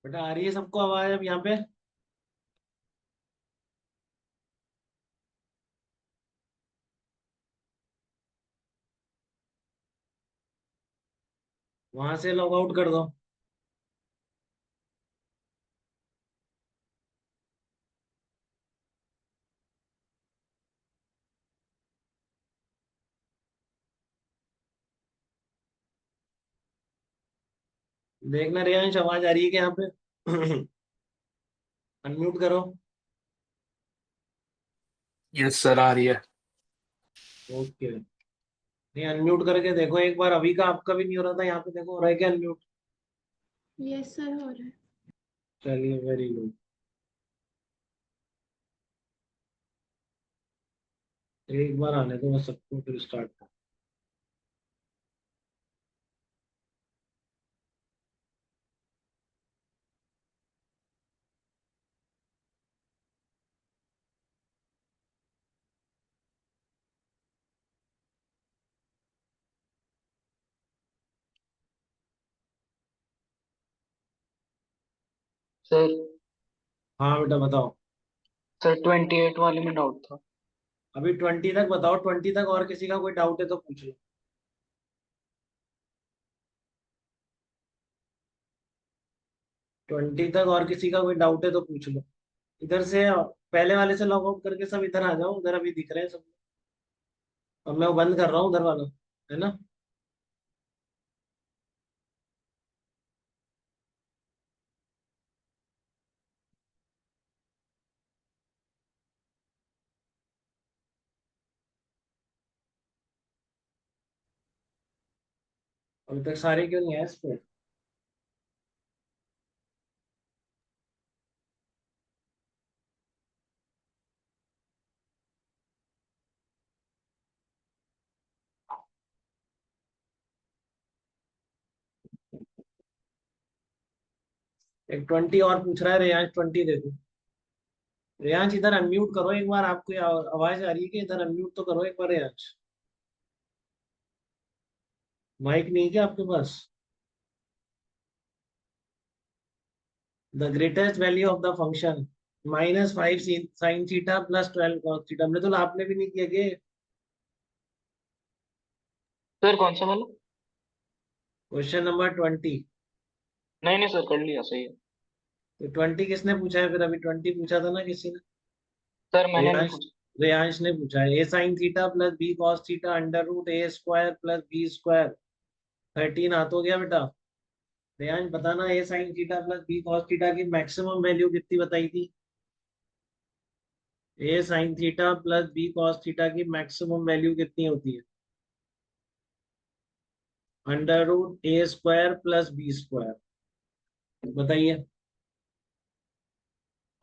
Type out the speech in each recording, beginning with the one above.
बेटा आ रही है सबको आवाज अब यहाँ पे? वहां से लॉग आउट कर दो। देखना रियांश आवाज आ रही है कि यहाँ पे? अनम्यूट करो। यस सर, आ रही है। ओके। नहीं, अनम्यूट करके देखो एक बार। अभी का आपका भी नहीं हो रहा था, यहाँ पे देखो हो रहा है क्या अनम्यूट? यस सर हो रहा है। चलिए, वेरी गुड। एक बार आने दो बस सबको, फिर स्टार्ट कर। सर हाँ बेटा बताओ। सर 28 वाले में डाउट था। अभी 20 तक बताओ, 20 तक। और किसी का कोई डाउट है तो पूछ लो। 20 तक और किसी का कोई डाउट है तो पूछ लो। इधर से पहले वाले से लॉग आउट करके सब इधर आ जाओ, उधर अभी दिख रहे हैं सब। अब मैं वो बंद कर रहा हूँ उधर वाला, है ना? अभी तक सारे क्यों नहीं है इस पे? एक 20 और पूछ रहा है रेयांश, 20 देखो। रेयांश इधर अनम्यूट करो एक बार। आपको ये आवाज आ रही है कि इधर अनम्यूट तो करो एक बार रेयांश। माइक नहीं है क्या आपके पास? The greatest value of the function -5 sine theta plus 12 cos theta. Mridul आपने भी नहीं किया कि? सर कौन सा वाला? Question number 20। नहीं नहीं सर, कर लिया, सही है। तो 20 किसने पूछा है फिर? अभी 20 पूछा था ना किसी ने? सर मैंने नहीं रेयांश। पूछा। रेयांश ने पूछा है। A sine theta plus b cos theta under root a square plus b square 13 हाथ हो गया बेटा। रेयांश बताना, a sine theta plus b cos theta की मैक्सिमम वैल्यू कितनी बताई थी? A sine theta plus b cos theta की मैक्सिमम वैल्यू कितनी होती है? Under root a square plus b square. बताइए।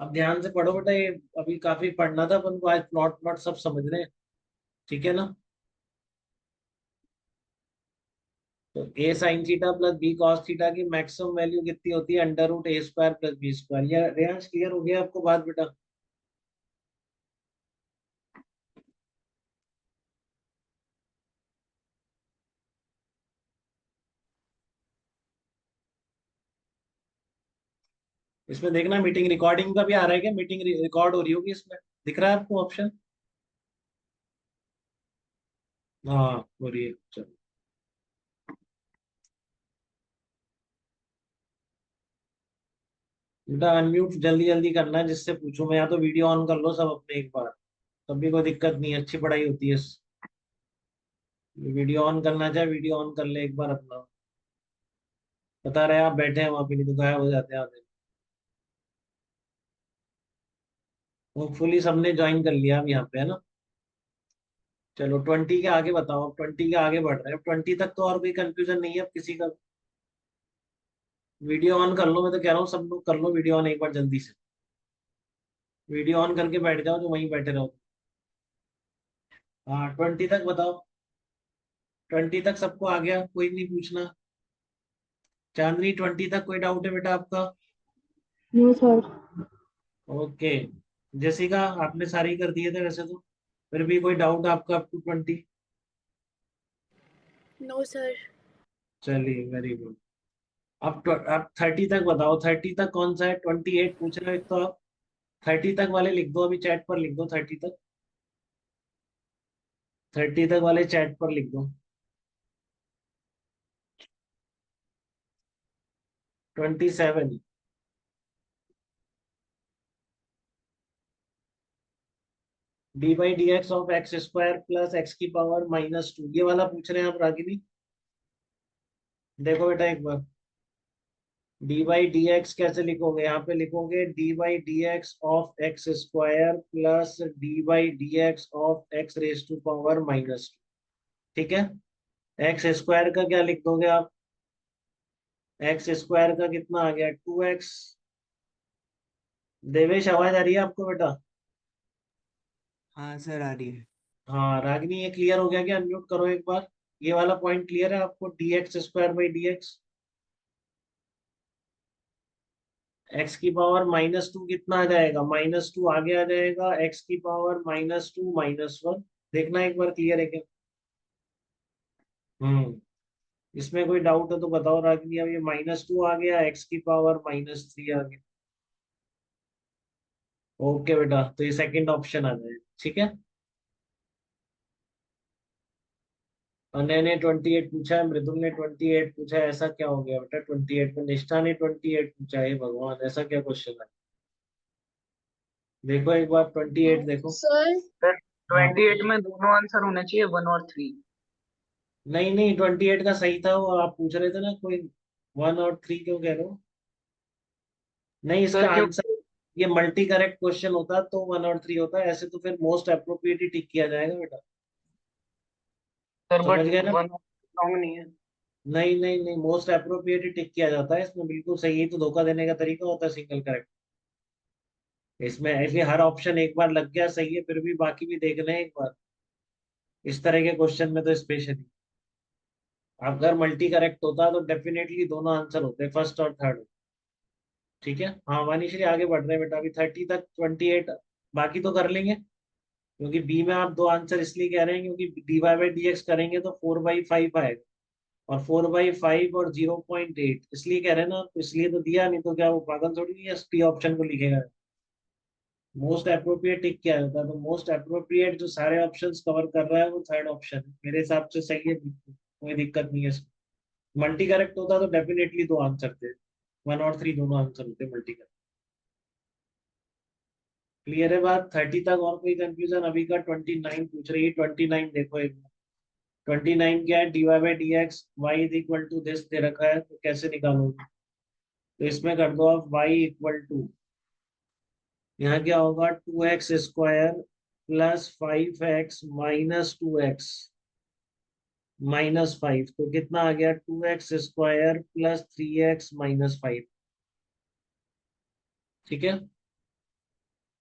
अब ध्यान से पढ़ो बेटा ये। अभी काफी पढ़ना था अपन को आज। प्लॉट प्लॉट सब समझ रहे हैं, ठीक है ना? तो a sine theta plus b cos theta की मैक्सिमम वैल्यू कितनी होती है? Under root a square plus b square. ये रेंज क्लियर हो गया आपको बात बेटा? इसमें देखना मीटिंग रिकॉर्डिंग का भी आ रहा है क्या? मीटिंग रिकॉर्ड हो रही होगी इसमें। दिख रहा है आपको ऑप्शन? हाँ, हो रही है। चलो बेटा अनम्यूट जल्दी जल्दी करना है जिससे पूछूं मैं। या तो वीडियो ऑन कर लो सब अपने एक बार, तब भी कोई दिक्कत नहीं है। अच्छी पढ़ाई होती है। वीडियो ऑन करना चाहे वीडियो ऑन कर ले एक बार अपना। बता रहे आप बैठे हैं वहां पे, नहीं तो गायब हो जाते हैं आधे। होपफुली सबने ज्वाइन कर लिया अब यहाँ पे, है ना? चलो 20 के आगे बताओ। अब 20 के आगे बढ़ रहे हैं। 20 तक तो और कोई कंफ्यूजन नहीं है अब किसी का। वीडियो ऑन कर लो, मैं तो कह रहा हूँ सब लोग कर लो वीडियो ऑन एक बार जल्दी से। वीडियो ऑन करके बैठ जाओ जो वहीं बैठे रहो। हाँ, 20 तक बताओ। 20 तक सबको आ गया? कोई नहीं पूछना? चांदनी 20 तक कोई डाउट है बेटा आपका? No sir. ओके। जेसिका आपने सारी कर दिए थे वैसे तो। फिर भी कोई डाउट आपका अप टू 20? No sir. चलिए, वेरी गुड। अब 30 तक बताओ, 30 तक कौन सा है? 28 पूछ रहे हो एक तो आप। 30 तक वाले लिख दो, अभी चैट पर लिख दो 30 तक। 30 तक वाले चैट पर लिख दो। 27। D by d x of x square plus x की पावर -2, ये वाला पूछ रहे हैं आप रागिनी। देखो बेटा एक बार, डी बाई डी एक्स कैसे लिखोगे? यहाँ पे लिखोगे d by d x of x square plus d by d x of x raise to power -2। ठीक है। एक्स स्क्वायर का क्या लिख दोगे आप? एक्स स्क्वायर का कितना आ गया? 2x। देवेश आवाज आ रही है आपको बेटा? हाँ सर आ रही है। हाँ रागिनी, ये क्लियर हो गया क्या? अनम्यूट करो एक बार। ये वाला पॉइंट क्लियर है आपको? D x square by d x, x की पावर -2 कितना आ जाएगा? -2 आगे आ जाएगा, एक्स की पावर -2 -1। देखना एक बार क्लियर है क्या? इसमें कोई डाउट है तो बताओ रागिनी। अब ये -2 आ गया, एक्स की पावर -3 आ गया। ओके बेटा, तो ये सेकंड ऑप्शन आ जाएगा। ठीक है। अनय ने 28 पूछा है, मृदुल ने 28 पूछा है, ऐसा क्या हो गया बेटा 28 में? निष्ठा ने 28 पूछा है, भगवान ऐसा क्या क्वेश्चन है? देखो एक बार 28 देखो। सर सर हाँ 28 में दोनों आंसर होने चाहिए, 1 और 3। नहीं नहीं, 28 का सही था वो, आप पूछ रहे थे ना कोई 1 और 3 क्यों कह रहे हो? नहीं, सर इसका क्यों? आंसर, ये मल्टी करेक्ट क्वेश्चन होता तो 1 और 3 होता, ऐसे तो फिर मोस्ट अप्रोप्रिएट ही टिक किया जाएगा बेटा। सर समझ बट गए ना? 1 रॉन्ग नहीं है। नहीं नहीं नहीं, मोस्ट अप्रोप्रिएट ही टिक किया जाता है इसमें, बिल्कुल सही है। तो धोखा देने का तरीका होता है सिंगल करेक्ट। इसमें ऐसे हर ऑप्शन एक बार लग गया सही है, फिर भी बाकी भी देखना है एक बार। इस तरह के क्वेश्चन में तो स्पेशली अगर मल्टी करेक्ट होता तो डेफिनेटली दोनों आंसर होते, फर्स्ट और थर्ड। ठीक है। हाँ वानीश्री आगे बढ़ रहे हैं बेटा, अभी 30 तक 28 बाकी तो कर लेंगे। क्योंकि बी में आप दो आंसर इसलिए कह रहे हैं क्योंकि d y by d x करेंगे तो 4/5 आएगा, और 4/5 और 0.8 इसलिए कह रहे हैं ना, तो इसलिए तो दिया, नहीं तो क्या वो पागल थोड़ी नहीं है टी ऑप्शन को लिखेगा। मोस्ट अप्रोप्रिएट टिक किया जाता है, तो मोस्ट अप्रोप्रिएट जो सारे ऑप्शंस कवर कर रहा है वो थर्ड ऑप्शन है, मेरे हिसाब से सही है बिल्कुल, कोई दिक्कत नहीं है इसमें। मल्टी करेक्ट होता तो डेफिनेटली दो आंसर थे, 1 और 3 दोनों आंसर होते मल्टी करेक्ट। क्लियर है बात 30 तक? और कोई कंफ्यूजन? अभी का 29 पूछ रही है। 29 देखो एक बार। 29 क्या है? D y by d x y is equal to this दे रखा है, तो कैसे निकालोगे? तो इसमें कर दो आप वाई इक्वल टू, यहाँ क्या होगा? 2x² प्लस 5x -2x -5, तो कितना आ गया? 2x² plus 3x -5। ठीक है।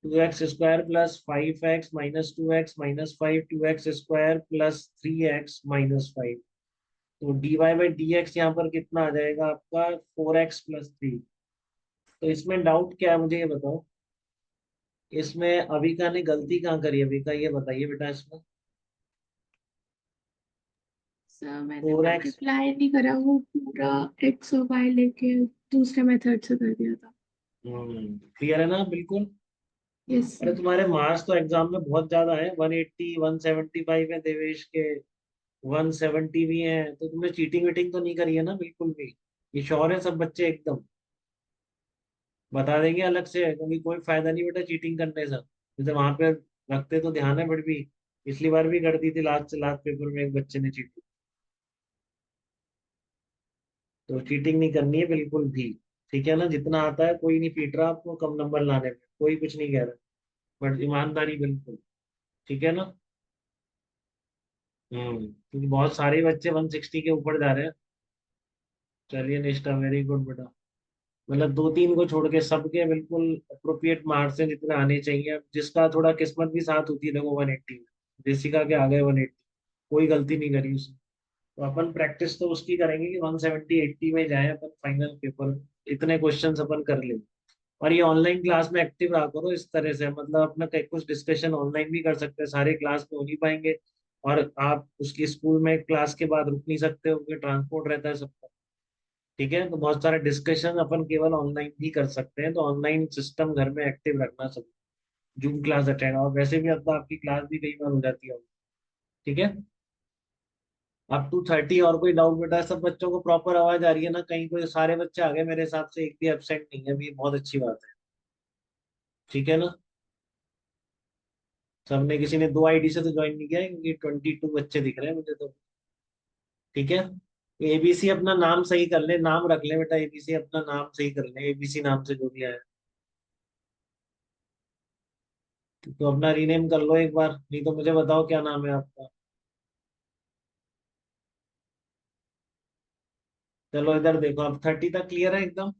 2x² plus 5x -2x -5, 2x² plus 3x -5। तो d y by d x यहाँ पर कितना आ जाएगा आपका? 4x+3। तो इसमें डाउट क्या है मुझे ये बताओ, इसमें अविका ने गलती कहाँ करी? अविका ये बताइए बेटा इसमें। सर मैंने 4x, मल्टीप्लाई नहीं करा, वो पूरा एक्स और वाई लेके दूसरे मेथड से कर दिया था। क्लियर है ना बिल्कुल? यस अरे सर। तुम्हारे मार्क्स तो एग्जाम में बहुत ज्यादा है, 180 175 है देवेश के, 170 भी है, तो तुमने चीटिंग वीटिंग तो नहीं करी है ना बिल्कुल भी? ये श्योर है सब बच्चे एकदम? बता देंगे अलग से, क्योंकि कोई फायदा नहीं बेटा चीटिंग करने से। जैसे वहां पे रखते तो ध्यान है, बट भी पिछली बार भी कर दी थी, लास्ट से लास्ट पेपर में एक बच्चे ने चीटिंग। तो चीटिंग नहीं करनी है बिल्कुल भी। ठीक है ना? जितना आता है, कोई नहीं पीट रहा आपको कम नंबर लाने में, कोई कुछ नहीं कह रहा, बट ईमानदारी बिल्कुल। ठीक है ना? क्योंकि बहुत सारे बच्चे 160 के ऊपर जा रहे हैं। चलिए निष्ठा, वेरी गुड बेटा। मतलब दो तीन को छोड़ के सबके बिल्कुल अप्रोप्रिएट मार्क्स हैं जितने आने चाहिए। अब जिसका थोड़ा किस्मत भी साथ होती है, देखो 180 में जेसिका के आ गए 180, कोई गलती नहीं करी उसने। तो अपन प्रैक्टिस तो उसकी करेंगे कि 170 80 में जाए अपन फाइनल पेपर में, इतने क्वेश्चन अपन कर ले। और ये ऑनलाइन क्लास में एक्टिव रहा करो इस तरह से, मतलब अपना कहीं कुछ डिस्कशन ऑनलाइन भी कर सकते हैं, सारे क्लास में हो नहीं पाएंगे। और आप उसकी स्कूल में क्लास के बाद रुक नहीं सकते हो, क्योंकि ट्रांसपोर्ट रहता है सबका। ठीक है, तो बहुत सारा डिस्कशन अपन केवल ऑनलाइन ही कर सकते हैं, तो ऑनलाइन सिस्टम घर में एक्टिव रखना सब, जूम क्लास अटेंड, और वैसे भी अब तो आपकी क्लास भी कई बार हो जाती है। ठीक है, अप टू 30। और कोई डाउट बेटा? सब बच्चों को प्रॉपर आवाज आ रही है ना? कहीं कोई, सारे बच्चे आ गए मेरे हिसाब से, एक भी एब्सेंट नहीं है, अभी बहुत अच्छी बात है। ठीक है ना? सबने, किसी ने 2 आईडी से तो ज्वाइन नहीं किया है, क्योंकि 22 बच्चे दिख रहे हैं मुझे तो। ठीक है, एबीसी अपना नाम सही कर ले, नाम रख ले बेटा, एबीसी अपना नाम सही कर ले, एबीसी नाम से जो भी आया तो अपना रीनेम कर लो एक बार, नहीं तो मुझे बताओ क्या नाम है आपका। चलो इधर देखो, अब 30 तक क्लियर है एकदम।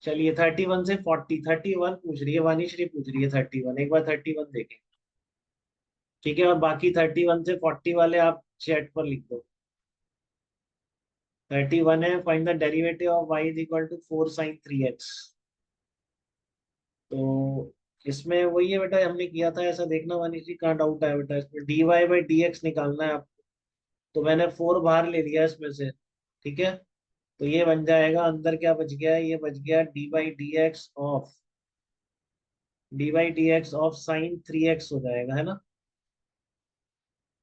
चलिए 31 से 40, 31 पूछ रही है वानीश्री, पूछ रही है 31, एक बार 31 देखें। ठीक है, और बाकी 31 से 40 वाले आप चैट पर लिख दो। 31 है, find the derivative of y is equal to 4 sin 3x। तो इसमें वही है बेटा, हमने किया था ऐसा, देखना वानीश्री कहाँ डाउट है बेटा, इसमें dy बाई dx निकालना है आपको। तो मैंने 4 बाहर ले लिया इसमें से। ठीक है, तो ये बन जाएगा, अंदर क्या बच गया है, ये बच गया dy by dx of sine 3x हो जाएगा, है ना?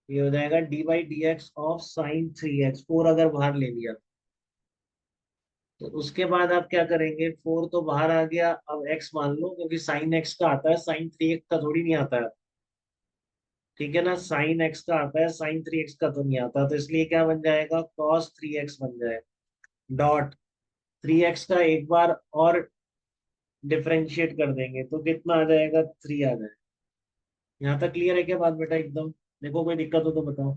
ये हो जाएगा dy/dx ऑफ साइन 3x, 4 अगर बाहर ले लिया तो उसके बाद आप क्या करेंगे, 4 तो बाहर आ गया, अब x मान लो, क्योंकि साइन x का आता है, साइन 3x का थोड़ी नहीं आता है। ठीक है ना, साइन x का आता है, साइन 3x का तो नहीं आता, तो इसलिए क्या बन जाएगा, cos 3x बन जाएगा। डॉट 3x का एक बार और डिफरेंशिएट कर देंगे तो कितना आ जाएगा, 3 आ जाएगा। यहाँ तक क्लियर है क्या बात बेटा एकदम? देखो कोई दिक्कत हो तो बताओ।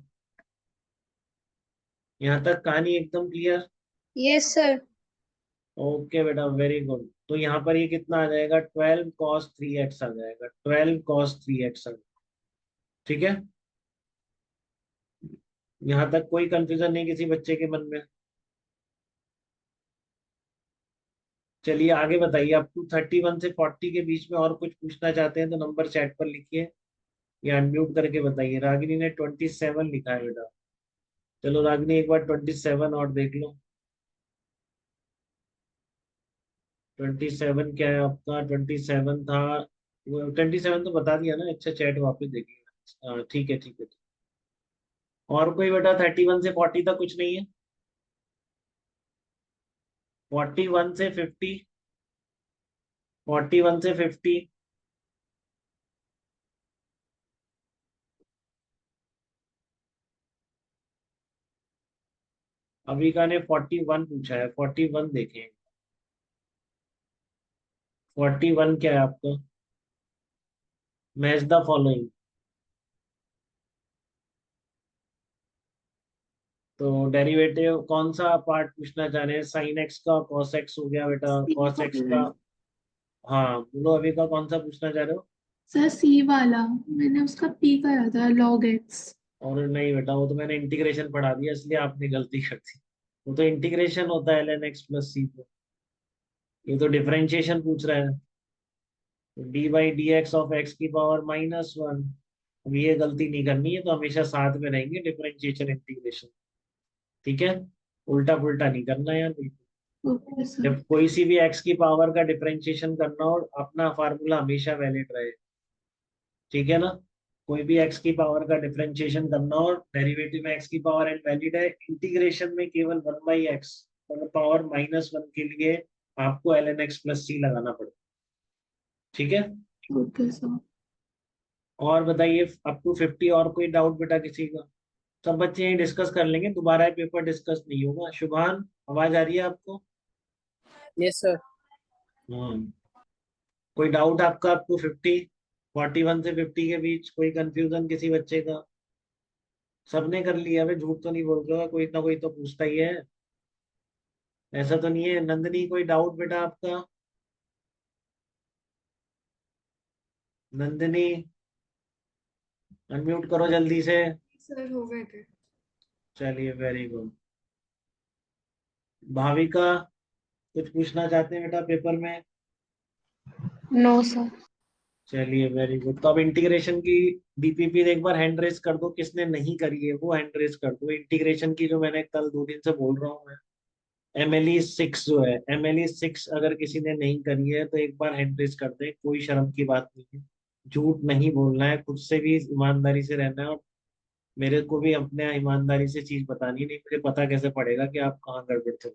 यहाँ तक कहानी एकदम क्लियर? Yes sir. ओके बेटा, वेरी गुड। तो यहाँ पर ये कितना आ जाएगा, 12 cos 3x आ जाएगा, 12 cos 3x आ जाएगा। ठीक है, यहाँ तक कोई कंफ्यूजन नहीं किसी बच्चे के मन में? चलिए आगे बताइए, आप टू 31 से 40 के बीच में और कुछ पूछना चाहते हैं तो नंबर चैट पर लिखिए, या अनम्यूट करके बताइए। रागिनी ने 27 लिखा है बेटा। चलो रागिनी, एक बार 27 और देख लो। 27 क्या है आपका? 27 था, 27 तो बता दिया ना। अच्छा, चैट वापस देखिए। हाँ ठीक है, ठीक है। और कोई बेटा 31 से 40 तक कुछ नहीं है? 41 से 50, 41 से 50। अभी का ने 41 पूछा है, 41 देखें। 41 क्या है आपका? Match the following. तो डेरिवेटिव कौन सा पार्ट पूछना चाह रहे हैं? साइन एक्स का, कॉस एक्स हो गया बेटा, सी कॉस एक्स का। वाला। हाँ बोलो, अभी का कौन सा पूछना चाह रहे हो? सर सी वाला, मैंने उसका पी करा था, लॉग एक्स। और नहीं बेटा, वो तो मैंने इंटीग्रेशन पढ़ा दिया, इसलिए आपने गलती कर दी। वो तो इंटीग्रेशन होता है ln x प्लस सी पे, ये तो डिफरेंशिएशन पूछ रहा है। dy/dx ऑफ x की पावर -1। अब ये गलती नहीं करनी है, तो हमेशा साथ में रहेंगे डिफरेंशिएशन इंटीग्रेशन। ठीक है, उल्टा पुल्टा नहीं करना यार बिल्कुल। Okay sir. जब कोई सी भी x की पावर का डिफरेंशिएशन करना हो, अपना फार्मूला हमेशा वैलिड रहे। ठीक है ना, कोई भी x की पावर का डिफरेंशिएशन करना हो, डेरिवेटिव में x की पावर n वैलिड है, इंटीग्रेशन में केवल 1/x पावर -1 के लिए आपको ln x प्लस सी लगाना पड़ेगा। ठीक है, ओके सर। और बताइए अप टू 50 और कोई डाउट बेटा किसी का? सब बच्चे यही डिस्कस कर लेंगे, दोबारा पेपर डिस्कस नहीं होगा। शुभान, आवाज आ रही है आपको? Yes sir. हम्म, कोई डाउट आपका अप टू 50, 41 से 50 के बीच, कोई कंफ्यूजन किसी बच्चे का? सबने कर लिया, मैं झूठ तो नहीं बोल रहा, कोई ना कोई तो पूछता ही है, ऐसा तो नहीं है। नंदनी, कोई डाउट बेटा आपका? नंदनी, अनम्यूट करो जल्दी से। सर हो गए थे। चलिए, वेरी गुड। भाविका, कुछ पूछना चाहते हैं बेटा पेपर में? No sir. चलिए, वेरी गुड। तो अब इंटीग्रेशन की डीपीपी एक बार हैंड रेस कर दो, किसने नहीं करी है वो हैंड रेस कर दो, इंटीग्रेशन की, जो मैंने कल 2 दिन से बोल रहा हूँ मैं। MLE 6 जो है, MLE 6 अगर किसी ने नहीं करी है तो एक बार हैंड रेज कर दे, कोई शर्म की बात नहीं है। झूठ नहीं बोलना है, खुद से भी ईमानदारी से रहना है, और मेरे को भी अपने ईमानदारी से चीज बतानी, नहीं मुझे पता कैसे पड़ेगा कि आप कहाँ गड़बड़ थे।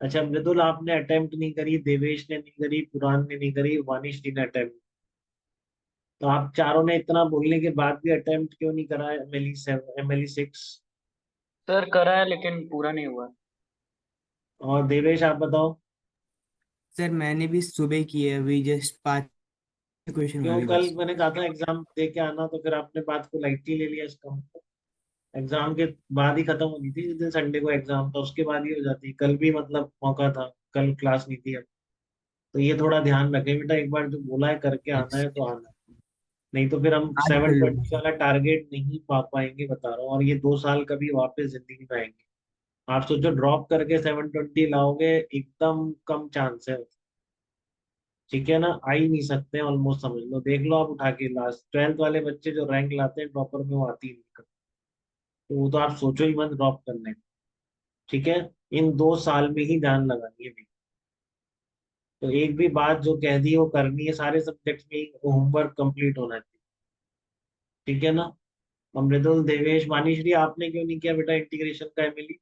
अच्छा मृदुल, आपने अटेम्प्ट नहीं करी, देवेश ने नहीं करी, पुराण ने नहीं करी, वानिश जी ने अटेम्प्ट, तो आप चारों ने इतना बोलने के बाद भी अटेम्प्ट क्यों नहीं करा MLE 6? सर करा है लेकिन पूरा नहीं हुआ। और देवेश आप बताओ, सर मैंने भी सुबह की है, अभी जस्ट 5 क्वेश्चन हुए क्यों? अभी कल बस। मैंने कहा था एग्जाम दे के आना, तो फिर आपने बात को लाइटली ले लिया इसका मतलब। एग्जाम के बाद ही खत्म होनी थी, जिस दिन संडे को एग्जाम था उसके बाद ही हो जाती, कल भी मतलब मौका था, कल क्लास नहीं थी अब। तो ये थोड़ा ध्यान रखें बेटा, एक बार जो बोला है करके आना है तो आना है, नहीं तो फिर हम आज कर सेवन लूंगा ट्वेंटी सर। वाला टारगेट नहीं पा पाएंगे, बता रहा हूँ, और ये 2 साल कभी वापस जिंदगी में आएंगे। आप सोचो ड्रॉप करके 720 लाओगे, एकदम कम चांस है, ठीक है ना, आ ही नहीं सकते ऑलमोस्ट, समझ लो, देख लो आप उठा के, लास्ट 12th वाले बच्चे जो रैंक लाते हैं ड्रॉपर में, वो आती ही नहीं, तो वो तो आप सोचो ही मत ड्रॉप करने का, ठीक है। इन 2 साल में ही जान लगानी है मेरी। तो एक भी बात जो कह दी वो करनी है, सारे सब्जेक्ट्स में होमवर्क कंप्लीट होना चाहिए, ठीक है ना। अमृतुल, देवेश, मानीश्री, आपने क्यों नहीं किया बेटा इंटीग्रेशन का MLE?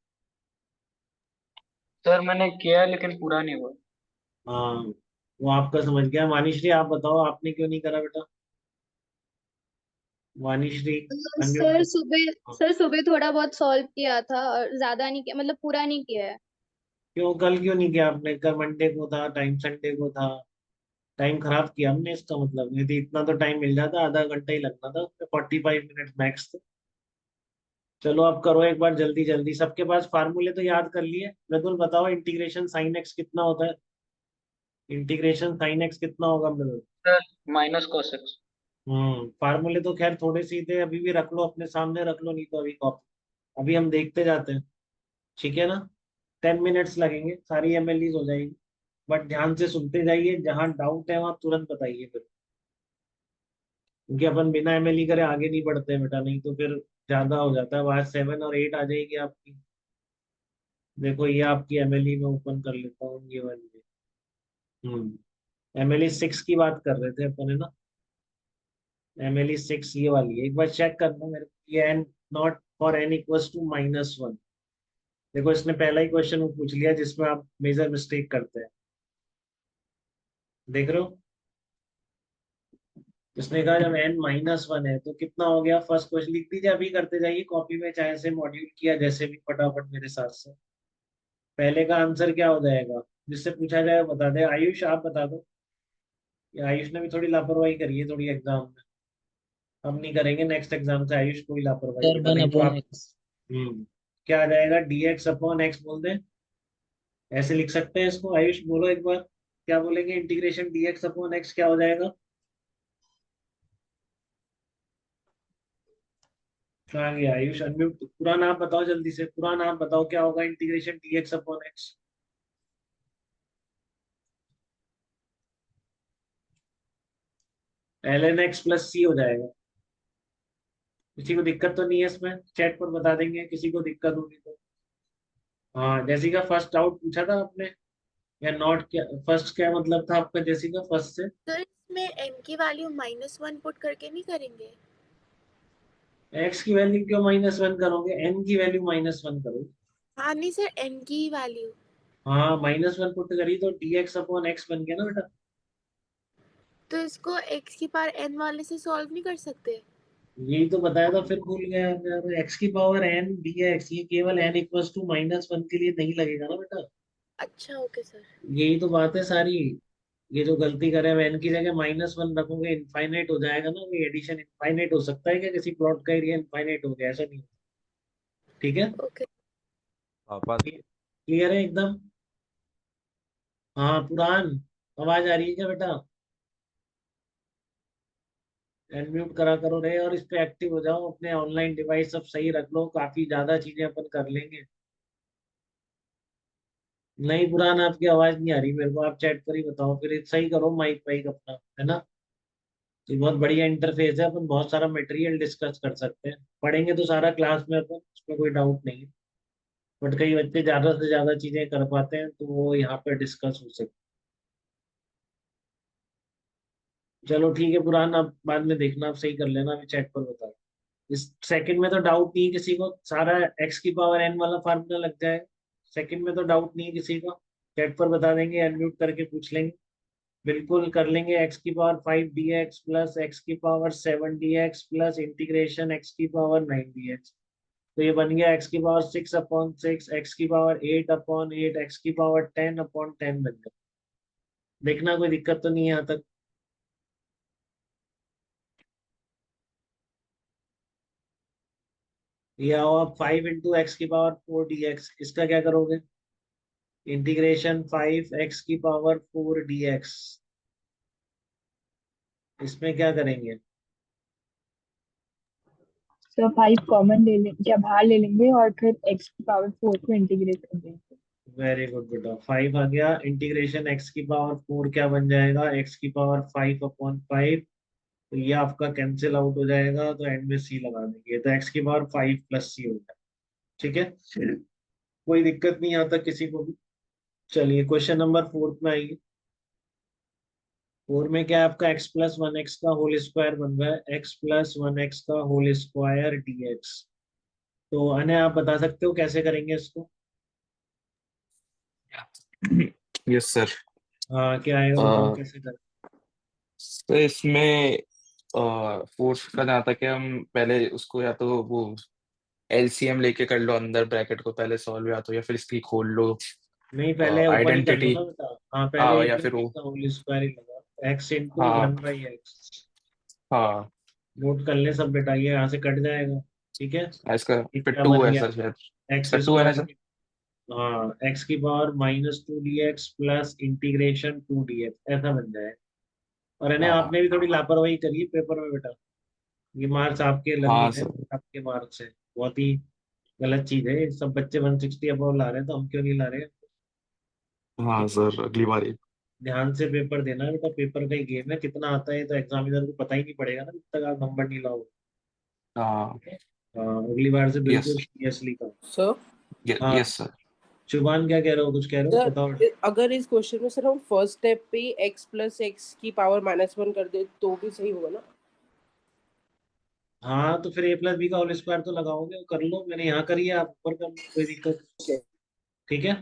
सर मैंने किया है लेकिन पूरा नहीं हुआ। हाँ, वो आपका समझ गया। मानीश्री आप बताओ, आपने क्यों नहीं करा बेटा? वानीश्री, अनम्यूट सर कर। सुबह हाँ। सर सुबह थोड़ा बहुत सॉल्व किया था और ज्यादा नहीं किया, मतलब पूरा नहीं किया है। क्यों कल क्यों नहीं किया आपने? कल मंडे को था टाइम, संडे को था टाइम, खराब किया हमने इसका मतलब, नहीं तो इतना तो टाइम मिल जाता, आधा घंटा ही लगना था, 45 मिनट मैक्स थे। चलो अब करो एक बार जल्दी जल्दी, सबके पास फार्मूले तो याद कर लिए? मृदुल बताओ, इंटीग्रेशन साइन एक्स कितना होता है? इंटीग्रेशन साइन एक्स कितना होगा मृदुल? Sir -cos x। फार्मूले तो खैर थोड़े सीधे, अभी भी रख लो अपने सामने, रख लो, नहीं तो अभी कॉपी, अभी हम देखते जाते हैं, ठीक है ना। 10 मिनट्स लगेंगे, सारी MLEs हो जाएगी, बट ध्यान से सुनते जाइए, जहां डाउट है वहां तुरंत बताइए फिर, क्योंकि अपन बिना MLE करे आगे नहीं बढ़ते हैं बेटा, नहीं तो फिर ज्यादा हो जाता है, वहां 7 और 8 आ जाएगी आपकी। देखो ये आपकी MLE में ओपन कर लेता हूँ, ये वाली। MLE 6 की बात कर रहे थे अपन, है ना। MLE 6 ये वाली है, एक बार चेक करना मेरे को, ये n not for n equals to -1। देखो इसने पहला ही क्वेश्चन वो पूछ लिया जिसमें आप मेजर मिस्टेक करते हैं, देख रहे हो। इसने कहा जब n -1 है तो कितना हो गया, फर्स्ट क्वेश्चन लिख दीजिए, अभी करते जाइए कॉपी में, चाहे से मॉड्यूल किया जैसे भी, फटाफट मेरे साथ से। पहले का आंसर क्या हो जाएगा, जिससे पूछा जाए बता दे। आयुष आप बता दो, ये आयुष ने भी थोड़ी लापरवाही करी है थोड़ी एग्जाम में, हम नहीं करेंगे नेक्स्ट एग्जाम से आयुष कोई लापरवाही सर बेटा, वन नहीं तो अपॉन आप। एक्स। क्या आ जाएगा, dx/x बोल दें, ऐसे लिख सकते हैं इसको। आयुष बोलो एक बार, क्या बोलेंगे, इंटीग्रेशन dx/x क्या हो जाएगा? कहाँ गया आयुष, अनम्यूट, पूरा नाम बताओ जल्दी से, पूरा नाम बताओ क्या होगा integration dx/x? ln x plus c हो जाएगा। किसी को दिक्कत तो नहीं है इसमें? चैट पर बता देंगे किसी को दिक्कत होगी तो। हाँ, जैसी का फर्स्ट डाउट पूछा था आपने, या नॉट, क्या फर्स्ट क्या मतलब था आपका जैसी का फर्स्ट से? सर इसमें n की वैल्यू -1 पुट करके नहीं करेंगे? x की वैल्यू क्यों -1 करोगे, n की वैल्यू -1 करो। हाँ नहीं सर, n की वैल्यू। हाँ, -1 पुट करी तो dx/x बन गया ना बेटा। तो इसको x की पावर n वाले से सॉल्व नहीं कर सकते? यही तो बताया था, फिर भूल गया यार, x की पावर n dx, ये केवल n इक्वल्स टू -1 के लिए नहीं लगेगा ना बेटा। अच्छा ओके सर। यही तो बात है सारी, ये जो गलती करे, हम n की जगह -1 रखोगे, इनफाइनाइट हो जाएगा ना, ये एडिशन इनफाइनाइट हो सकता है क्या, किसी प्लॉट का एरिया इनफाइनाइट हो गया, ऐसा नहीं होता, ठीक है। ओके। वापस। क्लियर है एकदम? हाँ पुरान, आवाज आ रही है क्या बेटा? अनम्यूट करा करो रे, और इस पे एक्टिव हो जाओ, अपने ऑनलाइन डिवाइस सब सही रख लो, काफी ज्यादा चीजें अपन कर लेंगे। नहीं पुरान, आपकी आवाज नहीं आ रही मेरे को, आप चैट पर ही बताओ, फिर सही करो माइक वाइक अपना, है ना। तो बहुत बढ़िया इंटरफेस है, अपन बहुत सारा मटेरियल डिस्कस कर सकते हैं, पढ़ेंगे तो सारा क्लास में अपन, उसमें कोई डाउट नहीं है। बट कई बच्चे ज्यादा से ज्यादा चीजें कर पाते हैं तो वो यहाँ पे डिस्कस हो सकते। चलो ठीक है पुराना, अब बाद में देखना, आप सही कर लेना, अभी चैट पर बता। इस सेकंड में तो डाउट नहीं है किसी को, सारा एक्स की पावर एन वाला फार्मूला लग जाए। सेकंड में तो डाउट नहीं है किसी को, चैट पर बता देंगे, अनम्यूट करके पूछ लेंगे। बिल्कुल कर लेंगे। एक्स की पावर 5 dx प्लस एक्स की power 7 dx plus integration x की पावर 9 dx। तो ये बन गया एक्स की पावर 6/6, एक्स की पावर 8/8, एक्स की पावर 10/10 बन गया। देखना कोई दिक्कत तो नहीं है यहाँ तक। ये आओ आप 5 × x⁴ dx, इसका क्या करोगे? इंटीग्रेशन 5 x⁴ dx, इसमें क्या करेंगे? सर 5 कॉमन ले लेंगे, क्या बाहर ले लेंगे और फिर x की पावर 4 को इंटीग्रेट कर देंगे। वेरी गुड बेटा, 5 आ गया। इंटीग्रेशन एक्स की पावर 4 क्या बन जाएगा? एक्स की पावर 5/5। तो ये आपका कैंसिल आउट हो जाएगा, तो एंड में सी लगा देंगे, तो एक्स की पावर 5 + c हो गया। ठीक है, कोई दिक्कत नहीं आता किसी को भी। चलिए क्वेश्चन नंबर 4 में आइए। 4 में क्या है आपका? x+1x का होल स्क्वायर बन रहा है, x+1x का होल स्क्वायर dx। तो अने आप बता सकते हो कैसे करेंगे इसको? Yes sir. हाँ क्या आएगा बताओ कैसे करें। तो इसमें फोर्स का जहाँ तक है, हम पहले उसको या तो वो एलसीएम लेके कर लो, अंदर ब्रैकेट को पहले सॉल्व, या तो या फिर इसकी खोल लो नहीं पहले ऊपर ही कर लो आइडेंटिटी। ना बेटा। हाँ पहले ए या प्लस फिर बी वो। का होल स्क्वायर ही लगा, एक्स इंटू हाँ 1/x। हाँ, नोट कर ले सब बेटा, ये यहाँ से कट जाएगा। ठीक है, इसका ये फिर क्या 2 बन है गया? सर शायद। एक्स इसका 2 है ना स्क्वायर। सर? हाँ एक्स की power -2 dx plus integration 2 dx ऐसा बन जाए। और इन्हें हाँ आपने भी थोड़ी लापरवाही करी पेपर में बेटा, ये मार्क्स आपके लग नहीं हाँ रहे, सर। आपके मार्क्स है। बहुत ही गलत चीज है, सब बच्चे 160 अबव ला रहे हैं, तो हम क्यों नहीं ला रहे? हाँ सर, अगली बार ध्यान से पेपर देना है बेटा, पेपर का ही गेम है, कितना आता है तो एग्जामिनर को पता ही नहीं पड़ेगा ना जब तक आप नंबर नहीं लाओ। हाँ। हाँ अगली बार से यस बिल्कुल सीरियसली का। सर हाँ यस सर। शुभान क्या कह रहे हो, कुछ कह रहे हो सर बताओ। अगर इस क्वेश्चन में सर हम फर्स्ट स्टेप पे x+x की पावर -1 कर दे तो भी सही होगा ना? हाँ तो फिर a+b का होल स्क्वायर तो लगाओगे, वो कर लो, मैंने यहाँ करी है, आप ऊपर कर लो, कोई दिक्कत नहीं। ठीक है,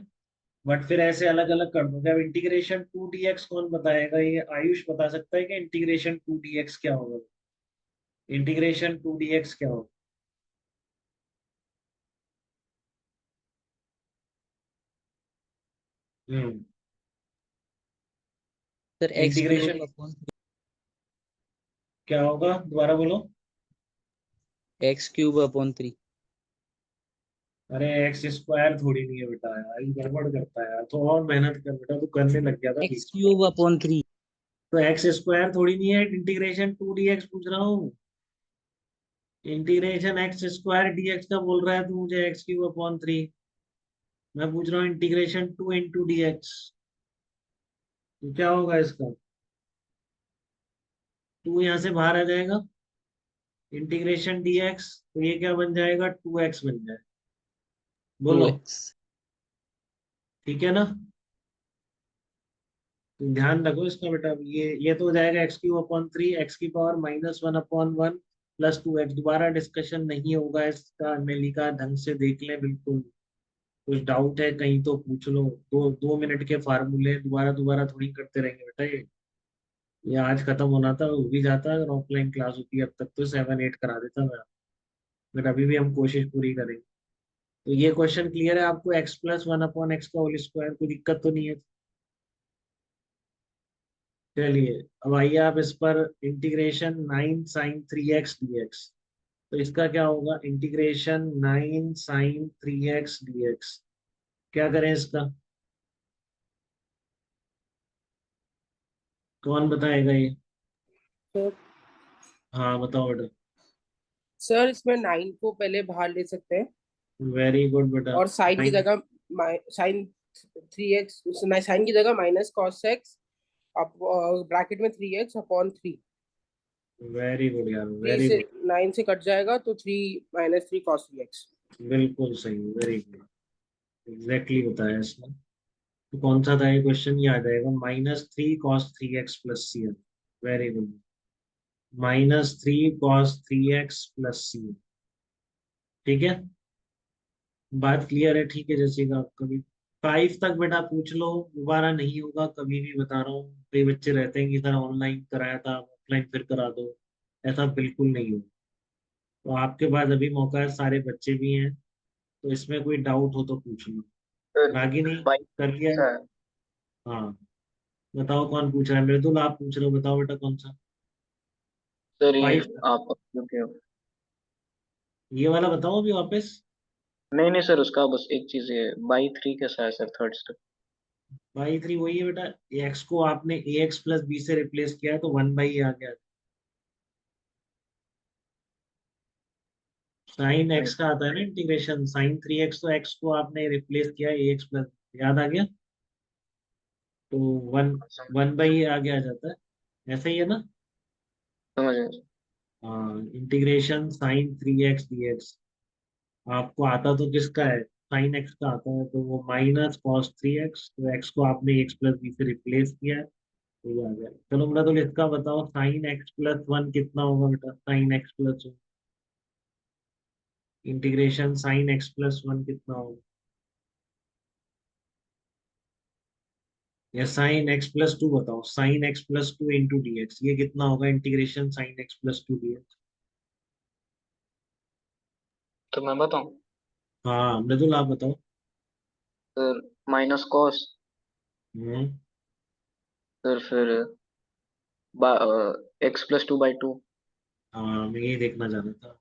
बट फिर ऐसे अलग अलग कर दो। अब इंटीग्रेशन 2 dx कौन बताएगा? ये आयुष बता सकता है कि इंटीग्रेशन 2 dx क्या होगा? इंटीग्रेशन 2 dx क्या होगा? हम्म, सर इंटीग्रेशन x³ क्या होगा दोबारा बोलो। x³/3। अरे एक्स स्क्वायर थोड़ी नहीं है बेटा, यार ये गड़बड़ करता है यार, तो और मेहनत कर बेटा, तू करने लग गया था बीच में। x³/3। तो एक्स स्क्वायर थोड़ी नहीं है, इंटीग्रेशन 2 dx पूछ रहा हूँ। इंटीग्रेशन x² dx का बोल रहा है तू मुझे, x³/3। मैं पूछ रहा हूँ इंटीग्रेशन 2 × dx, तो क्या होगा इसका? 2 यहाँ से बाहर आ जाएगा, इंटीग्रेशन dx, तो ये क्या बन जाएगा? 2x बन जाए। बोलो 2x। ठीक है ना? तो ध्यान रखो इसका बेटा, ये तो हो जाएगा x³/3, एक्स की पावर -1/1 प्लस 2x। दोबारा डिस्कशन नहीं होगा इसका, मैं लिखा ढंग से देख लें बिल्कुल। कुछ डाउट है कहीं तो पूछ लो, 2 मिनट के फार्मूले दोबारा दोबारा थोड़ी करते रहेंगे बेटा। ये आज खत्म होना था, हो भी जाता अगर ऑफलाइन क्लास होती, अब तक तो 7-8 करा देता मैं। बट अभी भी हम कोशिश पूरी करेंगे। तो ये क्वेश्चन क्लियर है आपको? x+1/x का होल स्क्वायर, कोई दिक्कत तो नहीं है? चलिए अब आइए आप इस पर, इंटीग्रेशन 9 sin 3x dx। तो इसका क्या होगा? इंटीग्रेशन 9 sin 3x dx, क्या करें इसका? कौन बताएगा ये? सर हाँ बताओ बेटा। सर इसमें 9 को पहले बाहर ले सकते हैं वेरी गुड बेटा। और साइन की 9, जगह साइन 3x, साइन की जगह -cos x, अब ब्रैकेट में 3x/3। वेरी गुड यार, 3 वेरी से गुड। 9 से कट जाएगा तो 3 - 3 cos 3x। बिल्कुल सही, वेरी गुड। एग्जैक्टली बताया इसमें। तो कौन सा था ये क्वेश्चन, ये आ जाएगा -3 cos 3x + cn। Very good. -3 cos 3x + cn। ठीक है, बात क्लियर है? ठीक है, जैसे का कभी 5 तक बेटा पूछ लो, दोबारा नहीं होगा कभी भी, बता रहा हूँ। कई बच्चे रहते हैं कि सर ऑनलाइन कराया था, ऑफलाइन फिर करा दो, ऐसा बिल्कुल नहीं हो। तो आपके पास अभी मौका है, सारे बच्चे भी हैं, तो इसमें कोई डाउट हो तो पूछ लो। सर रागिनी, बाई कर लिया है? सा है। हाँ, बताओ कौन पूछ रहा है? मृदुल आप पूछ रहे हो, बताओ बेटा कौन सा। सर ये 5, आप क्योंकि ये वाला बताओ अभी वापस। नहीं नहीं सर, उसका बस एक चीज ये बाई 3 कैसा है सर, थर्ड स्टेप। बाई 3 वही है बेटा, एक्स को आपने ax + b से रिप्लेस किया है तो 1/a आ गया। साइन एक्स का आता है ना इंटीग्रेशन, sin 3x, तो एक्स को आपने रिप्लेस किया ax+, याद आ गया? तो वन 1/a आगे आ जाता है, ऐसा ही है ना? समझ गए। हाँ, इंटीग्रेशन sin 3x dx। आपको आता तो किसका है, साइन एक्स का आता है, तो वो -cos 3x, तो एक्स को आपने x+b से रिप्लेस किया है, तो ये आ गया। चलो बेटा, तो इसका बताओ sin x + 1 कितना होगा बेटा, sin x + 1, integration sin x + 1 कितना होगा? या sin x + 2 बताओ, sin x + 2 × dx, ये कितना होगा इंटीग्रेशन sin x + 2 dx? तो मैं बताऊं हाँ मृदुल आप बताओ। सर, माइनस कॉस, हम्म सर फिर x + 2/2। हाँ, मैं ये देखना चाह रहा था।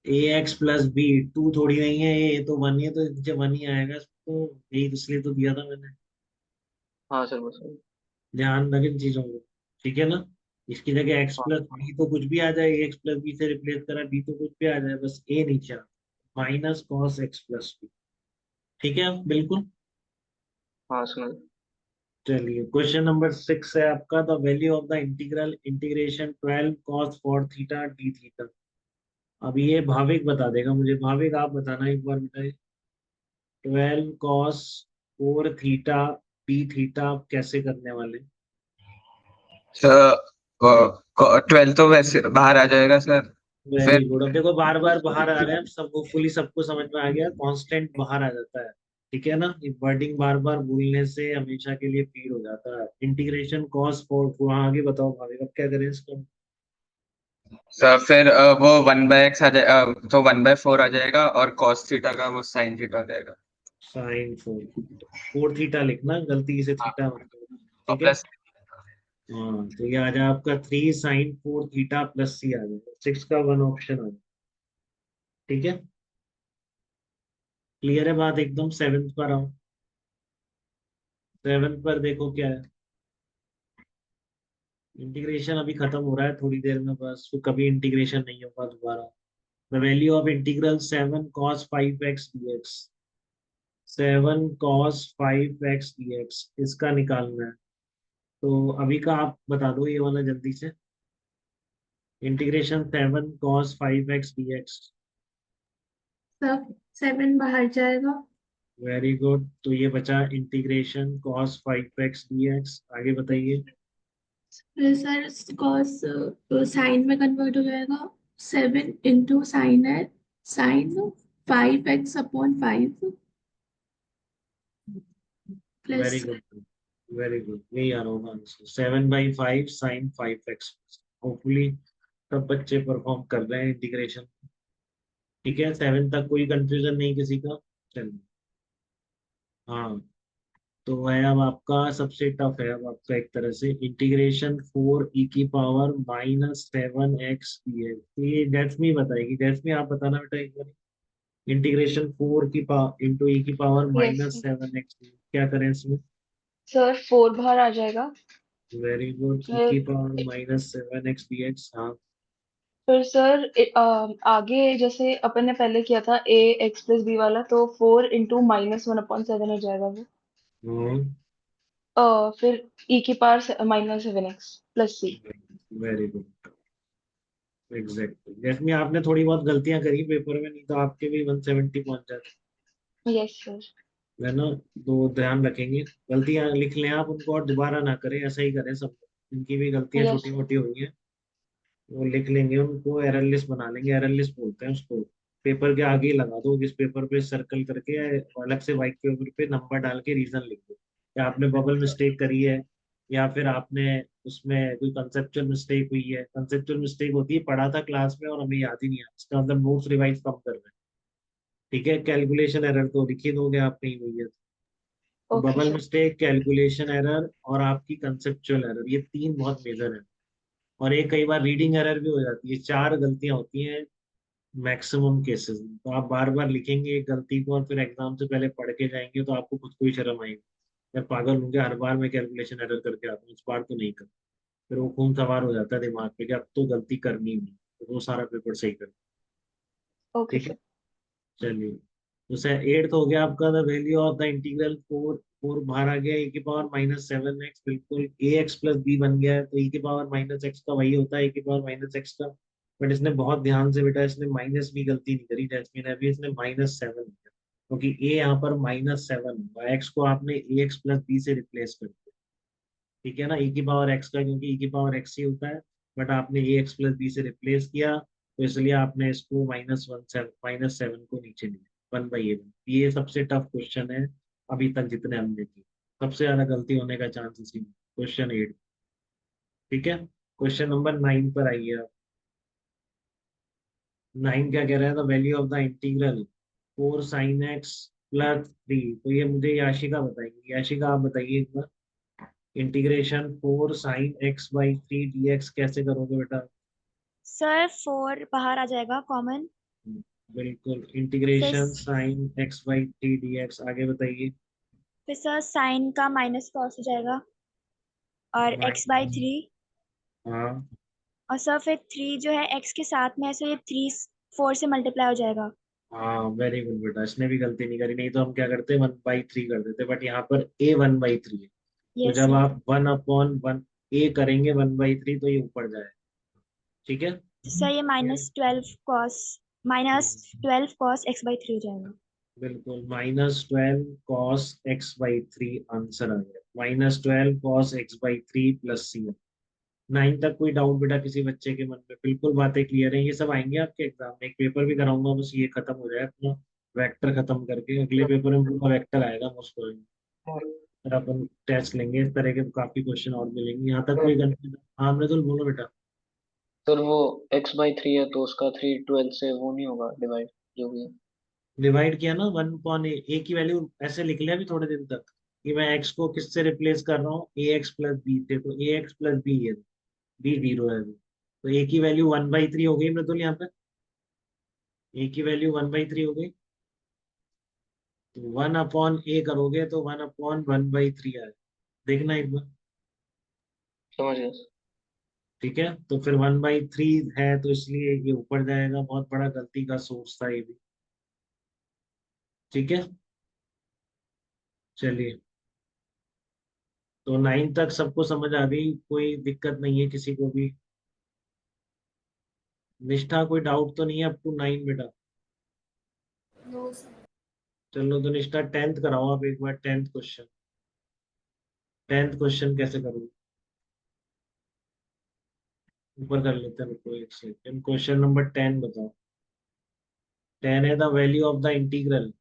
ax + b, 2 थोड़ी नहीं है, ये तो 1 ही है, तो नीचे 1 ही आएगा, तो यही इसलिए तो दिया था मैंने। हाँ सर बस। ध्यान रखें इन चीजों को, ठीक है ना? इसकी जगह x हाँ + b तो कुछ भी आ जाए, ax + b से रिप्लेस करा, b तो कुछ भी आ जाए, बस a नीचे आ, -cos x + b। ठीक है, बिल्कुल। हाँ समझ। चलिए, क्वेश्चन नंबर 6 है आपका, the value of the integral integration 12 cos 4 theta d theta. अब ये भाविक बता देगा मुझे, भाविक आप बताना एक बार बताइए। 12 cos 4 थीटा d थीटा आप कैसे करने वाले? सर 12 तो वैसे बाहर आ जाएगा सर। वेरी फिर गुड। अब देखो बार बार बाहर आ रहे हैं, सब होपफुली सबको समझ में आ गया, कांस्टेंट बाहर आ जाता है। ठीक है ना, ये वर्डिंग बार बार भूलने से हमेशा के लिए पीर हो जाता है। इंटीग्रेशन cos 4, वहां आगे बताओ भाविक, अब क्या करें इसका? फिर वो 1/x आ जाएगा, तो 1/4 आ जाएगा और cos थीटा का वो sin थीटा आ जाएगा। sin 4 थीटा लिखना, गलती से हाँ, थीटा मत करना। तो ठीक है। प्लस। हाँ, तो ये आ जाए आपका 3 sin 4 थीटा + c आ जाएगा, 6 का 1 ऑप्शन आ जाएगा। ठीक है, क्लियर है बात एकदम? 7th पर आओ। 7th पर देखो क्या है, इंटीग्रेशन अभी खत्म हो रहा है थोड़ी देर में, बस फिर कभी इंटीग्रेशन नहीं होगा दोबारा। The value of integral 7 cos 5x dx, 7 cos 5x dx, इसका निकालना है। तो अभी का आप बता दो ये वाला जल्दी से, इंटीग्रेशन 7 cos 5x dx। सब 7 बाहर जाएगा। वेरी गुड, तो ये बचा इंटीग्रेशन cos 5x dx, आगे बताइए। फिर सर कॉस साइन में कन्वर्ट हो जाएगा। 7 × sin है, sin 5x/5 very plus. Good, very good, यही आ रहा होगा आंसर, 7/5 sin 5x। होपफुली सब बच्चे परफॉर्म कर रहे हैं इंटीग्रेशन। ठीक है, 7 तक कोई कंफ्यूजन नहीं किसी का? चलिए, हाँ, तो है अब आपका सबसे टफ है, अब आपका एक तरह से इंटीग्रेशन 4 e⁻−7x ये डेट्समी बताएगी, डेट्समी आप बताना बेटा एक बार। इंटीग्रेशन 4 यस × e⁻−7x, क्या करें इसमें? सर 4 बाहर आ जाएगा। वेरी गुड, फिर e⁻−7x dx। हाँ, फिर सर आगे जैसे अपन ने पहले किया था ax + b वाला, तो 4 × -1/7 हो जाएगा वो। फिर e⁻−7x + c। Very good, exactly. Jasmi आपने थोड़ी बहुत गलतियां करी पेपर में, नहीं तो आपके भी 170 पहुंच जाते। Yes sir. है ना। तो ध्यान रखेंगे, गलतियां लिख लें आप उनको और दोबारा ना करें, ऐसा ही करें सब। इनकी भी गलतियां छोटी यस मोटी हुई हैं, वो लिख लेंगे, उनको एरर लिस्ट बना लेंगे, एरर लिस्ट बोलते हैं उसको। पेपर के आगे ही लगा दो, इस पेपर पे सर्कल करके अलग से व्हाइट पेपर पे नंबर डाल के रीजन लिख दो, या आपने बबल मिस्टेक करी है, या फिर आपने उसमें कोई कंसेप्चुअल मिस्टेक हुई है। कंसेप्चुअल मिस्टेक होती है, पढ़ा था क्लास में और हमें याद ही नहीं आया, इसका मतलब नोट्स रिवाइज कम कर रहे हैं। ठीक है, कैलकुलेशन एरर तो लिख ही दोगे आप कहीं हुई है तो। Okay bubble sir. Mistake, calculation error और आपकी कंसेप्चुअल एरर, ये तीन बहुत मेजर है। और एक कई बार रीडिंग एरर भी हो जाती है, चार गलतियां होती हैं मैक्सिमम केसेस में। तो आप बार बार लिखेंगे एक गलती को और फिर एग्जाम से पहले पढ़ के जाएंगे तो आपको खुद को ही शर्म आएगी, मैं पागल हूँ क्या, हर बार मैं कैलकुलेशन एरर करके आता हूँ, इस बार तो नहीं कर। फिर वो खून सवार हो जाता है दिमाग पे कि अब तो गलती करनी ही नहीं, तो वो सारा पेपर सही कर। ओके ठीक है, सर। चलिए। तो सर एट्थ हो गया आपका, the value of the integral four, four बाहर आ गया, ए की पावर -7x, बिल्कुल ए एक्स प्लस बी बन गया है, तो ए की पावर -x का वही होता है ए की पावर -x का। बट इसने बहुत ध्यान से बेटा, इसने माइनस भी गलती नहीं करी जैस्मिन ने, अभी इसने -7 किया, क्योंकि ए यहाँ पर -7 होगा, एक्स को आपने ए एक्स प्लस बी से रिप्लेस कर दिया। ठीक है ना, e की पावर x का, क्योंकि e की पावर x ही होता है, बट आपने ए एक्स प्लस बी से रिप्लेस किया, तो इसलिए आपने इसको -7 को नीचे लिया, 1/8। ये सबसे टफ क्वेश्चन है अभी तक जितने हमने किए, सबसे ज्यादा गलती होने का चांस इसी में, क्वेश्चन 8। ठीक है, क्वेश्चन नंबर 9 पर आइए आप। 9 क्या कह रहा है, the value of the integral 4 sin x + 3। तो ये मुझे याशिका बताएंगे, याशिका आप बताइए एक बार, इंटीग्रेशन 4 sin x/3 dx कैसे करोगे बेटा। सर 4 बाहर आ जाएगा कॉमन। बिल्कुल, फिर इंटीग्रेशन sin x/3 dx, आगे बताइए। फिर सर साइन का माइनस कॉस हो जाएगा और माइन, x/3। हाँ और सर फिर 3 जो है x के साथ में है, सो ये 3 4 से मल्टीप्लाई हो जाएगा। हाँ, वेरी गुड बेटा, इसने भी गलती नहीं करी, नहीं तो हम क्या करते 1/3 कर देते, बट यहाँ पर ए 1/3 है, तो यस जब सर। आप 1/1 ए करेंगे 1/3 तो ये ऊपर जाए। ठीक है, तो सर ये -12 cos x/3 हो जाएगा। बिल्कुल, -12 cos x/3 आंसर आ गया, -12 cos x/3 +c। 9 तक कोई डाउट बेटा किसी बच्चे के मन में, बिल्कुल बातें क्लियर है, ये सब आएंगे आपके एग्जाम में, एक पेपर भी कराऊंगा, बस ये खत्म हो जाए अपना वेक्टर खत्म करके, अगले पेपर में पूरा वेक्टर आएगा मोस्ट प्रोबेबली, फिर अपन टेस्ट लेंगे, इस तरह के काफी क्वेश्चन और मिलेंगे, यहाँ तक कोई कंफ्यूजन। हाँ मृदुल बोलो बेटा। सर वो x/3 है तो उसका 3 12 से वो नहीं होगा डिवाइड, जो भी है। डिवाइड किया ना 1/a, ए की वैल्यू ऐसे लिख लिया अभी थोड़े दिन तक कि मैं एक्स को किससे रिप्लेस कर रहा हूँ, ए एक्स प्लस बी से, तो ए एक्स प्लस बी है, बी 0 है अभी, तो ए की वैल्यू 1/3 हो गई मृदुल, यहाँ पे ए की वैल्यू 1/3 हो गई, तो 1/a करोगे तो 1/1/3 आए, देखना एक बार। समझ गया सर। ठीक है, तो फिर 1/3 है तो इसलिए ये ऊपर जाएगा, बहुत बड़ा गलती का सोर्स था ये भी। ठीक है, चलिए, तो 9 तक सबको समझ आ गई, कोई दिक्कत नहीं है किसी को भी। निष्ठा कोई डाउट तो नहीं है अप टू 9 बेटा। No sir. चलो तो निष्ठा 10th कराओ आप एक बार, 10th क्वेश्चन, 10th क्वेश्चन कैसे करोगे, ऊपर कर लेते हैं, रुको एक सेकंड, क्वेश्चन नंबर 10 बताओ। 10 है the value of the integral,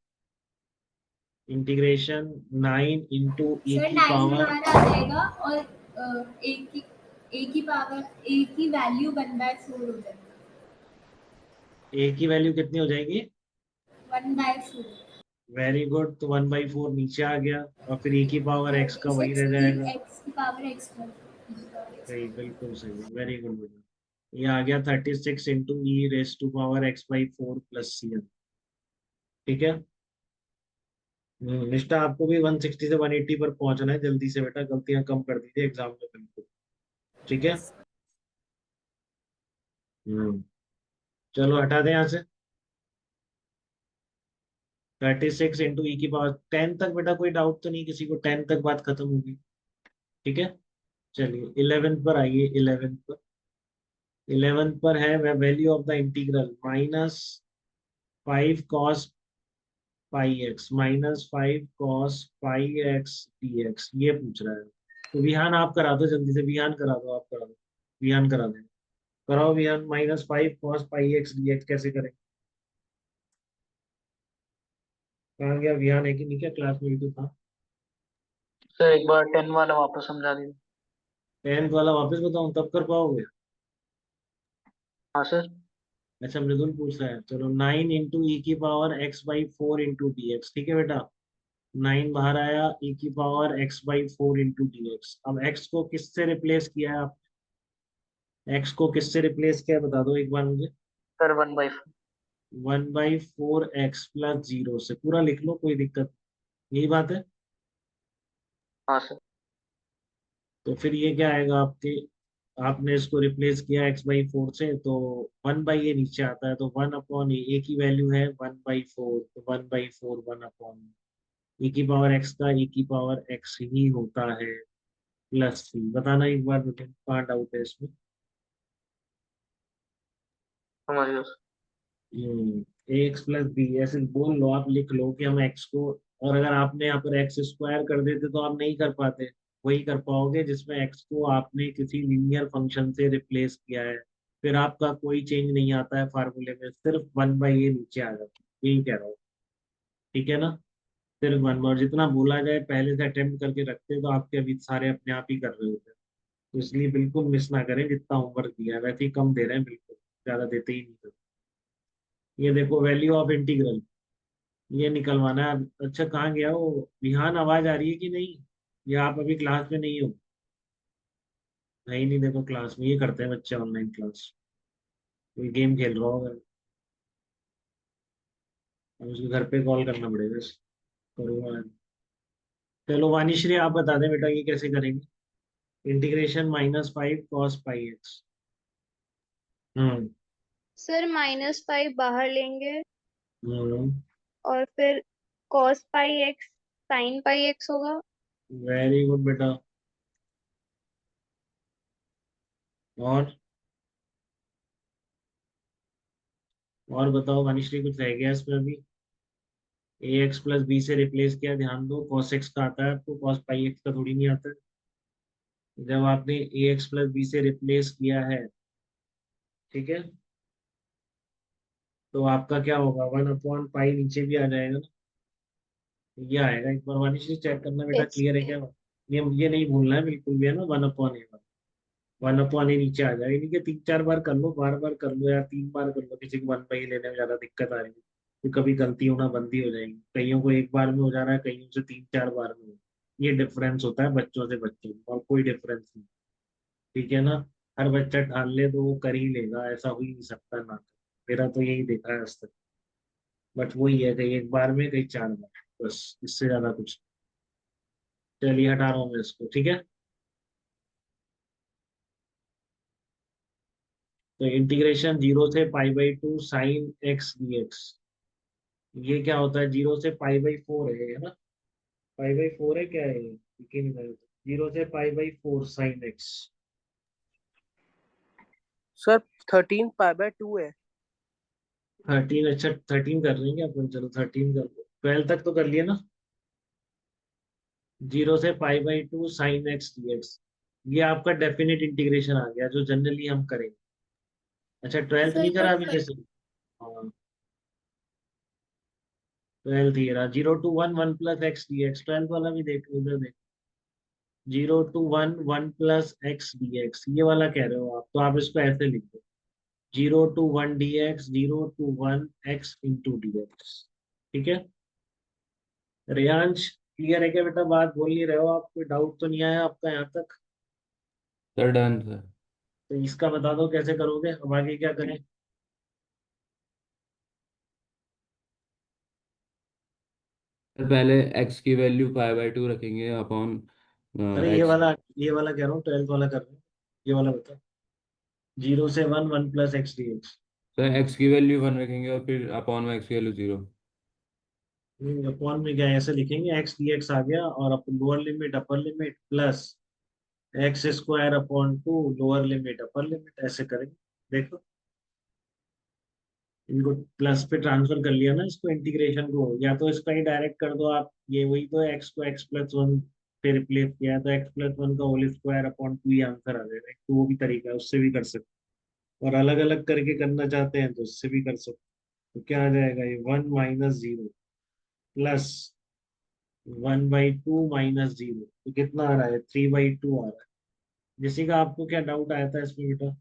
integration 9 into E sir की 9 पावर, बाहर आ जाएगा और ए की पावर ए की वैल्यू 1/4 हो जाएगी। ए की वैल्यू कितनी हो जाएगी, 1/4। वेरी गुड, तो 1/4 नीचे आ गया, और फिर e की पावर x का वही रह 36 जाएगा। एक्स की पावर x/। सही, बिल्कुल सही, वेरी गुड बेटा, ये आ गया 36 इंटू e⁻⁴ प्लस cn। ठीक है, निष्ठा आपको भी 160 से 180 पर पहुंचना है, जल्दी से बेटा, गलतियां कम कर दीजिए एग्जाम में, बिल्कुल। ठीक है, हम्म, चलो हटा दें यहाँ से, 36 इंटू ई की पावर 10 तक बेटा, कोई डाउट तो नहीं किसी को, 10 तक बात खत्म होगी। ठीक है, चलिए 11th पर आइए, 11th पर, 11th पर है value of the integral -5 cos pi x minus 5 cos pi x d x, ये पूछ रहा है। तो विहान आप करा दो जल्दी से, विहान करा दो, आप करा दो, विहान करा दो, कराओ Vihan. Minus 5 cos pi x d x कैसे करें? कहाँ गया विहान? है कि नहीं क्या? क्लास में भी तो था। सर एक बार 10 वाला वापस समझा दीजिए। 10th वाला वापस बताऊं तब कर पाओगे? हाँ सर। अच्छा मृदुल पूछ रहा है, चलो 9 इंटू ई की power x by 4 into d x, ठीक है बेटा। 9 बाहर आया, ई की power x by 4 into d x. अब एक्स को किससे रिप्लेस किया है आप? एक्स को किससे रिप्लेस किया है बता दो एक बार मुझे। सर 1/4। 1/4 एक्स प्लस 0 से पूरा लिख लो, कोई दिक्कत, यही बात है। हाँ सर। तो फिर ये क्या आएगा आपके, आपने इसको रिप्लेस किया x/4 से, तो 1/a नीचे आता है, तो 1/a की वैल्यू है 1/4, तो 1/4 1/, e की पावर x का e की पावर x ही होता है प्लस 3। बताना एक बार मुझे, कहाँ डाउट है इसमें? समझ गया सर। ax प्लस बी ऐसे बोल लो, आप लिख लो कि हम x को, और अगर आपने यहाँ पर एक्स स्क्वायर कर देते तो आप नहीं कर पाते, वही कर पाओगे जिसमें x को आपने किसी लीनियर फंक्शन से रिप्लेस किया है। फिर आपका कोई चेंज नहीं आता है फार्मूले में, सिर्फ 1/a नीचे आ जाता है, यही कह रहा हूँ, ठीक है ना। सिर्फ 1, और जितना बोला जाए पहले से अटेम्प्ट करके रखते तो आपके अभी सारे अपने आप ही कर रहे होते। तो इसलिए बिल्कुल मिस ना करें, जितना होमवर्क दिया है वैसे ही कम दे रहे हैं, बिल्कुल ज्यादा देते ही नहीं। ये देखो वैल्यू ऑफ इंटीग्रल, ये निकलवाना है। अच्छा कहाँ गया वो विहान, आवाज आ रही है कि नहीं? या आप अभी क्लास में नहीं हो? नहीं नहीं, देखो क्लास में ये करते हैं बच्चे, ऑनलाइन क्लास, कोई गेम खेल रहा होगा। अब उसके घर पे कॉल करना पड़ेगा करूँगा। चलो वानीश्री आप बता दें बेटा ये कैसे करेंगे, इंटीग्रेशन -5 कॉस पाई एक्स। हम्म सर -5 बाहर लेंगे हम्म और फिर cos पाई एक्स sin पाई एक्स होगा। वेरी गुड बेटा। और और बताओ वानीश्री, कुछ रह गया इसमें अभी? ए एक्स प्लस बी से रिप्लेस किया, ध्यान दो कॉस एक्स का आता है आपको, कॉस पाई एक्स का थोड़ी नहीं आता है। जब आपने ए एक्स प्लस बी से रिप्लेस किया है, ठीक है, तो आपका क्या होगा, 1/पाई नीचे भी आ जाएगा ना, ये आएगा। एक बार वानीश्री चेक करना बेटा, यस। क्लियर है क्या? ये नहीं भूलना है बिल्कुल भी, है ना। 1/a 1/a नीचे आ जाएगा, यानी कि 3-4 बार कर लो, बार कर लो यार, 3 बार कर लो, किसी को 1/a लेने में ज्यादा दिक्कत आ रही है तो कभी गलती होना बंद ही हो जाएगी। कईयों को एक बार में हो जा रहा है, कईयों से 3-4 बार में ये डिफरेंस होता है बच्चों से बच्चों में, और कोई डिफरेंस नहीं, ठीक है ना। हर बच्चा ठान ले तो वो कर ही लेगा, ऐसा हो ही नहीं सकता ना। मेरा तो यही देखा है आज तक, बट वही है, कहीं एक बार में कहीं 4 बार, बस इससे ज्यादा कुछ नहीं। चलिए हटा रहा हूँ मैं इसको, ठीक है। तो इंटीग्रेशन 0 से π/2 साइन एक्स डी एक्स, ये क्या होता है? 0 से π/4 है ना? π/4 है क्या है ये? लिख ही नहीं रहे। 0 से π/4 साइन एक्स। सर 13 π/2 है। 13, अच्छा 13 कर लेंगे अपन, चलो 13 कर लो, 12 तक तो कर लिए ना। 0 से π/2 साइन एक्स डी एक्स, ये आपका डेफिनेट इंटीग्रेशन आ गया जो जनरली हम करेंगे। अच्छा 12th सर नहीं तो करा अभी जैसे? हाँ 12th ये रहा, 0 to 1 1 + x dx, 12th वाला भी देख लो, उधर देख। 0 to 1 1 + x dx, ये वाला कह रहे हो आप, तो आप इसको ऐसे लिख दो, 0 to 1 dx, 0 to 1 x × dx, ठीक है। रेयांश क्लियर है क्या बेटा? बात बोल नहीं रहे हो आप? कोई डाउट तो नहीं आया आपका यहाँ तक? Sir done sir. तो इसका बता दो कैसे करोगे, अब आगे क्या करें? सर पहले x की वैल्यू π/2 रखेंगे अपॉन अरे x। ये वाला कह रहा हूँ, 12th वाला कर रहे हैं, ये वाला बता। 0 से 1 1 + x dx। सर x की वैल्यू 1 रखेंगे और फिर अपॉन में x की वैल्यू 0। अपॉन में क्या है, ऐसे लिखेंगे, x dx आ गया, और lower limit upper limit plus x² / 2 lower limit upper limit, ऐसे करेंगे। देखो इनको प्लस पे ट्रांसफर कर लिया ना, इसको इंटीग्रेशन को, या तो इसका ही डायरेक्ट कर दो आप, ये वही तो एक्स को एक्स प्लस वन पे रिप्लेस किया है, तो एक्स प्लस वन का होल स्क्वायर अपॉन टू ही आंसर आ जाएगा। तो वो भी तरीका है, उससे भी कर सकते हैं। और अलग अलग करके करना चाहते हैं तो उससे भी कर सकते हैं। तो क्या आ जाएगा, ये 1 - 0 प्लस 1/2 - 0, तो कितना आ रहा है, 3/2 आ रहा है। जिसी का आपको क्या डाउट आया था इसमें बेटा?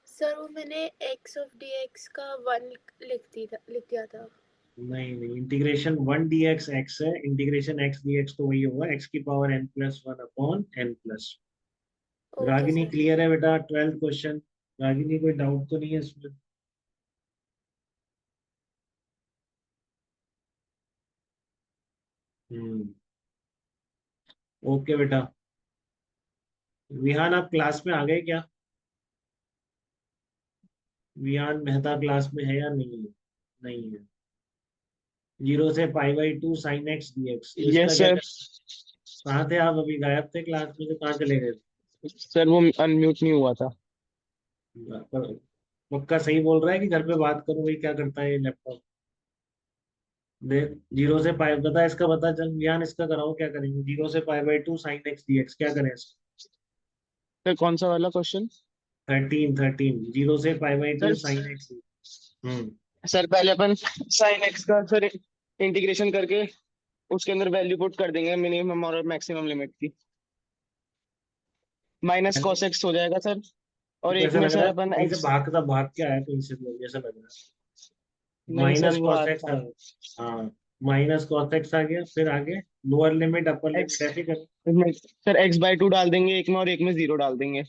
सर वो मैंने x ऑफ dx का 1 लिख दिया था। नहीं नहीं, इंटीग्रेशन 1 dx x है, इंटीग्रेशन x dx तो वही होगा, x की power n+1 upon n+। Okay Ragini sir. Clear है बेटा? 12th question. रागिनी कोई डाउट तो नहीं है इसमें? हम्म, ओके बेटा। विहान आप क्लास में आ गए क्या? विहान मेहता क्लास में है या नहीं है? नहीं है। 0 से π/2 sin x dx, तो इसका यस क्या सर। कहाँ थे आप? अभी गायब थे क्लास में से, कहाँ चले गए सर वो अनम्यूट नहीं हुआ था। थे? पक्का सही बोल रहा है कि घर पे बात करूं? वही क्या करता है ये लैपटॉप? देख, 0 से π बता, इसका बता चल ज्ञान, इसका कराओ, क्या करेंगे? 0 से π/2 sin x dx, क्या करें इसका? सर कौन सा वाला क्वेश्चन? 13 0 से π/2 सर sin x। हम्म, सर पहले अपन साइन एक्स का सर इंटीग्रेशन करके उसके अंदर वैल्यू पुट कर देंगे मिनिमम और मैक्सिमम लिमिट की, माइनस कॉस एक्स हो जाएगा सर। और तो एक ऐसा में लग सर रहा है अपन कहीं से एक्स। भाग के आया कहीं से, तो ऐसा लग रहा है। नहीं सर माइनस वो कॉस आ एक्स, था। हाँ, माइनस कॉस एक्स आ गया, फिर आगे lower limit upper limit x ऐसे करें। इसमें सर x/2 डाल देंगे एक में और एक में 0 डाल देंगे।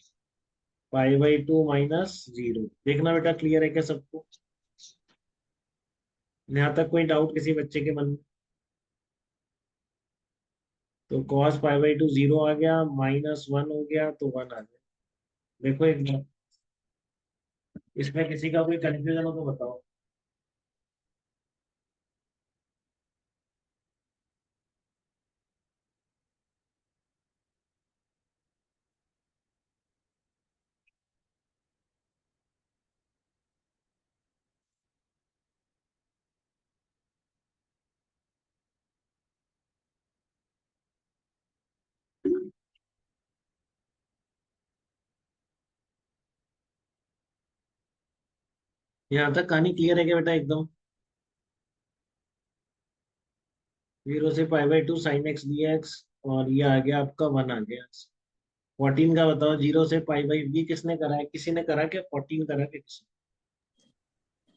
π/2 - 0, देखना बेटा क्लियर है क्या सबको? यहाँ तक कोई डाउट किसी बच्चे के मन में? तो cos π/2 0 आ गया, -1 हो गया तो 1 आ गया। देखो एक बार, इसमें किसी का कोई कंफ्यूजन हो तो बताओ। यहाँ तक कहानी क्लियर है क्या बेटा एकदम? 0 से π/2 sin x dx, और ये आ गया आपका 1 आ गया। 14 का बताओ, 0 से π/, किसने करा है? किसी ने करा क्या? 14 करा क्या किसी?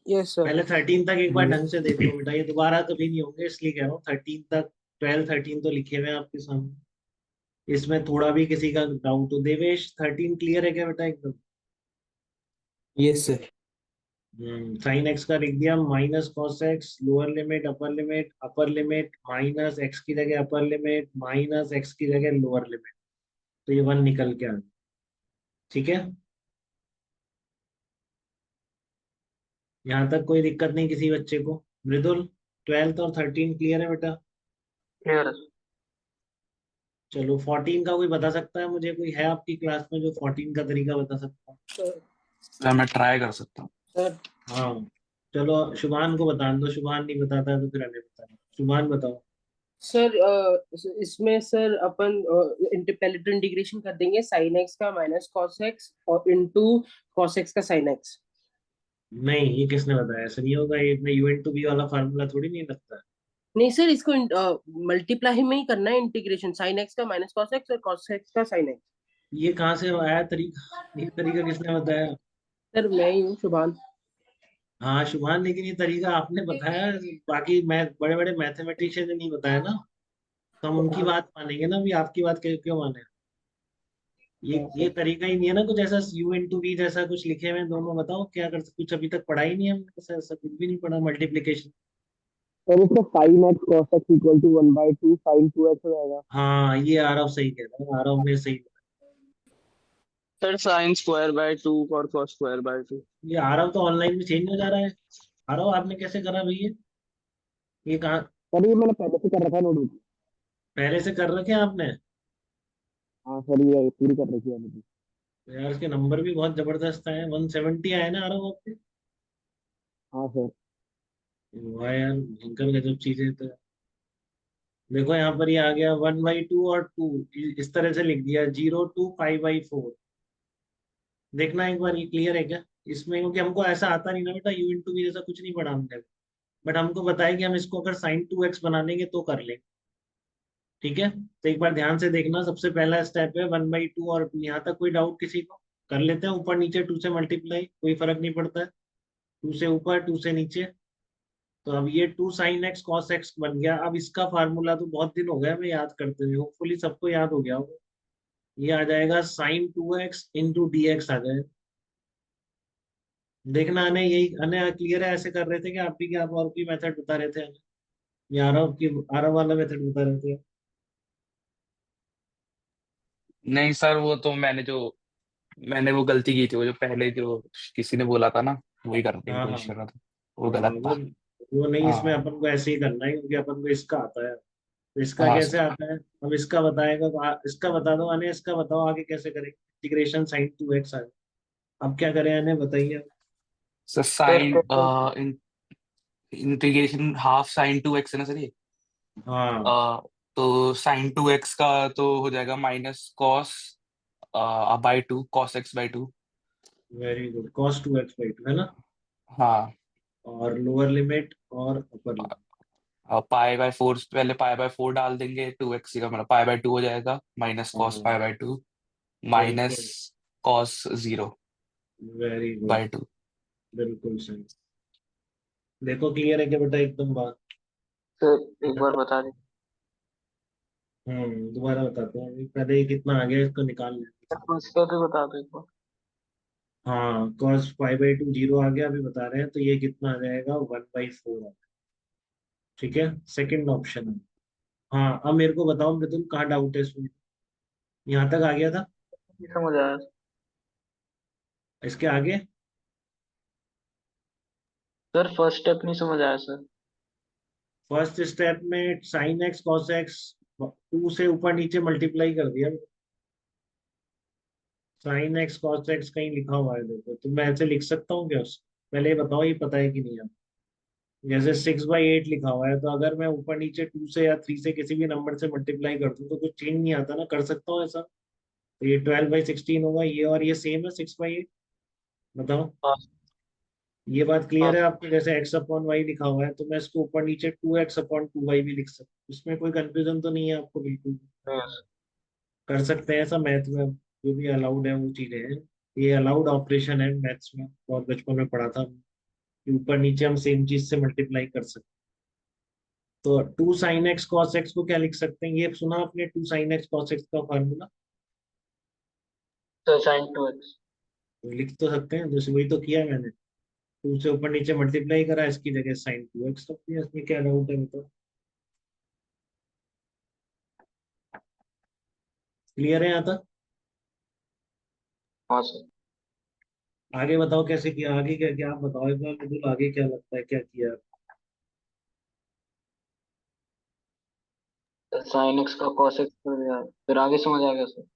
Yes sir. पहले 13 तक एक बार ढंग से देख लो बेटा, ये दोबारा कभी नहीं होंगे, इसलिए कह रहा हूँ 13 तक। 12 13 तो लिखे हुए हैं आपके सामने, इसमें थोड़ा भी किसी का डाउट हो। देवेश 13 क्लियर है क्या बेटा एकदम? Yes sir. साइन एक्स का लिख दिया, minus cos x, lower limit upper limit minus x की जगह अपर लिमिट माइनस एक्स की जगह लोअर लिमिट, तो ये 1 निकल के आ गया। ठीक है, यहाँ तक कोई दिक्कत नहीं किसी बच्चे को? मृदुल, 12th और 13 क्लियर है बेटा? क्लियर है। चलो 14 का कोई बता सकता है मुझे? कोई है आपकी क्लास में जो 14 का तरीका बता सकता है? सर मैं ट्राई कर सकता हूँ। सर हाँ, चलो शुभान को बता दो, शुभान नहीं बताता है तो फिर हमें बताना। शुभान बताओ। सर इसमें सर अपन पहले तो इंटीग्रेशन कर देंगे साइन एक्स का माइनस कॉस एक्स और इनटू कॉस एक्स का साइन एक्स। नहीं, ये किसने बताया? ऐसा नहीं होगा, ये इतना u/v वाला फार्मूला थोड़ी नहीं लगता है। नहीं सर, इसको मल्टीप्लाई में ही करना है इंटीग्रेशन, साइन एक्स का माइनस कॉस एक्स और कॉस एक्स का साइन एक्स। ये कहाँ से आया तरीका? ये तरीका किसने बताया? सर मैं ही हूँ शुभान। हाँ शुभान, लेकिन ये तरीका आपने बताया, बाकी मैं बड़े बड़े मैथमेटिशियन ने नहीं बताया ना, तो हम उनकी बात मानेंगे ना, भी आपकी बात क्यों क्यों माने? ये तरीका ही नहीं है ना कुछ ऐसा, u/v जैसा कुछ लिखे हुए हैं दोनों, बताओ क्या कर सकते? कुछ अभी तक पढ़ा ही नहीं है हमने, ऐसा ऐसा कुछ भी नहीं पढ़ा मल्टीप्लीकेशन। सर इसका sine x cos x equal to 1/2 sine 2x हो जाएगा। हाँ, ये आरव सही कह रहा है, आरव ने सही। सर साइन स्क्वायर बाय 2 और कॉस स्क्वायर बाय 2। ये आरव तो ऑनलाइन में चेंज हो जा रहा है। आरव आपने कैसे करा भैया? ये कहाँ? सर ये मैंने पहले से कर रखा है नोटबुक। पहले से कर रखे हैं आपने? हाँ सर ये पूरी कर रखी है मैंने। यार इसके नंबर भी बहुत जबरदस्त आए, 170 आए ना आरव आपके। हाँ सर। वाह यार, भयंकर गजब चीजें तो। देखो यहाँ पर ये आ गया 1/2 और 2, इस तरह से लिख दिया 0 to 5/4। देखना एक बार ये क्लियर है क्या इसमें, क्योंकि हमको ऐसा आता नहीं ना बेटा, यू इंटू वी जैसा कुछ नहीं पढ़ा हमने। बट हमको बताया कि हम इसको अगर साइन 2x बना लेंगे तो कर लेंगे। ठीक है, तो एक बार ध्यान से देखना, सबसे पहला स्टेप है 1/2 और 2, यहाँ तक कोई डाउट किसी को? कर लेते हैं ऊपर नीचे 2 से मल्टीप्लाई, कोई फर्क नहीं पड़ता है। 2 से ऊपर 2 से नीचे। तो अब ये 2 sin x cos x बन गया। अब इसका फार्मूला तो बहुत दिन हो गया हमें याद करते हुए, होपफुली सबको याद हो गया होगा। ये आ जाएगा sin 2x into d x आ जाएगा। देखना आने यही आने क्लियर है, ऐसे कर रहे थे कि आप भी, क्या आप और भी मेथड बता रहे थे? ये आरव की आरव वाला मेथड बता रहे थे? नहीं सर, वो तो मैंने वो गलती की थी, वो जो पहले जो किसी ने बोला था ना, वही करने की हाँ हाँ कोशिश कर रहा था, वो हाँ, गलत वो था। वो नहीं, इसमें हाँ अपन को ऐसे ही करना है क्योंकि अपन को इसका आता है। तो इसका हाँ कैसे सर। आता है? अब इसका बताएगा तो इसका बता दो, अने इसका बताओ आगे कैसे करेंगे। इंटीग्रेशन साइन 2x आए। अब क्या करें, अने बताइए। Sir sir sine integration half sine 2x है ना सर ये। हाँ, तो साइन 2x का तो हो जाएगा minus cos by 2, cos x by 2। Very good, cos 2x/2 है ना। हाँ। और लोअर लिमिट और अपर लिमिट। पाई बाय 4, पहले पाई बाय 4 डाल देंगे, 2x का मतलब पाई बाय 2 हो जाएगा, माइनस कॉस हाँ, पाई बाय 2 माइनस बिल्कुल, कॉस 0 वेरी गुड, बाय 2। बिल्कुल सही। देखो क्लियर है क्या बेटा एकदम बात? सर एक बार बता दें। दोबारा बताते हैं, अभी पहले ये कितना आ गया इसको निकाल लेते हैं। सर उसका भी बता दो एक बार। हाँ, cos 5/2 जीरो आ गया, अभी बता रहे हैं, तो ये कितना आ जाएगा 1/4 आ गया। ठीक है, सेकंड ऑप्शन है। हाँ, अब मेरे को बताओ मृदुल, कहाँ डाउट है इसमें? यहाँ तक आ गया था? नहीं समझ आया इसके आगे? सर, फर्स्ट स्टेप नहीं समझ आया सर। फर्स्ट स्टेप में sin x cos x 2 से ऊपर नीचे मल्टीप्लाई कर दिया। sin x cos x कहीं लिखा हुआ है देखो, तो मैं ऐसे लिख सकता हूँ क्या पहले ये बताओ, ये पता है कि नहीं है? जैसे 6/8 लिखा हुआ है, तो अगर मैं ऊपर नीचे 2 से या 3 से किसी भी नंबर से मल्टीप्लाई कर दूं तो कुछ चेंज नहीं आता ना, कर सकता हूँ ऐसा? तो ये 12/16 होगा, ये और ये सेम है 6/8। बताओ, हाँ ये बात हाँ क्लियर है आपको? जैसे x/y लिखा हुआ है, तो मैं इसको ऊपर नीचे 2x/2y भी लिख सकता हूँ, इसमें कोई कंफ्यूजन तो नहीं है आपको बिल्कुल? सर। कर सकते हैं ऐसा मैथ में, जो भी अलाउड है वो चीजें हैं। ये अलाउड ऑपरेशन है मैथ्स में, बहुत बचपन में पढ़ा था कि ऊपर नीचे हम सेम चीज से मल्टीप्लाई कर सकते हैं। तो 2 sin x cos x को क्या लिख सकते हैं, ये सुना आपने 2 sin x cos x का फॉर्मूला? Sir sine 2x। लिख तो सकते हैं, जैसे वही तो किया मैंने। 2 से ऊपर नीचे मल्टीप्लाई करा, इसकी जगह sin 2x रख दिया, इसमें क्या डाउट है बताओ? क्लियर है यहाँ तक? हाँ सर। आगे बताओ कैसे किया, आगे क्या क्या आप बताओ एक बार मुझे, आगे क्या लगता है क्या किया? साइन एक्स का कॉस एक्स कर दिया, फिर आगे समझ आ गया सर।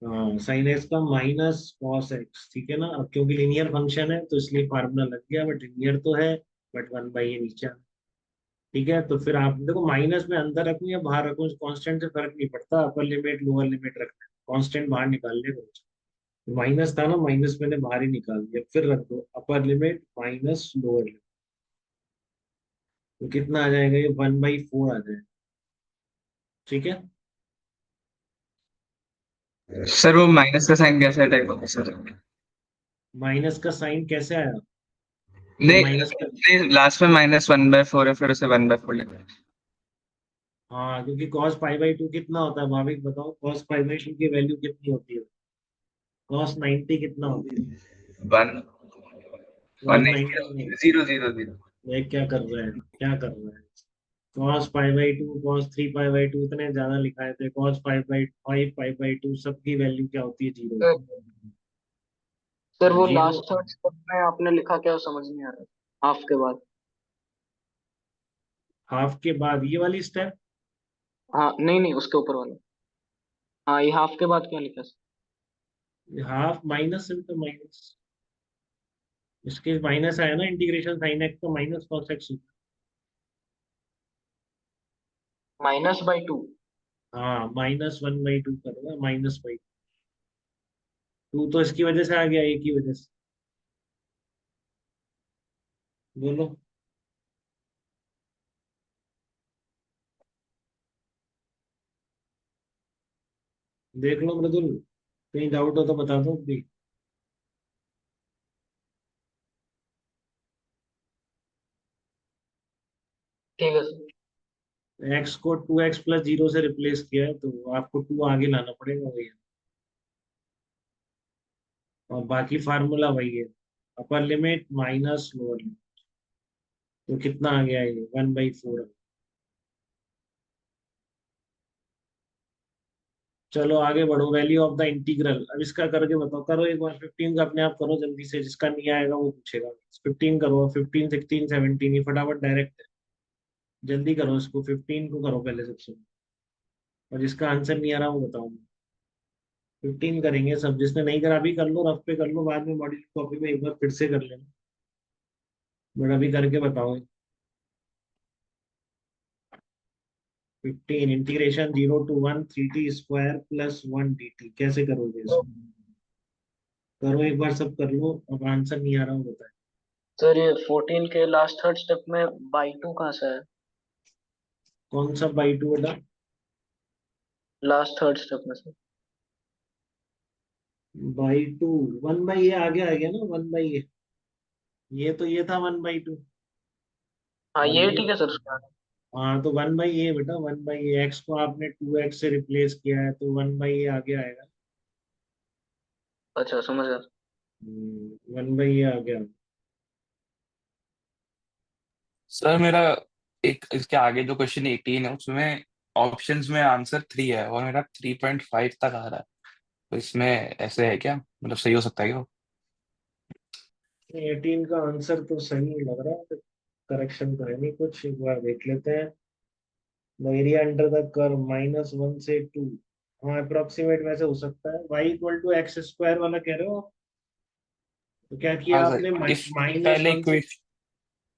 हाँ, साइन एक्स का माइनस कॉस एक्स, ठीक है ना। अब क्योंकि लीनियर फंक्शन है तो इसलिए फार्मूला लग गया, बट लीनियर तो है, बट 1 बाई ये नीचे आना। ठीक है, तो फिर आप देखो माइनस में अंदर रखूं या बाहर रखूं, कांस्टेंट से फर्क नहीं पड़ता, अपर लिमिट लोअर लिमिट रखना, कांस्टेंट बाहर निकाल ले। माइनस था ना, माइनस मैंने बाहर ही निकाल दिया, फिर रख दो upper limit minus lower limit. तो कितना आ जाएगा, ये 1/4 आ जाएगा। ठीक है, सर वो माइनस का साइन कैसे हटाएगा सर? माइनस का साइन कैसे आया? ये नहीं माइनस का, नहीं, लास्ट में -1/4 है, फिर उसे 1/4 लेंगे। हाँ, क्योंकि cos π/2 कितना होता है भाविक बताओ, cos π/2 की वैल्यू कितनी होती है? cos 90 कितना होती है? 1 cos 180 90 0 0 0। ये क्या कर रहा है, क्या कर रहा है? cos π/2 cos 3π/2 इतने ज्यादा लिखाए थे, cos 5/2 सबकी वैल्यू क्या होती है? जीरो। सर वो जीरो। लास्ट थर्ड स्टेप में आपने लिखा क्या, वो समझ नहीं आ रहा, हाफ के बाद। हाफ के बाद ये वाली स्टेप? हाँ नहीं नहीं, उसके ऊपर वाला। हाँ, ये हाफ के बाद क्या लिखा sir? Half minus into minus, इसके माइनस आया ना, इंटीग्रेशन साइन एक्स का माइनस कॉस एक्स। -/2। हाँ -1/2 करेगा, -2 तो इसकी वजह से आ गया, एक ही वजह से। बोलो। देख लो मृदुल, कहीं डाउट हो तो बता दो भी। ठीक है सर। एक्स को 2x+0 से रिप्लेस किया है, तो आपको 2 आगे लाना पड़ेगा भैया, और बाकी फार्मूला वही है, upper limit minus lower limit. तो कितना आ गया ये 1/4। चलो आगे बढ़ो, वैल्यू ऑफ द इंटीग्रल। अब इसका करके बताओ, करो एक बार 15 का अपने आप करो जल्दी से, जिसका नहीं आएगा वो पूछेगा। 15 करो, 15 16 17, ये फटाफट डायरेक्ट है, जल्दी करो इसको, 15 को करो पहले सबसे, और जिसका आंसर नहीं आ रहा वो बताओ। 15 करेंगे सब, जिसने नहीं करा अभी कर लो, रफ पे कर लो, बाद में मॉड्यूल कॉपी में एक बार फिर से कर लेना, बट अभी करके बताओ। 15 इंटीग्रेशन 0 to 1 3t² + 1 dt, कैसे करोगे इसको? करो एक बार, सब कर लो, अब आंसर नहीं आ रहा हो बताए। सर ये 14 के लास्ट थर्ड स्टेप में /2 कहाँ से है? कौन सा /2 बेटा? लास्ट थर्ड स्टेप में सर। /2 1/a आगे आ गया ना, 1/a, ये तो ये था 1/2, हाँ और ये ये, ठीक है सर उसका। हाँ तो 1/a बेटा, 1/a, एक्स को आपने 2x से रिप्लेस किया है, तो 1/a आगे आएगा। अच्छा समझ गया। 1/a आ गया। सर मेरा एक इसके आगे जो क्वेश्चन 18 है उसमें ऑप्शंस में आंसर 3 है और मेरा 3.5 तक आ रहा है, तो इसमें ऐसे है क्या, मतलब सही हो सकता है क्या? 18 का आंसर तो सही लग रहा है, करेक्शन तो है नहीं कुछ, एक बार देख लेते हैं। The area under the curve -1 से 2, हाँ अप्रोक्सीमेट वैसे हो सकता है। y = x² वाला कह रहे हो आप? तो क्या हाँ किया सर, आपने, इस माइनस पहले वन से, इक्वेशन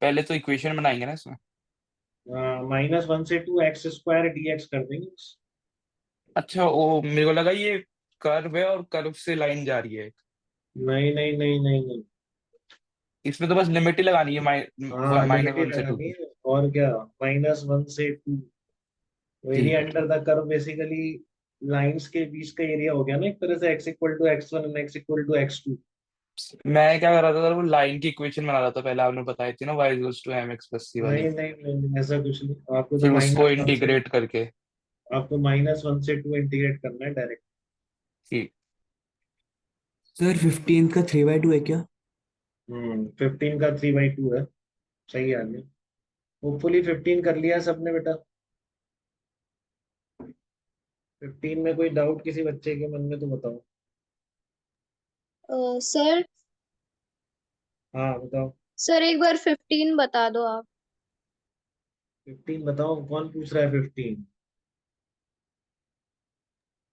पहले तो इक्वेशन बनाएंगे ना इसमें। -1 से 2x² dx कर देंगे। अच्छा, वो मेरे को लगा ये कर्व है और कर्व से लाइन जा रही है। नहीं नहीं नहीं नहीं नहीं, इसमें तो बस लिमिट ही लगानी है, हाँ लिमिट ही -1 से 2 लगानी की। है, और क्या, -1 से 2। तो एरिया ठीक है under the curve basically lines के बीच का एरिया हो गया ना, एक तरह से, x = x1 और x = x2। मैं क्या कर रहा था सर, वो लाइन की इक्वेशन बना रहा था, पहले आपने बताई थी ना y = mx + c नहीं वाली। नहीं नहीं नहीं, ऐसा कुछ नहीं, आपको तो फिर उसको -1 से, इंटीग्रेट करके। आपको -1 से 2 इंटीग्रेट करना है डायरेक्ट। ठीक। सर 15 का 3/2 है क्या? 15 का 3/2 है, सही आ गया। होपफुली 15 कर लिया सबने बेटा। 15 में कोई डाउट किसी बच्चे के मन में तो बताओ। सर हाँ बताओ। सर एक बार 15 बता दो आप। 15 बताओ, कौन पूछ रहा है 15?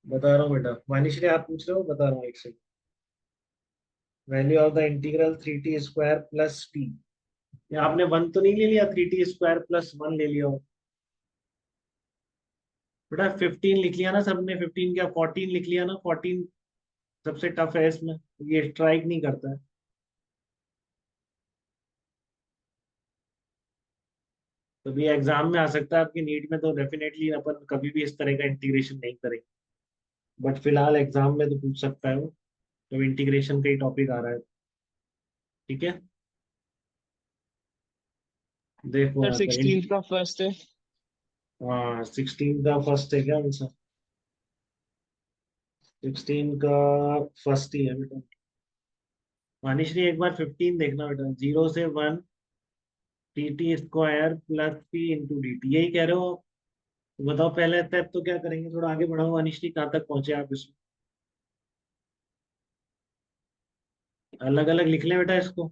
बता रहा हूँ बेटा, मानिश्री आप पूछ रहे हो, बता रहा हूँ एक second. Value of the integral 3t² + t, ये आपने 1 तो नहीं ले लिया, 3t² + 1 ले लिया हो बेटा। 15 लिख लिया ना सबने, 15 क्या 14 लिख लिया ना, 14 सबसे टफ है इसमें, ये स्ट्राइक नहीं करता है। तो भी एग्जाम में आ सकता है आपकी, नीट में तो डेफिनेटली अपन कभी भी इस तरह का इंटीग्रेशन नहीं करेंगे, बट फिलहाल एग्जाम में तो पूछ सकता है वो, तो इंटीग्रेशन का ही टॉपिक आ रहा है। ठीक है, देखो सर आंसर। 16 का फर्स्ट है। हाँ 16 का फर्स्ट है क्या आंसर? 16 का फर्स्ट ही है बेटा। मानिश्री एक बार 15 देखना बेटा, 0 से 1 tt² + p × dt, यही कह रहे हो आप? तो बताओ पहले स्टेप तो क्या करेंगे, थोड़ा आगे बढ़ाओ मानिश्री, कहाँ तक पहुंचे आप इसमें? अलग अलग लिख लें बेटा इसको,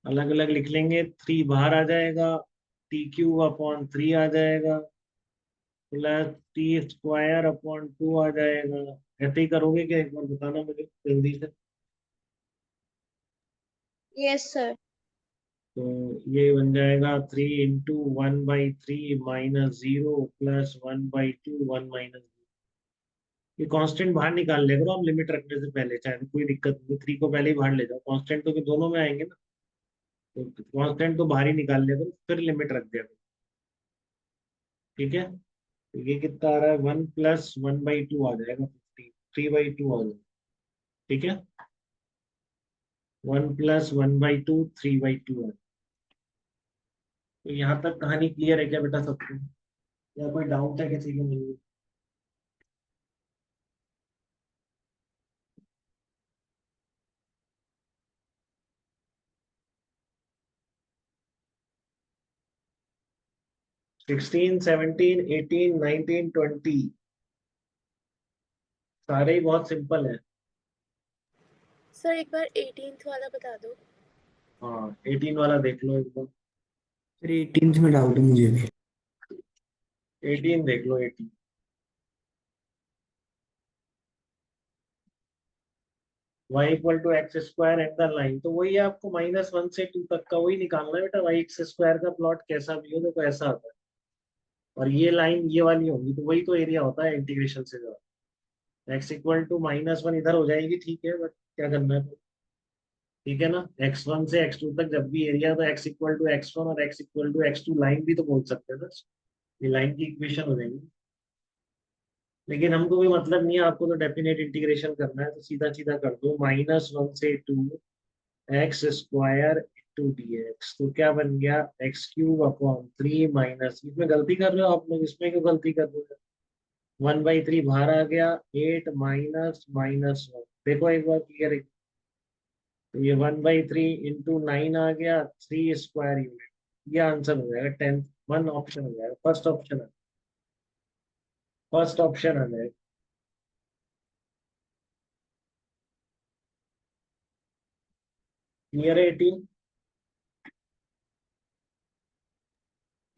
अलग अलग लिख लेंगे, 3 बाहर आ जाएगा, t³ / 3 आ जाएगा, प्लस टी स्क्वायर अपॉन 2 आ जाएगा। ऐसे ही करोगे क्या, एक बार बताना मुझे जल्दी से। Yes sir. तो ये बन जाएगा 3 इंटू 1/3 माइनस 0 प्लस 1/2 1 माइनस। ये कांस्टेंट बाहर निकाल ले करो आप लिमिट रखने से पहले, चाहे कोई दिक्कत नहीं, 3 को पहले ही बाहर ले जाओ, कांस्टेंट तो फिर दोनों में आएंगे ना, तो कांस्टेंट तो बाहर ही निकाल ले करो, फिर लिमिट रख दिया करो। ठीक है, तो ये कितना आ रहा है, 1 प्लस 1/2 आ जाएगा, 3/2 आ जाएगा। ठीक है, 1 प्लस 1/2 3/2 है। तो यहाँ तक कहानी क्लियर है क्या बेटा सबको, या कोई डाउट है किसी को नहीं? 16 17 18 19 20 सारे ही बहुत सिंपल है। सर एक बार 18th वाला बता दो। हाँ 18 वाला देख लो एक बार। सर 18th में डाउट है मुझे भी। 18 देख लो, 18 y equal to x square at the line, तो वही आपको -1 से 2 तक का वही निकालना है बेटा। y एक्स स्क्वायर का प्लॉट कैसा भी हो देखो ऐसा आता है, और ये लाइन ये वाली होगी, तो वही तो एरिया होता है इंटीग्रेशन से ज्यादा। x इक्वल टू -1 इधर हो जाएगी, ठीक है, बट क्या करना है, ठीक है ना। x1 से x2 तक जब भी एरिया, तो x इक्वल टू x1 और x equal to x2 line भी तो बोल सकते हैं ना, ये लाइन की इक्वेशन हो जाएगी। लेकिन हमको कोई मतलब नहीं है, आपको तो डेफिनेट इंटीग्रेशन करना है, तो सीधा सीधा कर दो, -1 से 2 x square to d x, तो क्या बन गया, x³ अपॉन 3 माइनस, इसमें गलती कर रहे हो आप लोग, इसमें क्यों गलती कर रहे हो, 1/3 बाहर आ गया, 8 माइनस -1, देखो एक बार क्लियर है। तो ये 1/3 इंटू 9 आ गया, 3 स्क्वायर यूनिट, ये आंसर हो जाएगा 10th, 1 ऑप्शन हो जाएगा, फर्स्ट ऑप्शन है, फर्स्ट ऑप्शन आ जाएगा। क्लियर है 18?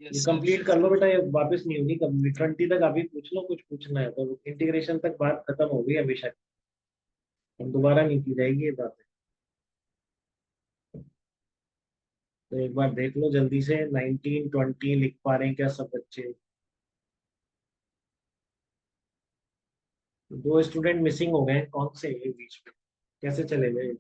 ये कंप्लीट कर लो बेटा, ये वापस नहीं होगी कंप्लीट, 20 तक अभी पूछ लो, कुछ पूछना है तो इंटीग्रेशन तक बात खत्म हो गई हमेशा, हम दोबारा नहीं की जाएगी ये बात। तो एक बार देख लो जल्दी से, 19 20 लिख पा रहे हैं क्या सब बच्चे? 2 स्टूडेंट मिसिंग हो गए, कौन से ये बीच में, कैसे चले गए?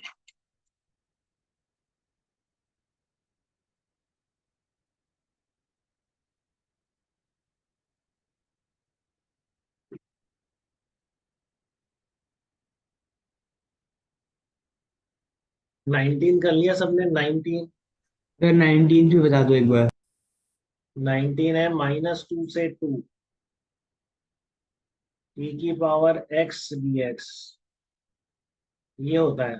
नाइनटीन कर लिया सबने? 19 सर 19th भी बता दो एक बार। 19 है -2 से 2 e की पावर x dx, ये होता है।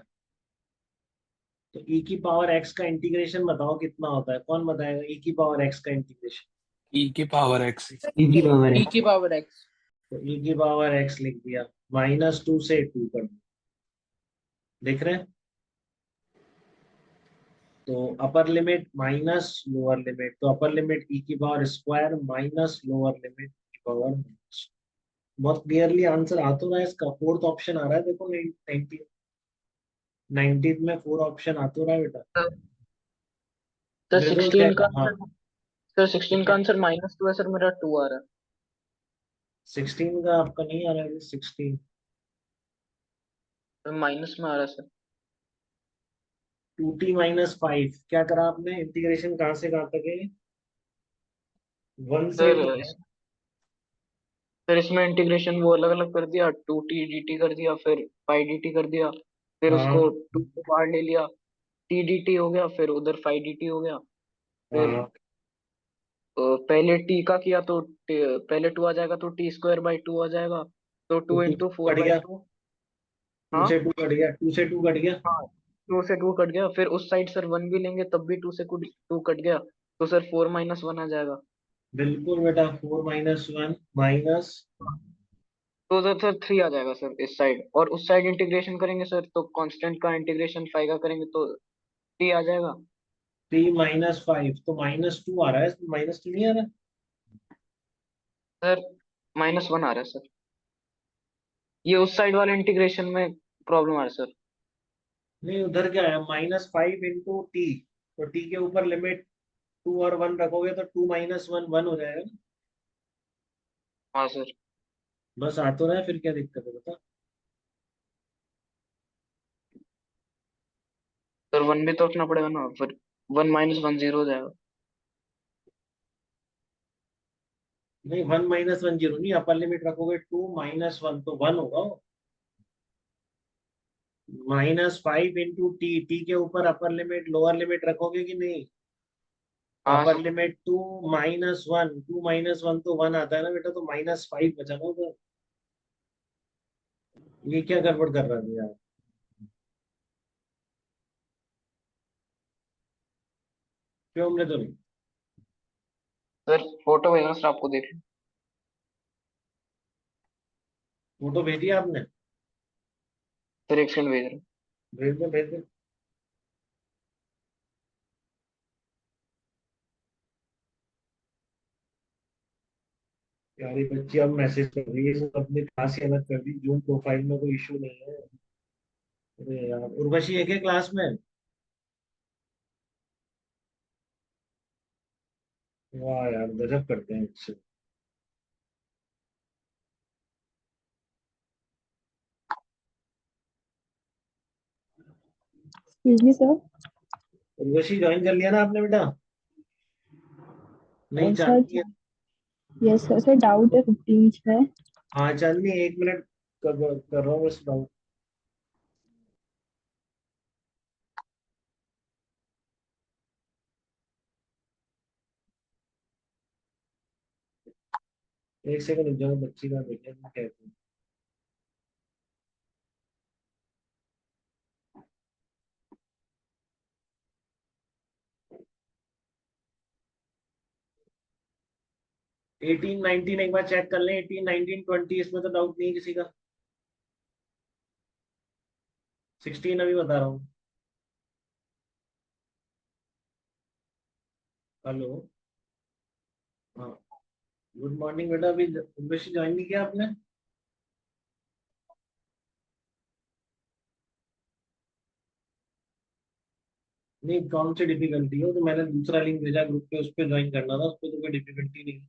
तो e की पावर x का इंटीग्रेशन बताओ कितना होता है, कौन बताएगा e की पावर x का इंटीग्रेशन? ई की पावर एक्स। ई की पावर e है। की पावर x। तो e की पावर x लिख दिया, -2 से 2 कर दिया, देख रहे हैं। तो upper limit minus lower limit, तो अपर लिमिट e की power square minus lower limit e की पावर माइनस। बहुत क्लियरली आंसर आ तो रहा है इसका, फोर्थ ऑप्शन आ रहा है देखो, 19 में 4 ऑप्शन आ तो रहा है बेटा। सर दे दो 16 का हाँ, आंसर, सर 16 का आंसर -2 है सर, मेरा 2 आ रहा है। 16 का आपका नहीं आ रहा है, 16 माइनस में आ रहा है सर। 2t -5 क्या करा आपने, इंटीग्रेशन कहाँ से कहाँ तक है, 1 से सर 2 सर इसमें इंटीग्रेशन वो अलग अलग कर दिया, 2t dt कर दिया, फिर पाई dt कर दिया, फिर हाँ उसको 2 को बाहर ले लिया, t dt हो गया, फिर उधर 5 dt हो गया, फिर हाँ, पहले t का किया तो पहले 2 आ जाएगा, तो t² 2 आ जाएगा, तो तो 2 2 इंटू कट गया, 4/2। 2 हाँ से 2 कट गया, 2 से 2 कट गया। हाँ, 2 से 2 कट गया, फिर उस साइड सर 1 भी लेंगे तब भी 2 से 2 कट गया, तो सर 4 - 1 आ जाएगा। बिल्कुल बेटा, 4 -1 माइनस, तो सर 3 आ जाएगा सर इस साइड, और उस साइड इंटीग्रेशन करेंगे सर तो कांस्टेंट का इंटीग्रेशन 5 का करेंगे तो 3 आ जाएगा। 3 -5 तो -2 आ रहा है, -2 नहीं आ रहा है? सर -1 आ रहा है सर। ये उस साइड वाले इंटीग्रेशन में प्रॉब्लम आ रहा है सर। नहीं, उधर क्या है, -5 इंटू टी, तो टी के ऊपर लिमिट 2 और 1 रखोगे तो 2 - 1 1 हो जाएगा ना। हाँ सर। बस आ तो रहा है, फिर क्या दिक्कत है बता। सर 1 भी तो रखना पड़ेगा ना, फिर 1 - 1 0 हो जाएगा। नहीं, 1 - 1 0 नहीं, अपर लिमिट रखोगे 2 - 1 तो 1 होगा। -5 इंटू टी, टी के ऊपर अपर लिमिट लोअर लिमिट रखोगे कि नहीं? हाँ अपर सर। लिमिट 2 - 1, 2 - 1 तो 1 आता है ना बेटा, तो -5 बचा ना उधर। ये क्या गड़बड़ कर रहा है यार। क्यों हमने तो नहीं। सर फोटो भेजना सर, आपको देख लो। फोटो भेजी आपने? सर एक सेकंड भेज रहा हूँ। भेज दो भेज दो। यार ये बच्ची अब मैसेज कर रही है, इसने अपनी क्लास ही अलग कर दी, जूम प्रोफाइल में कोई इशू नहीं है। अरे यार, उर्वशी एक ही क्लास में? वाह यार, गजब करते हैं इससे। Excuse me sir. Urvashi join कर लिया ना आपने बेटा? नहीं, सर चांदनी है। यस सर, सर डाउट है 15 है। हाँ चांदनी, 1 मिनट कर रहा हूँ बस डाउट। एक सेकंड रुक जाओ, बच्ची का देखें मैं कहती हूँ। एटीन 19 एक बार चेक कर लें, 18 19 20, इसमें तो डाउट नहीं है किसी का। 16 अभी बता रहा हूँ। हेलो। हाँ, गुड मॉर्निंग बेटा, अभी उर्वशी ज्वाइन नहीं किया आपने? नहीं, कौन सी डिफिकल्टी हो, तो मैंने दूसरा लिंक भेजा ग्रुप पे, उस पर ज्वाइन करना था, उस पर तो कोई डिफिकल्टी नहीं है।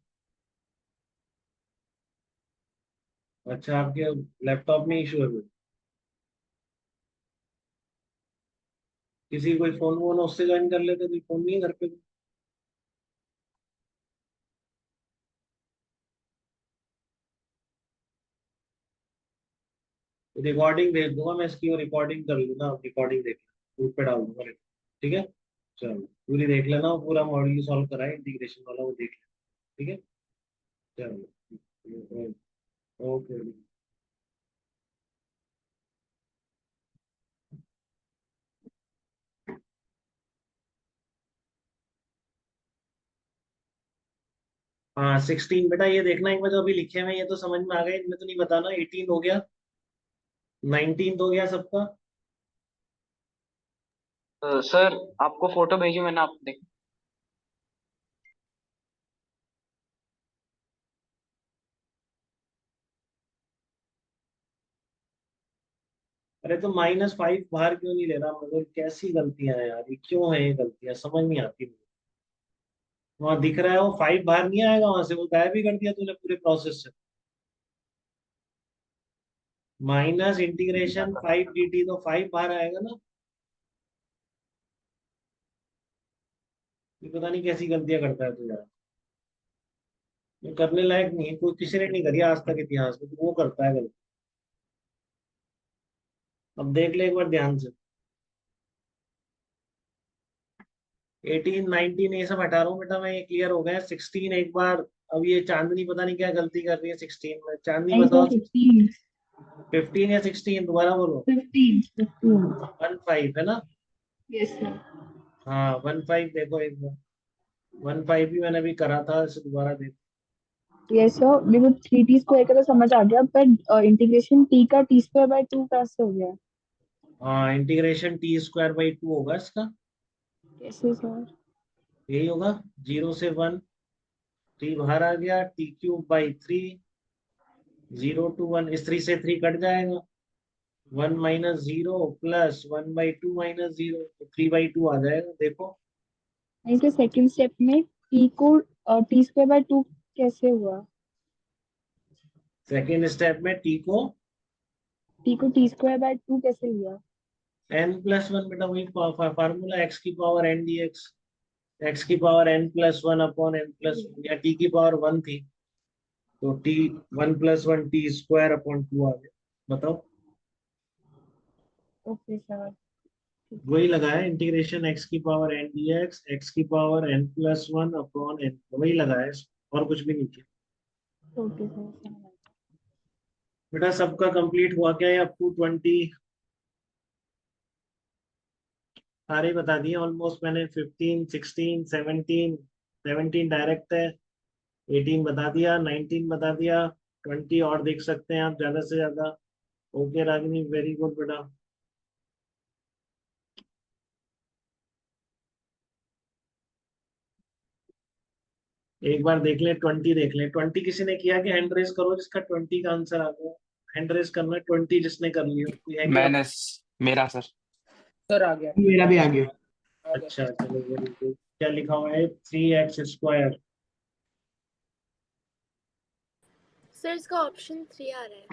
अच्छा, आपके लैपटॉप में इशू है कोई? किसी कोई फोन वोन उससे ज्वाइन कर लेते, कोई फोन नहीं है घर पे? रिकॉर्डिंग भेज दूंगा मैं इसकी, वो रिकॉर्डिंग कर लूंगा, रिकॉर्डिंग देख ग्रुप पे डाल दूंगा। ठीक है, चलो पूरी देख लेना, वो पूरा मॉड्यूल सॉल्व करा है इंटीग्रेशन वाला, वो देख लेना। ठीक है, चलो ओके। हाँ 16 बेटा, ये देखना एक बार, जो अभी लिखे हुए हैं ये तो समझ में आ गए, इनमें तो नहीं बताना। 18 हो गया, 19 हो गया सबका। सर आपको फोटो भेजी मैंने, आप देख। अरे तो -5 बाहर क्यों नहीं ले रहा, मतलब कैसी गलतियां हैं यार, ये क्यों है ये गलतियां, समझ नहीं आती मुझे। वहां दिख रहा है वो 5 बाहर नहीं आएगा, वहां से वो गायब ही कर दिया तूने पूरे प्रोसेस से। माइनस इंटीग्रेशन 5 dt, तो 5 बाहर आएगा ना। ये पता नहीं कैसी गलतियां करता है तू यार, ये करने लायक नहीं है, कोई किसी ने नहीं करी आज तक इतिहास में, तो वो करता है गलती। अब देख ले एक बार ध्यान से। 18 19 ये सब हटा रहा हूँ बेटा मैं, ये क्लियर हो गया। 16 एक बार, अब ये चांदनी पता नहीं क्या गलती कर रही है 16 में, चांदनी नहीं सर बताओ। 15। 15 या 16, दोबारा बोलो। 15। 15 है ना? Yes sir. हाँ 15 देखो एक बार, 15 भी मैंने अभी करा था, इसे दोबारा देखो। यस सर, मेरे को 3t स्क्वायर का तो समझ आ गया, पर इंटीग्रेशन t का t² 2 कैसे हो गया? हाँ, इंटीग्रेशन t² 2 होगा इसका, कैसे सर? यही होगा। 0 से 1, 3 बाहर आ गया, t³ 3, 0 to 1, इस 3 से 3 कट जाएगा, 1 माइनस 0 प्लस 1/2 माइनस 0, तो 3/2 आ जाएगा। देखो नहीं तो सेकंड स्टेप में टी को t²/2 कैसे हुआ? सेकेंड स्टेप में t को t²/2 कैसे लिया? n+1, बेटा वही फार्मूला x की पावर n dx, x की पावर n+1 अपॉन n+1, या t की पावर 1 थी तो t 1+1 t² अपॉन 2 आ गया। बताओ, ओके सर। वही लगाया इंटीग्रेशन x की पावर n dx, x की पावर n+1 अपॉन n, वही लगाया, और कुछ भी नहीं किया। Okay sir. बेटा सबका कंप्लीट हुआ क्या, अप टू 20 सारे बता दिए ऑलमोस्ट मैंने। 15, 16, 17 डायरेक्ट है, 18 बता दिया, 19 बता दिया, 20 और देख सकते हैं आप ज्यादा से ज्यादा। ओके रागिनी, वेरी गुड बेटा। एक बार देख ले, 20 देख ले। 20 किसी ने किया कि हैंड रेस करो जिसका 20 का आंसर आ गया। हैंड रेस करना है 20 जिसने कर लिया, कोई है क्या? मैंने मेरा सर सर आ गया। मेरा भी आ गया। आ गया। अच्छा चलो वेरी गुड। क्या लिखा हुआ है? 3x²। सर इसका ऑप्शन 3 आ रहा है।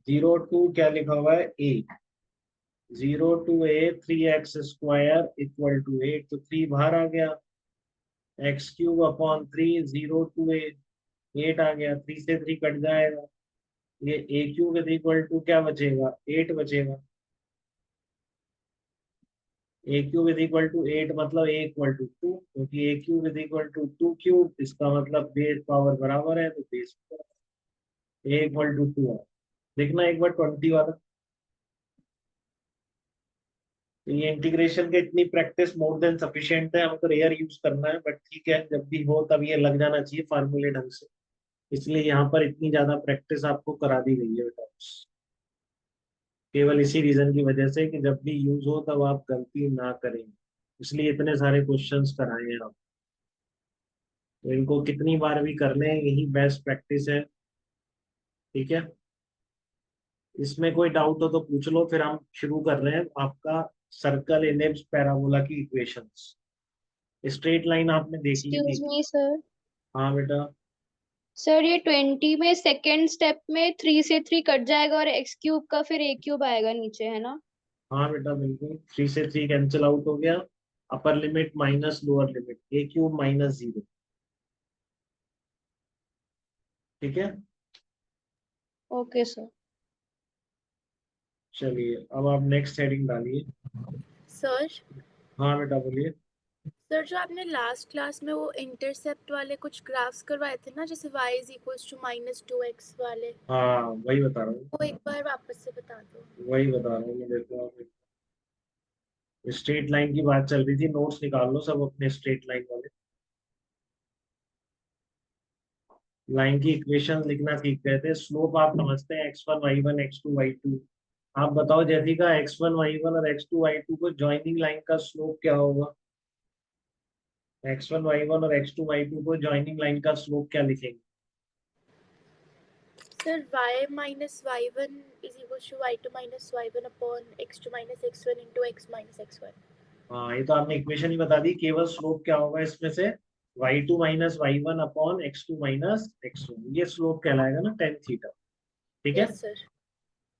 0 to क्या लिखा हुआ है? a। 0 to a 3x² equal to 8, तो 3 बाहर आ गया, x³ अपॉन 3, 0 to a 8 आ गया, 3 से 3 कट जाएगा, ये a³ इक्वल टू क्या बचेगा? 8 बचेगा। a³ इक्वल टू 8 मतलब a इक्वल टू 2, क्योंकि a³ इक्वल टू 2³ इसका मतलब बेस पावर बराबर है, तो बेस a इक्वल टू 2 है। देखना एक बार 20 वाला, तो ये इंटीग्रेशन के इतनी प्रैक्टिस मोर देन सफिशिएंट है, हमको रेयर यूज करना है, बट ठीक है जब भी हो तब ये लग जाना चाहिए फार्मूले ढंग से, इसलिए यहाँ पर इतनी ज्यादा प्रैक्टिस आपको करा दी गई है बेटा, केवल इसी रीजन की वजह से कि जब भी यूज हो तब आप गलती ना करें, इसलिए इतने सारे क्वेश्चंस कराए हैं आप। तो इनको कितनी बार भी कर लें यही बेस्ट प्रैक्टिस है, ठीक है। इसमें कोई डाउट हो तो पूछ लो, फिर हम शुरू कर रहे हैं आपका सर्कल इलिप्स पैराबोला की इक्वेशंस। स्ट्रेट लाइन आपने देख ली एक्सक्यूज थी। मी सर। हाँ बेटा। सर ये 20 में सेकेंड स्टेप में 3 से 3 कट जाएगा और x³ का फिर a³ आएगा नीचे, है ना? हाँ बेटा बिल्कुल, 3 से 3 कैंसिल आउट हो गया, upper limit minus lower limit, a³ minus 0, ठीक है। Okay sir. चलिए अब आप नेक्स्ट हेडिंग डालिए। सर हाँ बेटा बोलिए। सर जो आपने लास्ट क्लास में वो इंटरसेप्ट वाले कुछ ग्राफ्स करवाए थे ना, जैसे y is equals to -2x वाले, हाँ वही बता रहा हूँ, वो एक बार वापस से बता दो। वही बता रहा हूँ मैं, देखो आप स्ट्रेट लाइन की बात चल रही थी, नोट्स निकाल लो सब अपने स्ट्रेट लाइन वाले। लाइन की इक्वेशन लिखना सीख गए थे, स्लोप आप समझते हैं x1 y1 x2 y2। आप बताओ जैसिका, x1 y1 और x2 y2 को जॉइनिंग लाइन का स्लोप क्या होगा? x1 y1 और x2 y2 को जॉइनिंग लाइन का स्लोप क्या लिखेंगे? Sir y minus y1 is equals to y2 minus y1 upon x2 minus x1 into x minus x1। हाँ ये तो आपने इक्वेशन ही बता दी, केवल स्लोप क्या होगा इसमें से? y2 minus y1 upon x2 minus x1, ये स्लोप कहलाएगा ना tan थीटा, ठीक है। Yes sir.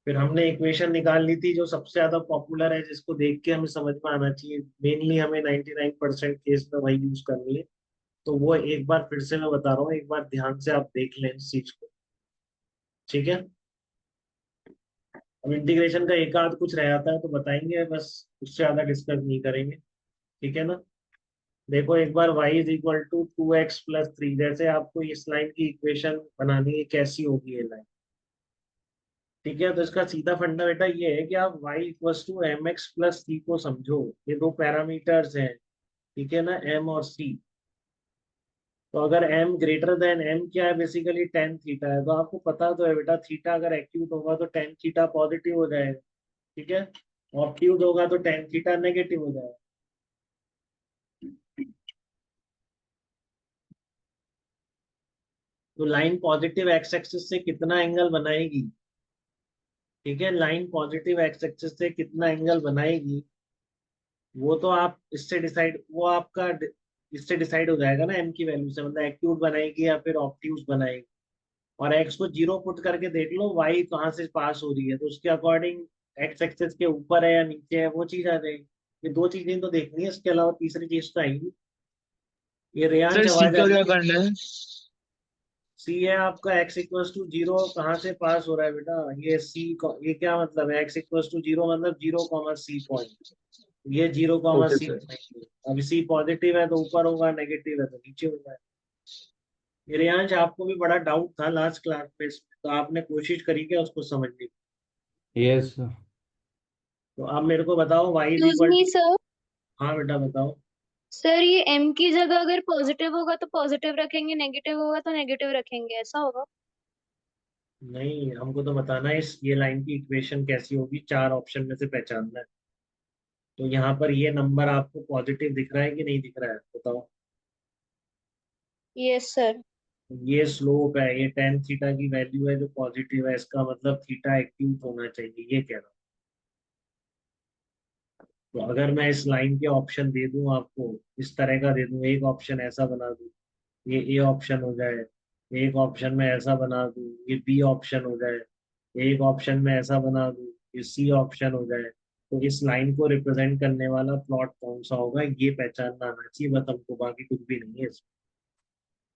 फिर हमने इक्वेशन निकाल ली थी जो सबसे ज्यादा पॉपुलर है, जिसको देख के हमें समझ में आना चाहिए, मेनली हमें 99% केस में वही यूज करनी है, तो वो एक बार फिर से मैं बता रहा हूँ, एक बार ध्यान से आप देख लें इस चीज को, ठीक है। अब इंटीग्रेशन का एक आध कुछ रह जाता है तो बताएंगे, बस उससे ज्यादा डिस्कस नहीं करेंगे, ठीक है ना। देखो एक बार y is equal to 2x plus 3, जैसे आपको इस लाइन की इक्वेशन बनानी है, कैसी होगी ये लाइन, ठीक है। तो इसका सीधा फंडा बेटा ये है कि आप y equal to m x plus c को समझो, ये दो पैरामीटर्स हैं, ठीक है ना, m और c। तो अगर m ग्रेटर देन m क्या है? बेसिकली tan थीटा है, तो आपको पता तो है बेटा, थीटा अगर एक्यूट होगा तो tan थीटा पॉजिटिव हो जाएगा, ठीक है, ऑब्ट्यूट होगा तो tan थीटा नेगेटिव हो जाएगा। तो लाइन पॉजिटिव एक्स एक्सिस से कितना एंगल बनाएगी? ठीक है, लाइन पॉजिटिव एक्स एक्सिस से कितना एंगल बनाएगी वो तो आप इससे डिसाइड, वो आपका इससे डिसाइड हो जाएगा ना, एम की वैल्यू से, मतलब एक्यूट बनाएगी या फिर ऑब्ट्यूज बनाएगी। और एक्स को 0 पुट करके देख लो वाई कहाँ से पास हो रही है, तो उसके अकॉर्डिंग एक्स एक्सिस के ऊपर है या नीचे है वो चीज आ जाएगी। ये दो चीजें तो देखनी है, इसके अलावा तीसरी चीज तो आएगी। ये रेयांश सर सी आवाज आ का रही क्या है? करना है? सी है आपका एक्स इक्वल्स टू 0 कहाँ से पास हो रहा है बेटा? ये सी, ये क्या मतलब है? एक्स इक्वल्स टू 0 मतलब 0, सी पॉइंट। ये 0, ओके सी सर। पॉइंट। अब सी पॉजिटिव है तो ऊपर होगा, नेगेटिव है तो नीचे होगा। ये रेयांश आपको भी बड़ा डाउट था लास्ट क्लास में इसमें, तो आपने कोशिश करी क्या उसको समझने की? यस तो आप मेरे को बताओ y is excuse equal me to. Sir. हाँ बेटा बताओ। सर ये m की जगह अगर पॉजिटिव होगा तो पॉजिटिव रखेंगे, नेगेटिव होगा तो नेगेटिव रखेंगे, ऐसा होगा? नहीं, हमको तो बताना है इस ये लाइन की इक्वेशन कैसी होगी, 4 ऑप्शन में से पहचानना है। तो यहाँ पर ये नंबर आपको पॉजिटिव दिख रहा है कि नहीं दिख रहा है बताओ? Yes sir. ये स्लोप है, ये tan थीटा की वैल्यू है जो पॉजिटिव है, इसका मतलब थीटा एक्यूट होना चाहिए, ये कह रहा हूँ। तो अगर मैं इस लाइन के ऑप्शन दे दूं आपको, इस तरह का दे दूं, एक ऑप्शन ऐसा बना दूं, ये ए ऑप्शन हो जाए, एक ऑप्शन में ऐसा बना दूं, ये बी ऑप्शन हो जाए, एक ऑप्शन में ऐसा बना दूं, ये सी ऑप्शन हो जाए, तो इस लाइन को रिप्रेजेंट करने वाला प्लॉट कौन सा होगा ये पहचानना आना चाहिए बस हमको, बाकी कुछ भी नहीं है इसमें।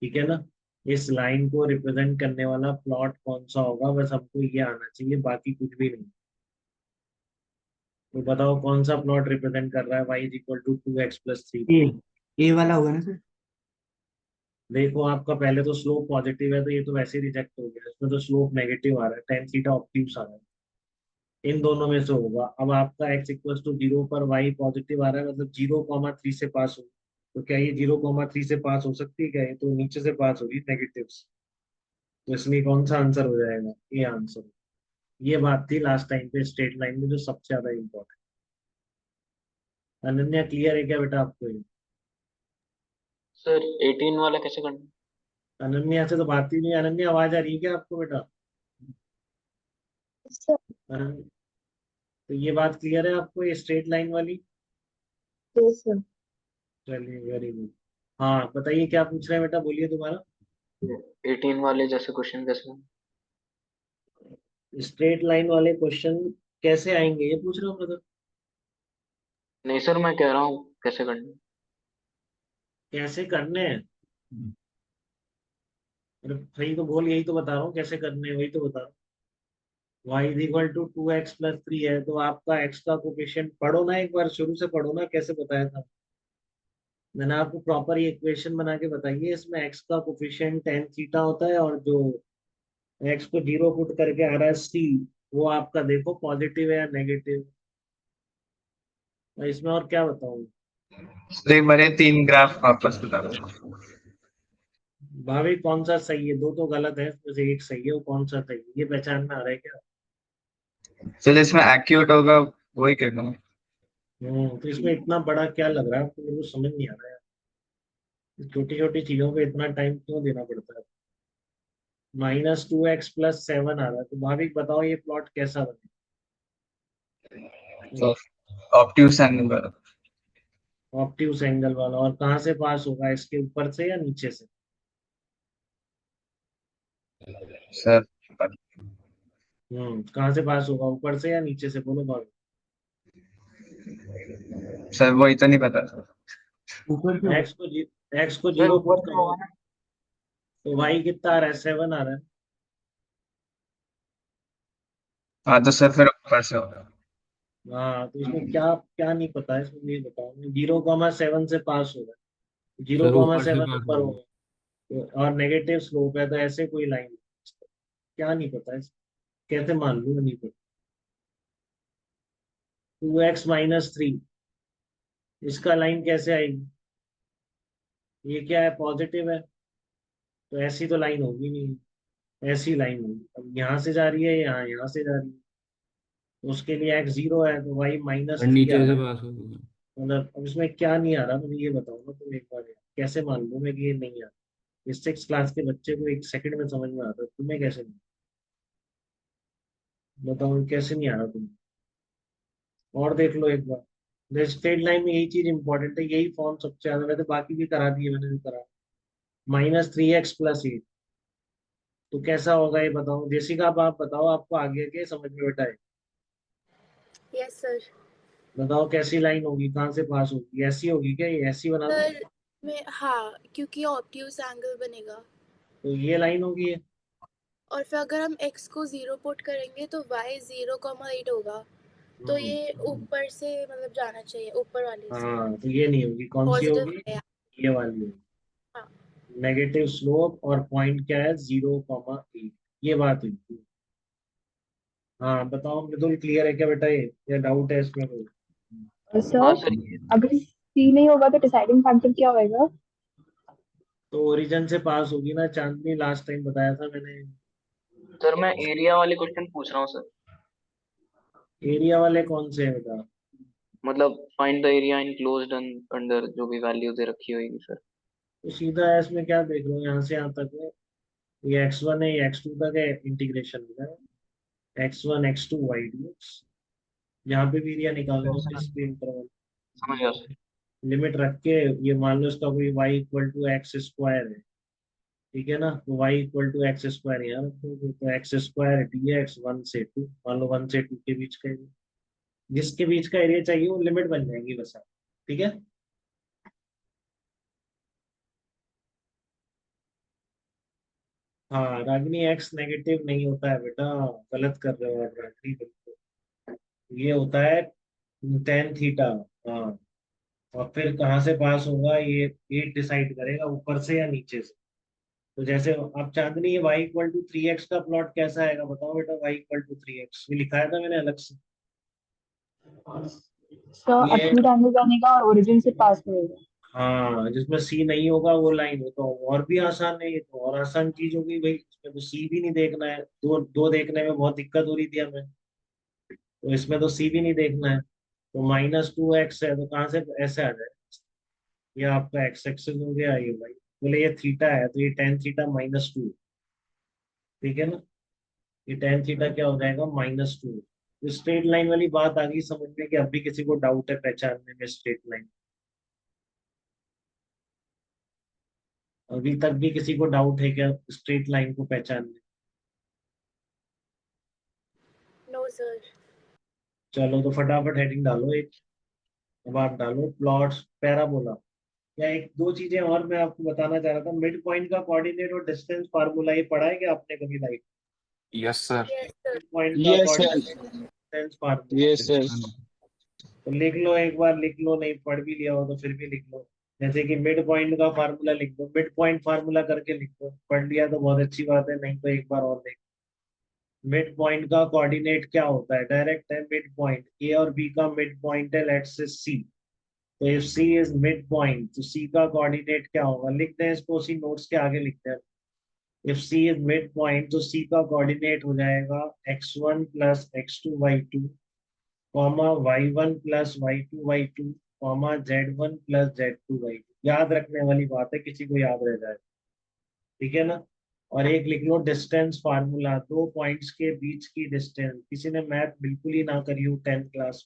ठीक है ना? इस लाइन को रिप्रेजेंट करने वाला प्लॉट कौन सा होगा बस हमको ये आना चाहिए, बाकी कुछ भी नहीं। तो बताओ कौन सा प्लॉट रिप्रेजेंट कर रहा है y is equal to 2x+3? A वाला होगा ना सर? देखो आपका पहले तो स्लोप पॉजिटिव है तो ये तो वैसे ही रिजेक्ट हो गया, इसमें तो स्लोप नेगेटिव आ रहा है, tan थीटा ऑब्ट्यूज आ रहा है। इन दोनों में से होगा। अब आपका x इक्वल टू 0 पर y पॉजिटिव आ रहा है, मतलब 0, 3 से पास हो, तो क्या ये 0, 3 से पास हो सकती है क्या? ये तो नीचे से पास होगी, नेगेटिव से। तो इसलिए कौन सा आंसर हो जाएगा? ये आंसर। ये बात थी लास्ट टाइम पे स्ट्रेट लाइन में जो सबसे ज्यादा इम्पोर्टेंट। अनन्या क्लियर है क्या बेटा आपको ये? सर 18 वाला कैसे करना? अनन्या से तो बात ही नहीं। अनन्या आवाज आ रही है क्या आपको बेटा? सर अनन्या, तो ये बात क्लियर है आपको, ये स्ट्रेट लाइन वाली? Yes sir. चलिए वेरी गुड। हाँ बताइए क्या पूछ रहे हैं बेटा, बोलिए दोबारा। 18 वाले जैसे क्वेश्चन कैसे करना? स्ट्रेट लाइन वाले क्वेश्चन कैसे आएंगे ये पूछ रहे हो ब्रदर? नहीं सर, मैं कह रहा हूँ कैसे करना। कैसे करने हैं? अरे सही तो बोल, यही तो बता रहा हूँ कैसे करने हैं, वही तो बता रहा हूँ। y is equal to 2x+3 है तो आपका x का कोफिशिएंट पढ़ो ना, एक बार शुरू से पढ़ो ना कैसे बताया था मैंने आपको, प्रॉपर ये इक्वेशन बना के बताइए। इसमें x का कोफिशिएंट tan थीटा होता है और जो x को 0 पुट करके आ रहा है c, वो आपका देखो पॉजिटिव है या नेगेटिव। इसमें और क्या बताऊँ? तो एक बार ये 3 ग्राफ वापस बता दो। भाभी कौन सा सही है? दो तो गलत है, उसमें से एक सही है, वो कौन सा सही है ये पहचान में आ रहा है क्या? तो जिसमें एक्यूट होगा वही करना। तो इसमें इतना बड़ा क्या लग रहा है आपको? मेरे को समझ नहीं आ रहा है, छोटी छोटी चीजों पे इतना टाइम क्यों देना पड़ता है? -2x+7 आ रहा है, तो भाभी बताओ ये प्लॉट कैसा बने? तो ऑब्ट्यूज एंगल। ऑब्ट्यूज एंगल वाला। और कहाँ से पास होगा, इसके ऊपर से या नीचे से? सर कहाँ से पास होगा, ऊपर से या नीचे से? बोलो भाभी। सर वही तो नहीं पता सर। ऊपर से एक्स को एक्स को सर 0 ऊपर पुट से करो होगा ना? तो वाई कितना आ रहा है? 7 आ रहा है। हाँ तो सर फिर ऊपर से होगा। हाँ तो इसमें क्या क्या नहीं पता है, इसमें ये बताओ। 0,7 से पास होगा, जीरो सर कॉमा ऊपर से सेवन पास ऊपर होगा। होगा, और नेगेटिव स्लोप है, तो ऐसे कोई लाइन क्या नहीं पता है, कैसे मान लूँ नहीं पता? 2x-3, इसका लाइन कैसे आएगी? ये क्या है, पॉजिटिव है, तो ऐसी तो लाइन होगी नहीं, ऐसी लाइन होगी। अब यहाँ से जा रही है, यहाँ से जा रही है, तो उसके लिए x 0 है तो y और -3 आ नीचे से रहा है। पास होगा। मतलब अब इसमें क्या नहीं आ रहा मुझे ये बताओ ना तुम एक बार यार, कैसे मान लूँ मैं कि ये नहीं आ रहा? ये 6 क्लास के बच्चे को 1 सेकंड में समझ में आता है, तुम्हें कैसे नहीं? बताओ कैसे नहीं आ रहा तुम्हें? और देख लो एक बार, स्ट्रेट लाइन में यही चीज इंपॉर्टेंट है, यही फॉर्म सबसे ज्यादा, वैसे बाकी भी करा दिए मैंने, भी करा। -3x+8 तो कैसा होगा ये बताओ जेसिका, अब आप बताओ, आपको आगे के समझ में बेटा है? Yes sir. बताओ कैसी लाइन होगी, कहाँ से पास होगी, ऐसी होगी क्या, ये ऐसी बना दो? सर में हाँ, क्योंकि ऑब्ट्यूज एंगल बनेगा, तो ये लाइन होगी ये। और फिर अगर हम x को 0 पुट करेंगे तो y 0,8 होगा, तो ये ऊपर से मतलब जाना चाहिए, ऊपर वाले से। हाँ तो ये नहीं होगी, कौन सी पॉजिटिव होगी? है। ये वाली होगी। हाँ। नेगेटिव स्लोप और पॉइंट क्या है, 0,8, ये बात हुई। हाँ बताओ मृदुल, क्लियर है क्या बेटा ये, या डाउट है इसमें कोई? हाँ सर सर ये अगर सी नहीं होगा तो डिसाइडिंग फैक्टर क्या होएगा? तो ओरिजिन से पास होगी ना चांदनी, लास्ट टाइम बताया था मैंने। सर मैं एरिया वाले क्वेश्चन पूछ रहा हूँ सर, एरिया वाले कौन से है बेटा? मतलब find the area enclosed under जो भी वैल्यू दे रखी होगी सर। तो सीधा है, इसमें क्या देख लो, यहाँ से यहाँ तक है, ये x1 है, ये x2 तक है, इंटीग्रेशन है x1 x2 y dx। यहाँ पे भी एरिया निकाल तो लो सर इस पे इंटरवल, समझ गया सर। लिमिट रख के। ये मान लो इसका कोई y = x² है, ठीक है ना, तो y = x² यहाँ रखोगे, तो x² dx 1 से 2, मान लो 1 से 2 के बीच का एरिया, जिसके बीच का एरिया चाहिए वो लिमिट बन जाएगी बस आप, ठीक है। हाँ रागिनी, x नेगेटिव नहीं होता है बेटा, गलत कर रहे हो आप रागिनी, बिल्कुल ये होता है tan थीटा। हाँ, और फिर कहाँ से पास होगा ये 8 डिसाइड करेगा, ऊपर से या नीचे से। तो जैसे आप चांदनी, ये y = 3x का प्लॉट कैसा आएगा बताओ बेटा, y = 3x ये लिखाया था मैंने अलग से। सर ये एक्यूट एंगल बनेगा और ओरिजिन से पास होएगा। हाँ, जिसमें सी नहीं होगा वो लाइन हो, तो और भी आसान है, ये तो और आसान चीज होगी भाई, इसमें तो सी भी नहीं देखना है, दो दो देखने में बहुत दिक्कत हो रही थी हमें, तो इसमें तो सी भी नहीं देखना है। तो -2x है, तो कहाँ से ऐसे आ जाए, ये आपका x एक्सिस हो गया ये भाई, बोले ये थीटा है तो ये tan थीटा -2, ठीक है ना, ये tan थीटा क्या हो जाएगा, -2। तो स्ट्रेट लाइन वाली बात आ गई समझ में, कि अब भी किसी को डाउट है पहचानने में स्ट्रेट लाइन? अभी तक भी किसी को डाउट है क्या स्ट्रेट लाइन को पहचानने? No sir. चलो तो फटाफट हेडिंग डालो एक, अब आप डालो प्लॉट्स पैराबोला। या एक दो चीजें और मैं आपको बताना चाह रहा था, मिड पॉइंट का कोऑर्डिनेट और डिस्टेंस फार्मूला, ये पढ़ा है क्या आपने कभी life? Yes sir. Yes sir. Mid point का yes sir. Coordinate distance formula, yes sir. तो लिख लो एक बार, लिख लो, नहीं पढ़ भी लिया हो तो फिर भी लिख लो। जैसे कि मिड पॉइंट का फार्मूला लिख दो, मिड पॉइंट फार्मूला करके लिख दो, पढ़ लिया तो बहुत अच्छी बात है, नहीं तो एक बार और देख। मिड पॉइंट का कोऑर्डिनेट क्या होता है, डायरेक्ट है, मिड पॉइंट ए और बी का मिड पॉइंट है, लेट्स से सी, तो if C is mid point तो सी का कोऑर्डिनेट क्या होगा, लिखते हैं इसको, उसी नोट्स के आगे लिखते हैं। If C is mid point तो सी का कोऑर्डिनेट हो जाएगा x1 + x2 y2, comma y1 + y2 y2, comma z1 + z2 y2। याद रखने वाली बात है, किसी को याद रह जाए, ठीक है ना। और एक लिख लो डिस्टेंस फार्मूला, दो पॉइंट्स के बीच की डिस्टेंस, किसी ने मैथ बिल्कुल ही ना करी हो 10th क्लास,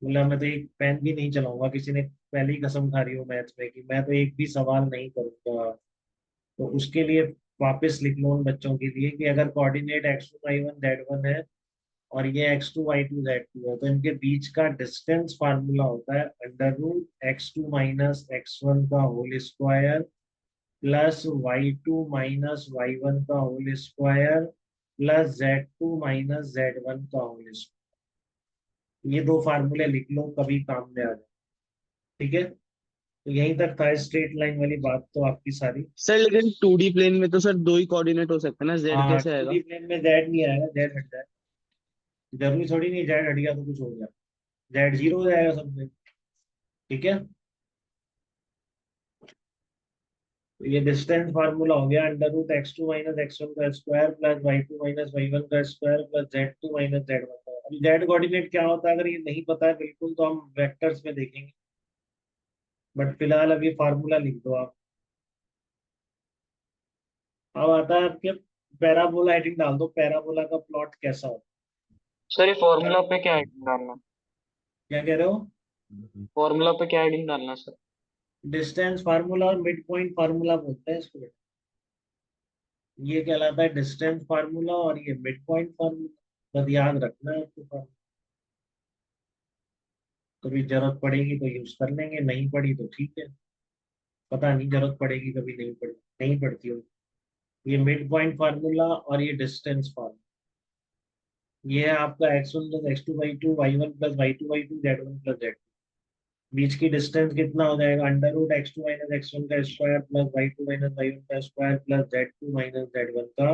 बोला मैं तो एक पेन भी नहीं चलाऊंगा, किसी ने पहले ही कसम खा रही हो मैथ में कि मैं तो एक भी सवाल नहीं करूंगा, तो उसके लिए वापस लिख लो उन बच्चों के लिए, कि अगर कोऑर्डिनेट x1 y1 z1 है और ये x2 y2 z2 है, तो इनके बीच का डिस्टेंस फार्मूला होता है √x2 - x1 का whole square plus y2 - y1 का whole square plus z2 - z1 का होल स्क्वायर। ये दो फार्मूले लिख लो, कभी काम में आ जाए, ठीक है। तो यहीं तक था स्ट्रेट लाइन वाली बात तो आपकी सारी। सर लेकिन 2D प्लेन में तो सर दो ही कोऑर्डिनेट हो सकते हैं ना, जेड हाँ कैसे आएगा? 2D प्लेन में जेड नहीं आएगा, जेड हट जाए, जरूरी थोड़ी नहीं जेड हट गया तो कुछ हो गया, जेड 0 हो जाएगा सब में, ठीक है। तो ये डिस्टेंस फार्मूला हो गया, √x2 - x1 का स्क्वायर प्लस y2 - y1 का स्क्वायर प्लस z2 - z1 का। अभी जेड कोऑर्डिनेट क्या होता है अगर ये नहीं पता है बिल्कुल, तो हम वेक्टर्स में देखेंगे, बट फिलहाल अभी फार्मूला लिख दो आप। अब आता है आपके पैराबोला हेडिंग डाल दो, पैराबोला का प्लॉट कैसा हो। सर ये फॉर्मूला पे क्या हेडिंग डालना? क्या कह रहे हो? फॉर्मूला पे क्या हेडिंग डालना सर? डिस्टेंस फार्मूला और मिड पॉइंट फार्मूला बोलते हैं इसको। ये कहलाता है डिस्टेंस फार्मूला और ये मिड पॉइंट फार्मूला, बस याद रखना है आपके पास। कभी जरूरत पड़ेगी तो यूज कर लेंगे, नहीं पड़ी तो ठीक है, पता नहीं जरूरत पड़ेगी कभी, नहीं पड़ी, नहीं पड़ती हो। ये मिड पॉइंट फार्मूला और ये डिस्टेंस फार्मूला, ये है आपका x1 plus x2/2 y1 plus y2/2 z1 plus z2। बीच की डिस्टेंस कितना हो जाएगा? Under root x2 minus x1 का square plus y2 minus y1 का square plus z2 minus z1 का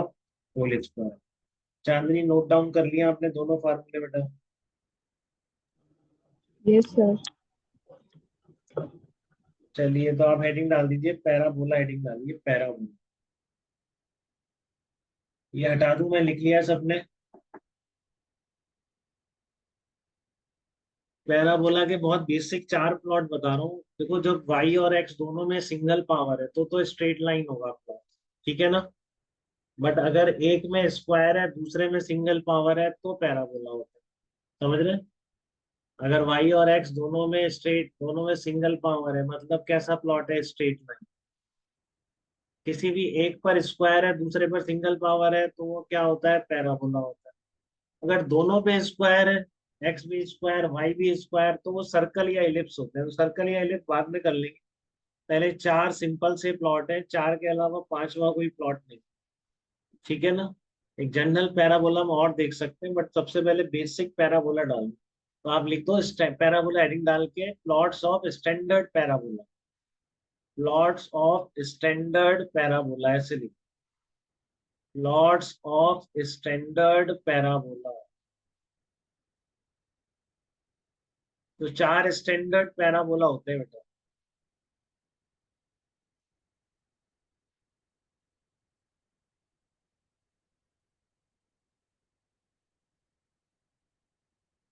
होल स्क्वायर। चांदनी नोट डाउन कर लिया आपने दोनों फार्मूले बेटा? Yes sir. चलिए तो आप हेडिंग डाल दीजिए पैराबोला, हेडिंग डालिए पैराबोला। ये हटा दूं मैं, लिख लिया सबने? पैराबोला के बहुत बेसिक 4 प्लॉट बता रहा हूँ। देखो जब y और x दोनों में सिंगल पावर है तो स्ट्रेट लाइन होगा प्लॉट, ठीक है ना। बट अगर एक में स्क्वायर है दूसरे में सिंगल पावर है तो पैराबोला होता है, समझ रहे हैं? अगर y और x दोनों में सिंगल पावर है मतलब कैसा प्लॉट है? Straight line. किसी भी एक पर स्क्वायर है दूसरे पर सिंगल पावर है तो वो क्या होता है? पैराबोला होता है। अगर दोनों पे स्क्वायर है, एक्स भी स्क्वायर वाई भी स्क्वायर, तो वो सर्कल या इलिप्स होते हैं। तो सर्कल या इलिप्स बाद में कर लेंगे, पहले 4 सिंपल से प्लॉट है, 4 के अलावा 5वां कोई प्लॉट नहीं, ठीक है ना। एक जनरल पैराबोला में और देख सकते हैं, बट सबसे पहले बेसिक पैराबोला डाल। तो आप लिख दो पैराबोला हेडिंग डाल के plots of standard parabola, plots of standard parabola ऐसे लिखो, प्लॉट्स ऑफ स्टैंडर्ड पैराबोला। तो 4 स्टैंडर्ड पैराबोला होते हैं बेटा।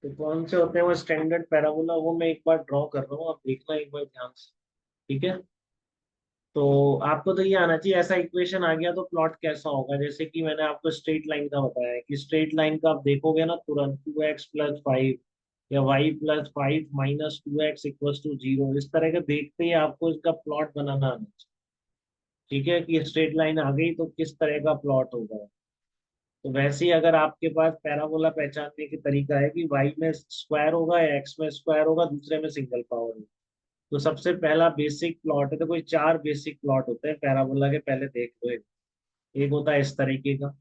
तो कौन से होते हैं वो स्टैंडर्ड पैराबोला, वो मैं एक बार ड्रॉ कर रहा हूँ, आप देखना एक बार ध्यान से, ठीक है। तो आपको तो ये आना चाहिए, ऐसा इक्वेशन आ गया तो प्लॉट कैसा होगा। जैसे कि मैंने आपको स्ट्रेट लाइन का बताया है कि स्ट्रेट लाइन का आप देखोगे ना तुरंत 2x + 5 या y + 5 - 2x = 0, इस तरह के देखते ही आपको इसका प्लॉट बनाना आना चाहिए, ठीक है, कि स्ट्रेट लाइन आ गई तो किस तरह का प्लॉट होगा। तो वैसे ही अगर आपके पास पैराबोला पहचानने की तरीका है कि y में स्क्वायर होगा या x में स्क्वायर होगा, दूसरे में सिंगल पावर होगा। तो सबसे पहला बेसिक प्लॉट है, तो कोई 4 बेसिक प्लॉट होते हैं पैराबोला के, पहले देख लो। एक होता है इस तरीके का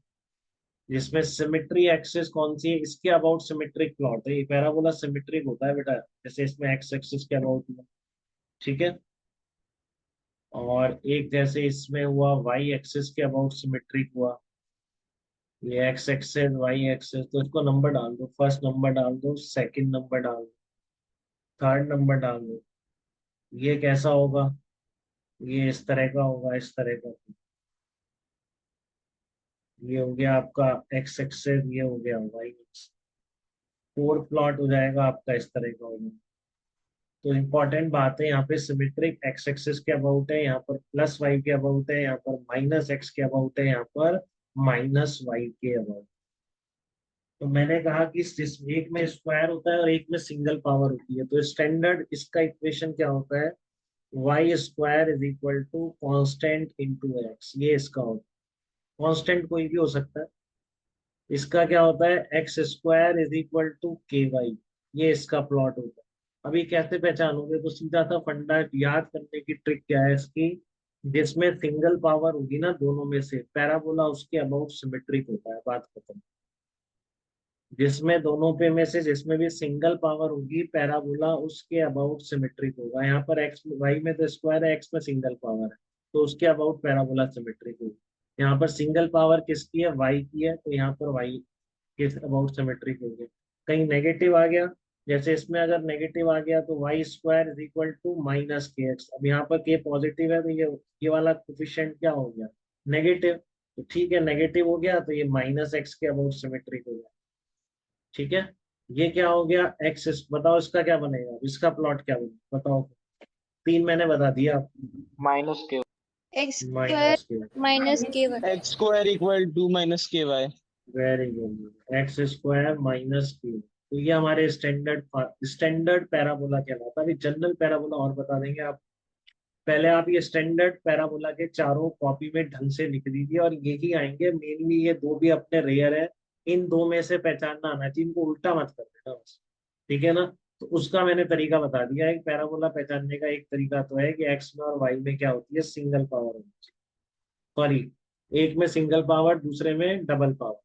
जिसमें सिमेट्री एक्सिस कौन सी है, इसके अबाउट सिमेट्रिक प्लॉट है। ये पैराबोला सिमेट्रिक होता है बेटा, जैसे इसमें एक्स एक्सिस के अबाउट हुआ, ठीक है। और एक जैसे इसमें हुआ वाई एक्सिस के अबाउट सिमेट्रिक हुआ, ये एक्स एक्सिस वाई एक्सिस। तो इसको नंबर डाल दो, फर्स्ट नंबर डाल दो, सेकंड नंबर डाल दो, थर्ड नंबर डाल दो। ये कैसा होगा? ये इस तरह का होगा, इस तरह का। ये हो गया आपका एक्स एक्सिस, ये हो गया वाई एक्सिस। फोर प्लॉट हो जाएगा आपका इस तरह का होगा। तो इम्पोर्टेंट बात है यहाँ पे सिमेट्रिक एक्स एक्सिस के अबाउट है, यहाँ पर +y के अबाउट है, यहाँ पर -x के अबाउट है, यहाँ पर -y के अबाउट। तो मैंने कहा कि एक में स्क्वायर होता है और एक में सिंगल पावर होती है। तो स्टैंडर्ड इसका इक्वेशन क्या होता है? y² = कांस्टेंट इंटू x, ये इसका होता है। कांस्टेंट कोई भी हो सकता है। इसका क्या होता है? x² = ky, ये इसका प्लॉट होता है। अभी कैसे पहचानोगे? तो सीधा सा फंडा याद करने की ट्रिक क्या है इसकी, जिसमें सिंगल पावर होगी ना दोनों में से, पैराबोला उसके अबाउट सिमेट्रिक होता है, बात खत्म। जिसमें दोनों पे में से जिसमें भी सिंगल पावर होगी, पैराबोला उसके अबाउट सिमेट्रिक होगा। यहाँ पर एक्स वाई में तो स्क्वायर है, एक्स में सिंगल पावर है, तो उसके अबाउट पैराबोला सिमेट्रिक होगी। यहाँ पर सिंगल पावर किसकी है? वाई की है, तो यहाँ पर वाई के अबाउट सिमेट्रिक होगी। कहीं नेगेटिव आ गया, जैसे इसमें अगर नेगेटिव आ गया तो y² = -kx। अब यहाँ पर k पॉजिटिव है तो ये वाला कोफिशिएंट क्या हो गया? नेगेटिव। तो ठीक है, नेगेटिव हो गया तो ये -x के अबाउट सिमेट्रिक हो गया, ठीक है। ये क्या हो गया? x। बताओ इसका क्या बनेगा, इसका प्लॉट क्या बनेगा बताओ। 3 मैंने बता दिया आपको। -k। X square minus k minus k y. X square equal to minus k y. Very good, x square minus q. तो ये हमारे स्टैंडर्ड पैराबोला कहलाता है। अभी जनरल पैराबोला और बता देंगे आप। पहले आप ये स्टैंडर्ड पैराबोला के चारों कॉपी में ढंग से लिख दीजिए, और यही आएंगे मेनली। ये दो भी अपने रेयर है, इन दो में से पहचानना आना चाहिए, इनको उल्टा मत कर देना बस। ठीक है ना? तो उसका मैंने तरीका बता दिया। एक पैराबोला पहचानने का एक तरीका तो है कि एक्स में और वाई में क्या होती है, सिंगल पावर होती है। सॉरी, एक में सिंगल पावर, दूसरे में डबल पावर।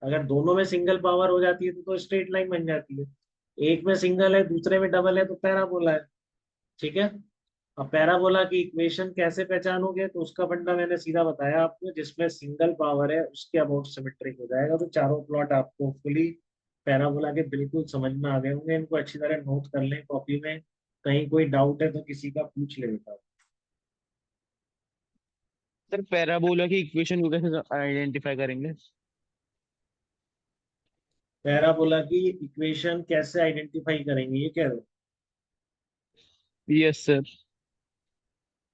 अगर दोनों में सिंगल पावर हो जाती है तो स्ट्रेट लाइन बन जाती है। एक में सिंगल है, दूसरे में डबल है, तो पैराबोला है। ठीक है? अब पैराबोला की इक्वेशन कैसे पहचानोगे, तो उसका फंडा मैंने सीधा बताया आपको। जिसमें सिंगल पावर है उसके अबाउट सिमेट्रिक हो जाएगा। तो चारों प्लॉट आपको फुली पैराबोला के बिल्कुल समझ में आ गए होंगे। इनको अच्छी तरह नोट कर लें कॉपी में। कहीं कोई डाउट है तो किसी का पूछ ले बेटा। सर पैराबोला की इक्वेशन को कैसे आइडेंटिफाई करेंगे? पैराबोला की इक्वेशन कैसे आइडेंटिफाई करेंगे ये कह रहे हो? Yes sir.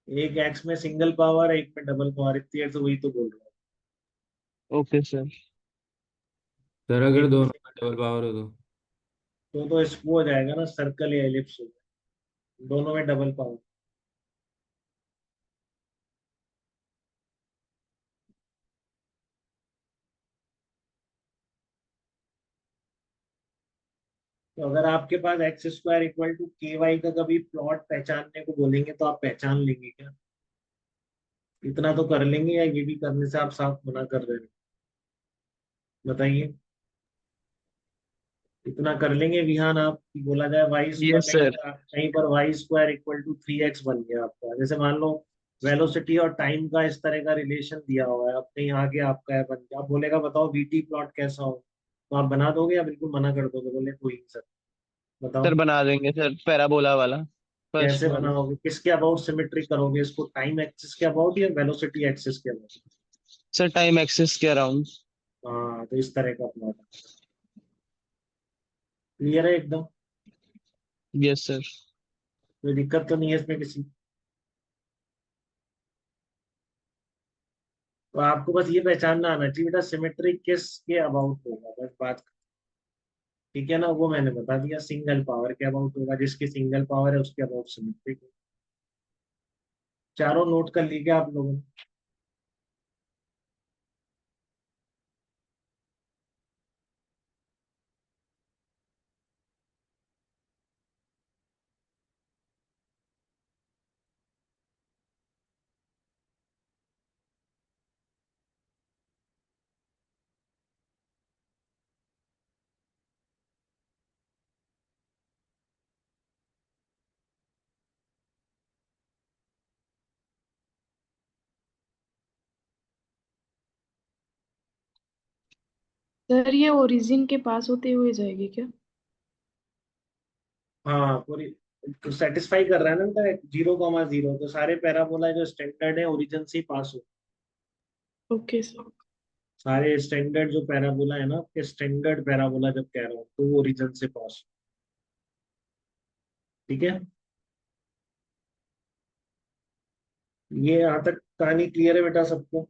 एक एक्स में सिंगल पावर, एक में डबल पावर, इतनी देर तो वही तो बोल रहा ओके सर। सर हूँ। अगर एक में दोनों में डबल पावर हो तो इसको हो जाएगा ना, सर्कल या एलिप्स हो जाएगा। दोनों में डबल पावर। तो अगर आपके पास एक्स स्क्वायर इक्वल टू के वाई का कभी प्लॉट पहचानने को बोलेंगे तो आप पहचान लेंगे क्या? इतना तो कर लेंगे, या ये भी करने से आप साफ मना कर रहे हैं? बताइए। इतना कर लेंगे विहान आप कि बोला जाए वाई स्क्वायर, यस सर। कहीं पर Y square equal to 3x बन गया आपका। जैसे मान लो वेलोसिटी और टाइम का इस तरह का रिलेशन दिया हुआ है, अब कहीं आगे आपका है बन गया। आप बोलेगा बताओ वीटी प्लॉट कैसा हो, तो आप बना दोगे या बिल्कुल मना कर दोगे? बोले कोई नहीं सर। सर बताओ बना देंगे सर, पैराबोला वाला, फर्स्ट कैसे वाला। बनाओगे, किसके अबाउट सिमेट्री करोगे इसको, टाइम एक्सिस के अबाउट या वेलोसिटी एक्सिस के अबाउट? सर टाइम एक्सिस के अराउंड। हाँ, तो इस तरह का प्लॉट है। क्लियर है एकदम? Yes sir. कोई दिक्कत तो नहीं है इसमें किसी? तो आपको बस ये पहचानना आना चाहिए बेटा, सिमेट्री किसके अबाउट होगा, बस बात। ठीक है ना? वो मैंने बता दिया, सिंगल पावर के अबाउट होगा। जिसकी सिंगल पावर है उसके अबाउट सिमेट्रिक। चारों नोट कर लीजिए आप लोगों ने। सर ये ओरिजिन के पास होते हुए जाएगी क्या? हाँ पूरी। तो सेटिस्फाई कर रहा है ना बेटा, 0,0, तो सारे पैराबोला जो स्टैंडर्ड है ओरिजिन से ही पास हो। Okay sir. सारे स्टैंडर्ड जो पैराबोला है ना आपके, स्टैंडर्ड पैराबोला जब कह रहा हूँ तो वो ओरिजिन से पास हो। ठीक है? ये यहाँ तक कहानी क्लियर है बेटा सबको?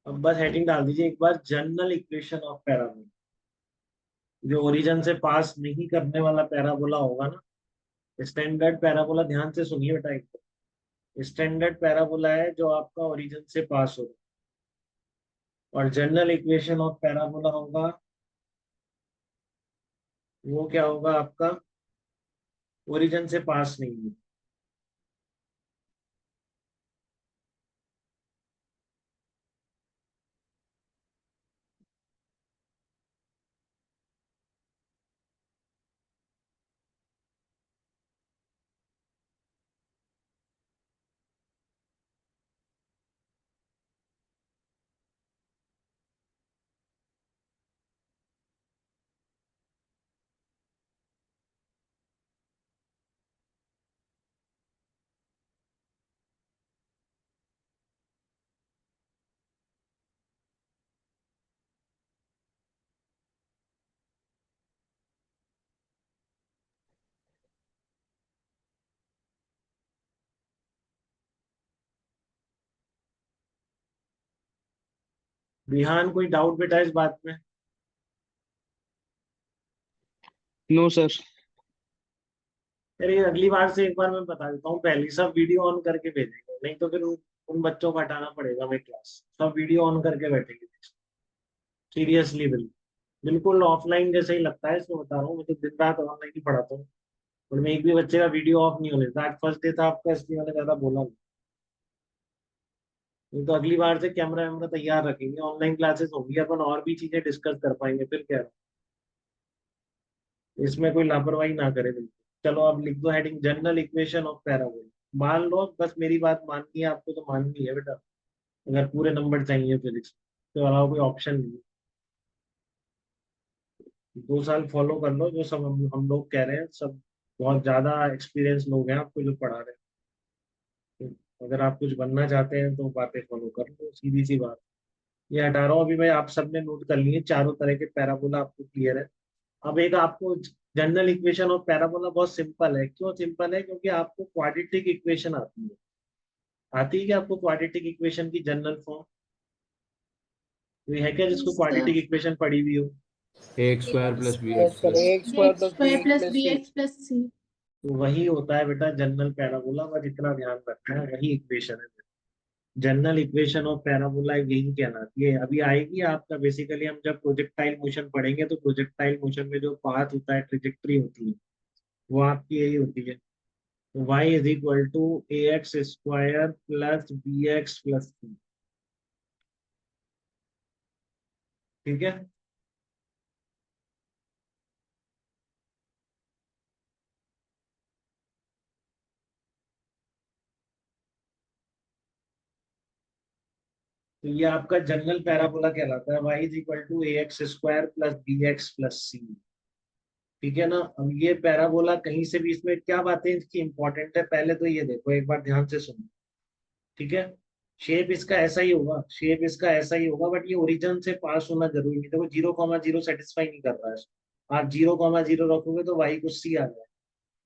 अब बस हेडिंग डाल दीजिए एक बार, जनरल इक्वेशन ऑफ पैराबोला। जो ओरिजिन से पास नहीं करने वाला पैराबोला होगा ना, स्टैंडर्ड पैराबोला, ध्यान से सुनिए बेटा एक बार। स्टैंडर्ड पैराबोला है जो आपका ओरिजिन से पास होगा, और जनरल इक्वेशन ऑफ पैराबोला होगा, वो क्या होगा आपका, ओरिजिन से पास नहीं है। बिहान कोई डाउट बेटा इस बात में? No sir. अरे अगली बार से एक बार मैं बता देता हूँ, पहले सब वीडियो ऑन करके भेजेंगे, नहीं तो फिर उन बच्चों को हटाना पड़ेगा। मैं क्लास सब वीडियो ऑन करके बैठेंगे सीरियसली, बिल्कुल बिल्कुल ऑफलाइन जैसे ही लगता है, इसमें बता रहा हूँ। मैं तो दिन रात ऑनलाइन ही पढ़ाता हूँ, और मैं एक भी बच्चे का वीडियो ऑफ नहीं होने देता। आज फर्स्ट डे था आपका, इसलिए मैंने ज्यादा बोला नहीं। नहीं तो अगली बार से कैमरा वैमरा तैयार रखेंगे, ऑनलाइन क्लासेस होंगी, अपन और भी चीजें डिस्कस कर पाएंगे फिर क्या है। इसमें कोई लापरवाही ना करे बिल्कुल। चलो अब लिख दो heading, general equation of parabola. मान लो, बस मेरी बात माननी है आपको, तो माननी है बेटा। अगर पूरे नंबर चाहिए फिजिक्स तो अलावा कोई ऑप्शन नहीं है। 2 साल फॉलो कर लो, जो सब हम लोग कह रहे हैं, सब बहुत ज्यादा एक्सपीरियंस लोग हैं आपको जो पढ़ा रहे हैं। तो अगर आप कुछ बनना चाहते हैं तो बातें फॉलो कर लो, सीधी सी बात। ये हटा रहा हूँ अभी मैं, आप सबने नोट कर लिए चारों तरह के पैराबोला, आपको क्लियर है। अब एक आपको जनरल इक्वेशन ऑफ पैराबोला बहुत सिंपल है। क्यों सिंपल है? क्योंकि आपको क्वाड्रेटिक इक्वेशन आती है। आती है कि आपको क्वाड्रेटिक इक्वेशन की जनरल फॉर्म? कोई है क्या जिसको सर क्वाड्रेटिक इक्वेशन पढ़ी हुई हो? AX² + yes BX sir, + x square x plus b square x plus plus b c. X plus c. तो वही होता है बेटा जनरल पैराबोला, बस इतना ध्यान रखना है, वही इक्वेशन है। जनरल इक्वेशन ऑफ पैराबोला यही कहलाती है। अभी आएगी आपका, बेसिकली हम जब प्रोजेक्टाइल मोशन पढ़ेंगे तो प्रोजेक्टाइल मोशन में जो पाथ होता है, ट्रिजेक्टरी होती है, वो आपकी यही होती है। तो y is equal to ax² plus bx plus c। ठीक है। तो ये आपका जनरल पैराबोला कहलाता है, y is equal to ax² plus bx plus c। ठीक है ना। अब ये पैराबोला कहीं से भी, इसमें क्या बातें इसकी इंपॉर्टेंट है, पहले तो ये देखो एक बार ध्यान से सुनो। ठीक है। शेप इसका ऐसा ही होगा, शेप इसका ऐसा ही होगा, बट ये ओरिजिन से पास होना जरूरी नहीं। देखो 0,0 सेटिस्फाई नहीं कर रहा है। आप 0,0 रखोगे तो y कुछ सी आ जाए।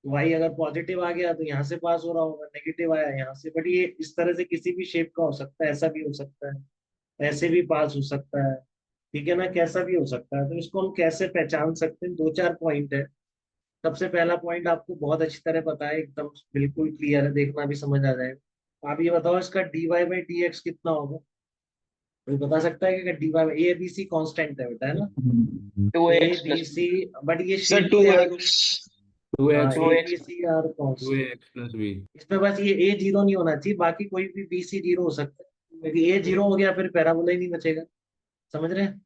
वाई अगर पॉजिटिव आ गया तो यहाँ से पास हो रहा होगा, नेगेटिव आया यहाँ से। बट ये इस तरह से किसी भी शेप का हो सकता है, ऐसा भी हो सकता है, ऐसे भी पास हो सकता है। ठीक है ना, कैसा भी हो सकता है। तो इसको हम कैसे पहचान सकते हैं? 2-4 पॉइंट है। सबसे पहला पॉइंट आपको बहुत अच्छी तरह पता है, एकदम बिल्कुल क्लियर है, देखना भी समझ आ जाएगा। आप ये बताओ इसका dy/dx कितना होगा? कोई बता सकता है कि dy a b c constant है बेटा, है ना? A 2x b plus c, but ये सर शेप टू तो याद होगी। एक्स हाँ, 2x ए बी सी और कॉन्स्टेंट। 2x + b। इसमें बस ये ए जीरो नहीं होना चाहिए, बाकी कोई भी बी सी जीरो हो सकता है। यदि ए जीरो हो गया फिर पैराबोला ही नहीं बचेगा। समझ रहे हैं?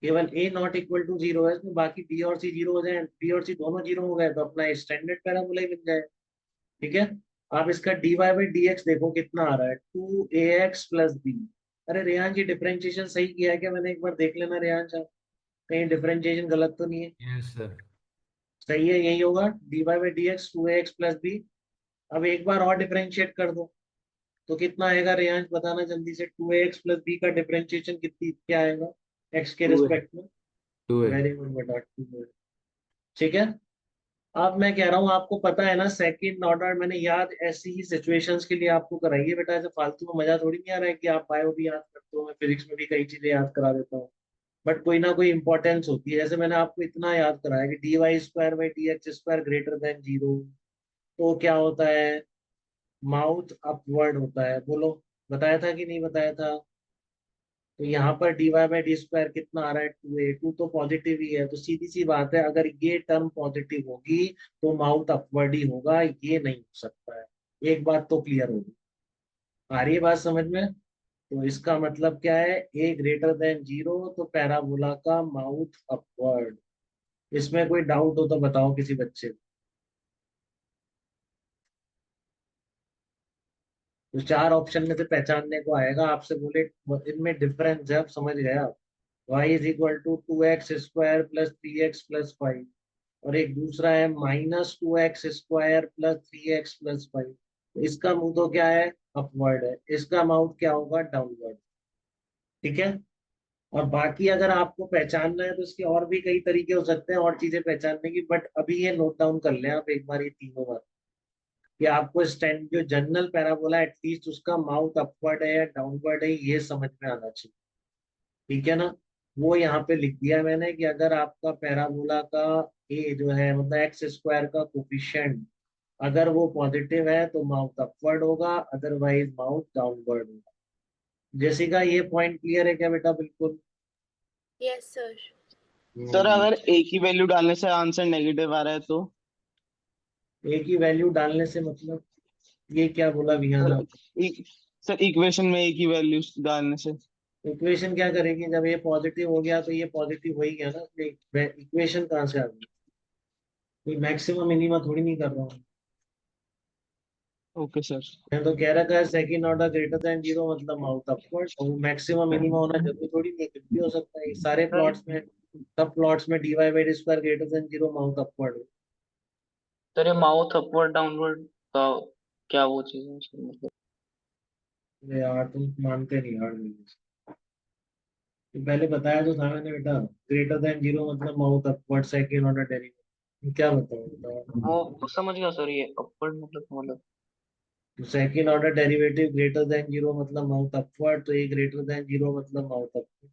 केवल ए नॉट इक्वल टू जीरो है इसमें, बाकी बी और सी जीरो हो जाए, बी और सी दोनों जीरो हो गए तो अपना स्टैंडर्ड पैराबोला ही बन जाए। ठीक है। आप इसका dy/dx देखो कितना आ रहा है, 2ax प्लस बी। अरे रेहान जी, डिफरेंशिएशन सही किया है क्या मैंने? एक बार देख लेना रेहान साहब, कहीं डिफरेंशिएशन गलत तो नहीं है? Yes sir. सही है, यही होगा dy/dx 2ax प्लस बी। अब एक बार और डिफरेंशिएट कर दो तो कितना आएगा रेयांश, बताना जल्दी से। 2ax प्लस बी का डिफरेंशिएशन कितनी क्या आएगा x के 2a रिस्पेक्ट में? 2a। वेरी गुड बेटा, 2a। ठीक है। अब मैं कह रहा हूँ, आपको पता है ना सेकंड ऑर्डर, मैंने याद ऐसी ही सिचुएशंस के लिए आपको कराई है बेटा। ऐसे फालतू में मजा थोड़ी नहीं आ रहा है कि आप बायो भी याद करते हो, मैं फिजिक्स में भी कई चीजें याद करा देता हूँ। बट कोई ना कोई इंपॉर्टेंस होती है। जैसे मैंने आपको इतना याद कराया कि dy² / dx² > 0, तो क्या होता है? माउथ अपवर्ड होता है। बोलो, बताया था कि नहीं बताया था? तो यहाँ पर dy/d² कितना आ रहा है? 2a। 2 तो पॉजिटिव ही है, तो सीधी सी बात है, अगर ये टर्म पॉजिटिव होगी तो माउथ अपवर्ड ही होगा, ये नहीं हो सकता है। एक बात तो क्लियर होगी। आ रही है बात समझ में? तो इसका मतलब क्या है? a 0 तो पैराबोला का माउथ अपवर्ड। इसमें कोई डाउट हो तो बताओ किसी बच्चे को। तो 4 ऑप्शन में से पहचानने को आएगा, आपसे बोले इनमें डिफरेंस है, आप समझ गए आप। y is equal to 2x² plus 3x plus 5, और एक दूसरा है -2x² प्लस 3x प्लस 5। इसका मुंह तो क्या है? अपवर्ड है। इसका माउथ क्या होगा? डाउनवर्ड। ठीक है। और बाकी अगर आपको पहचानना है तो इसके और भी कई तरीके हो सकते हैं और चीजें पहचानने की, बट अभी ये नोट डाउन कर लें आप एक बार, ये तीनों बार, कि आपको स्टैंड जो जनरल पैराबोला एटलीस्ट उसका माउथ अपवर्ड है या डाउनवर्ड है, ये समझ में आना चाहिए। ठीक है ना। वो यहाँ पे लिख दिया मैंने कि अगर आपका पैराबोला का ए जो है मतलब एक्स स्क्वायर का कोफिशिएंट अगर वो पॉजिटिव है तो माउथ अपवर्ड होगा, अदरवाइज माउथ डाउनवर्ड होगा। जेसिका ये पॉइंट क्लियर है क्या बेटा? बिल्कुल। Yes sir. सर अगर ए की वैल्यू डालने से आंसर नेगेटिव आ रहा है तो? ए की वैल्यू डालने से मतलब ये क्या बोला विहाना? सर इक्वेशन में ए की वैल्यू डालने से इक्वेशन क्या करेगी? जब ये पॉजिटिव हो गया तो ये पॉजिटिव हो ही गया ना, इक्वेशन कहाँ से आ गई? कोई मैक्सिमम मिनिमा थोड़ी नहीं कर रहा हूँ। Okay sir. मैं तो कह रखा है second order greater than zero मतलब माउथ अपवर्ड, और वो मैक्सिमम मिनिमा होना जरूरी थोड़ी नहीं है, कुछ भी हो सकता है। सारे प्लॉट्स में, सब प्लॉट्स में dy by D square greater than zero mouth upward. Sir ये माउथ अपवर्ड डाउनवर्ड का क्या वो चीज है सर, मतलब? यार तुम मानते नहीं यार मेरी। तो पहले बताया तो था मैंने बेटा, ग्रेटर देन जीरो मतलब mouth upward second order derivative. क्या बताऊं बताओ? वो समझ गया सर, ये अपवर्ड मतलब तो second order derivative greater than zero मतलब माउथ अपवर्ड, तो ये ग्रेटर देन जीरो मतलब माउथ अपवर्ड।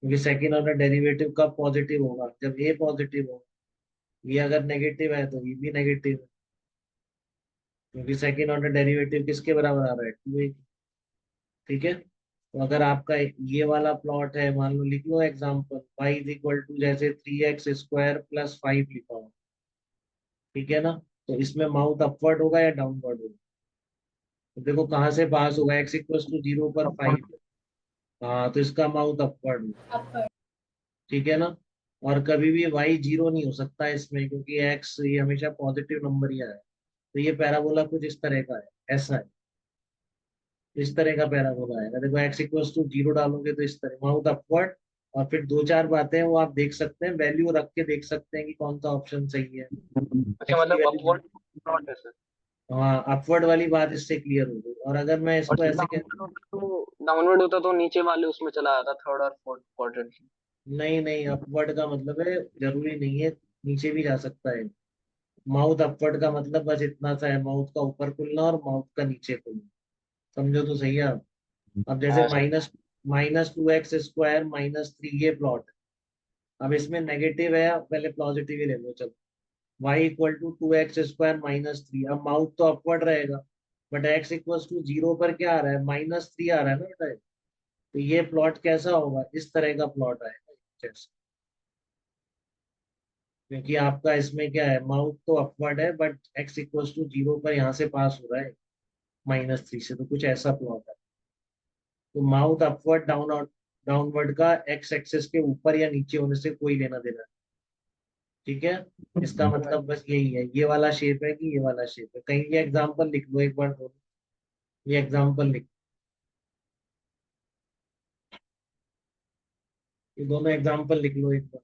क्योंकि सेकंड ऑर्डर डेरिवेटिव कब पॉजिटिव होगा? जब ए पॉजिटिव हो। ये अगर नेगेटिव है तो ये भी नेगेटिव है, क्योंकि सेकंड ऑर्डर डेरिवेटिव किसके बराबर आ रहा है? 2a। ठीक है। तो अगर आपका ये वाला प्लॉट है, मान लो लिख लो example y is equal to जैसे 3x स्क्वायर प्लस 5 लिखा हो। ठीक है ना। तो इसमें माउथ अपवर्ड होगा या डाउनवर्ड होगा? तो देखो कहाँ से पास होगा, x इक्वल टू जीरो पर 5। हाँ तो इसका माउथ अपवर्ड होगा। अपवर्ड। ठीक है ना। और कभी भी y जीरो नहीं हो सकता इसमें, क्योंकि x ये हमेशा पॉजिटिव नंबर ही आया है। तो ये पैराबोला कुछ इस तरह का है, ऐसा है। इस तरह का पैराबोला आएगा। देखो x इक्वल्स टू जीरो डालोगे तो इस तरह माउथ अपवर्ड। और फिर दो चार बातें हैं वो आप देख सकते हैं, वैल्यू रख के देख सकते हैं कि कौन सा ऑप्शन सही है। अच्छा x की मतलब वैल्यू, अपवर्ड प्लॉट है सर। हाँ अपवर्ड वाली बात इससे क्लियर हो गई। और अगर मैं और इसको ऐसे कह, डाउनवर्ड होता तो नीचे वाले उसमें चला जाता, थर्ड और फोर्थ क्वाड्रेंट। नहीं नहीं, अपवर्ड का मतलब है जरूरी नहीं है नीचे भी जा सकता है। माउथ अपवर्ड का मतलब बस इतना सा है, माउथ का ऊपर खुलना और माउथ का नीचे खुलना। समझो तो सही है आप। अब जैसे हाँ sir. Minus 2x square minus 3 ये प्लॉट है। अब इसमें नेगेटिव है, पहले पॉजिटिव ही ले लो चलो। y equal to 2x square minus 3, अब माउथ तो अपवर्ड रहेगा, but x equal to zero पर क्या आ रहा है? -3 आ रहा है ना बेटा। तो ये प्लॉट कैसा होगा? इस तरह का प्लॉट आएगा जैसे, क्योंकि आपका इसमें क्या है, माउथ तो अपवर्ड है but x equal to zero पर यहाँ से पास हो रहा है -3 से, तो कुछ ऐसा प्लॉट है। तो माउथ अपवर्ड डाउन और डाउनवर्ड का x एक्सेस के ऊपर या नीचे होने से कोई लेना देना नहीं। ठीक है। इसका मतलब बस यही है, ये वाला शेप है कि ये वाला शेप है। कहीं ये एग्जांपल लिख लो एक बार दोनों। ये एग्जांपल लिख, ये दोनों एग्जांपल लिख लो एक बार।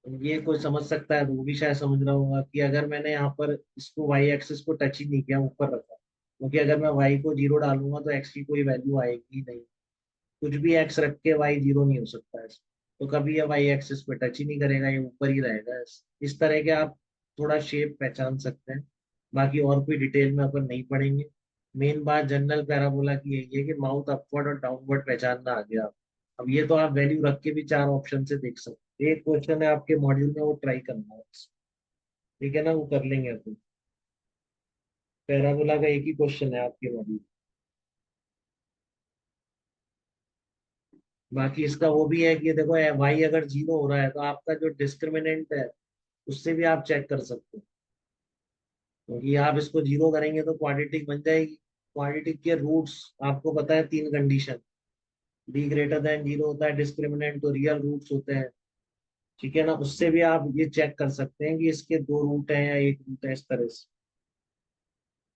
तो ये कोई समझ सकता है तो वो भी शायद समझ रहा होगा कि अगर मैंने यहाँ पर इसको वाई एक्सिस को टच ही नहीं किया, ऊपर रखा, क्योंकि अगर मैं वाई को जीरो डालूंगा तो एक्स की कोई वैल्यू आएगी नहीं। कुछ भी एक्स रख के वाई जीरो नहीं हो सकता है। तो कभी ये वाई एक्सिस पे टच ही नहीं करेगा, ये ऊपर ही रहेगा। इस तरह के आप थोड़ा शेप पहचान सकते हैं। बाकी और कोई डिटेल में अपन नहीं पढ़ेंगे। मेन बात जनरल पैराबोला की यही है कि माउथ अपवर्ड और डाउनवर्ड पहचानना आ गया। अब ये तो आप वैल्यू रख के भी चार ऑप्शन से देख सकते हैं। एक क्वेश्चन है आपके मॉड्यूल में, वो ट्राई करना है। ठीक है ना, वो कर लेंगे अपन। पैराबोला का एक ही क्वेश्चन है आपके मॉड्यूल। बाकी इसका वो भी है कि देखो वाई अगर जीरो हो रहा है तो आपका जो डिस्क्रिमिनेंट है उससे भी आप चेक कर सकते हो, क्योंकि आप इसको जीरो करेंगे तो क्वाड्रेटिक बन जाएगी। क्वाड्रेटिक के रूट्स आपको पता है, तीन condition. Be greater than zero होता है डिस्क्रिमिनेंट, तो रियल रूट्स होते हैं। ठीक है ना। उससे भी आप ये चेक कर सकते हैं कि इसके दो रूट हैं या एक रूट है, इस तरह से।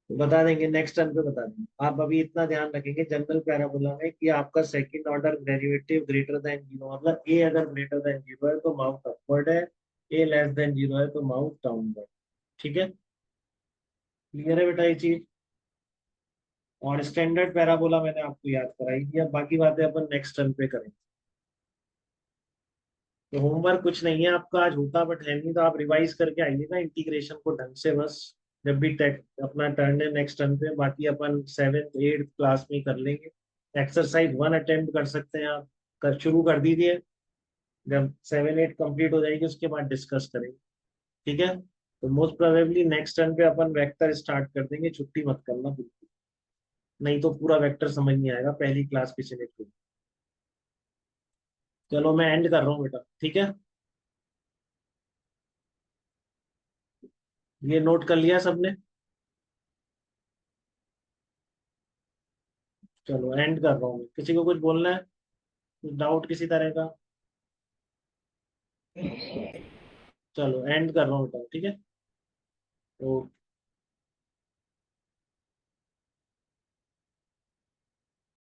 तो बता देंगे नेक्स्ट टर्म पे, बता देंगे। आप अभी इतना ध्यान रखेंगे जनरल पैराबोला में कि आपका second order derivative greater than zero मतलब ए अगर ग्रेटर देन जीरो है तो माउथ अपवर्ड है, ए लेस देन जीरो है तो माउथ डाउनवर्ड। ठीक है। क्लियर है बेटा ये चीज? और स्टैंडर्ड पैराबोला मैंने आपको याद कराई थी, अब बाकी बातें अपन नेक्स्ट टर्म पे करेंगे। तो होमवर्क कुछ नहीं है आपका आज होता, बट है नहीं, तो आप रिवाइज करके आइएगा इंटीग्रेशन को ढंग से बस। जब भी अपना टर्न है नेक्स्ट टर्न पे, बाकी अपन 7th 8th क्लास में कर लेंगे। एक्सरसाइज 1 अटेम्प्ट कर सकते हैं आप, शुरू कर दीजिए। जब 7 8 कंप्लीट हो जाएगी उसके बाद डिस्कस करेंगे, ठीक है। तो मोस्ट प्रोबेबली नेक्स्ट टर्न पे अपन वेक्टर स्टार्ट कर देंगे, छुट्टी मत करना बिल्कुल, नहीं तो पूरा वेक्टर समझ नहीं आएगा पहली क्लास किसी ने की। चलो मैं एंड कर रहा हूँ बेटा, ठीक है। ये नोट कर लिया सबने? चलो एंड कर रहा हूँ, किसी को कुछ बोलना है, कुछ डाउट किसी तरह का? चलो एंड कर रहा हूँ बेटा, ठीक है। ओके।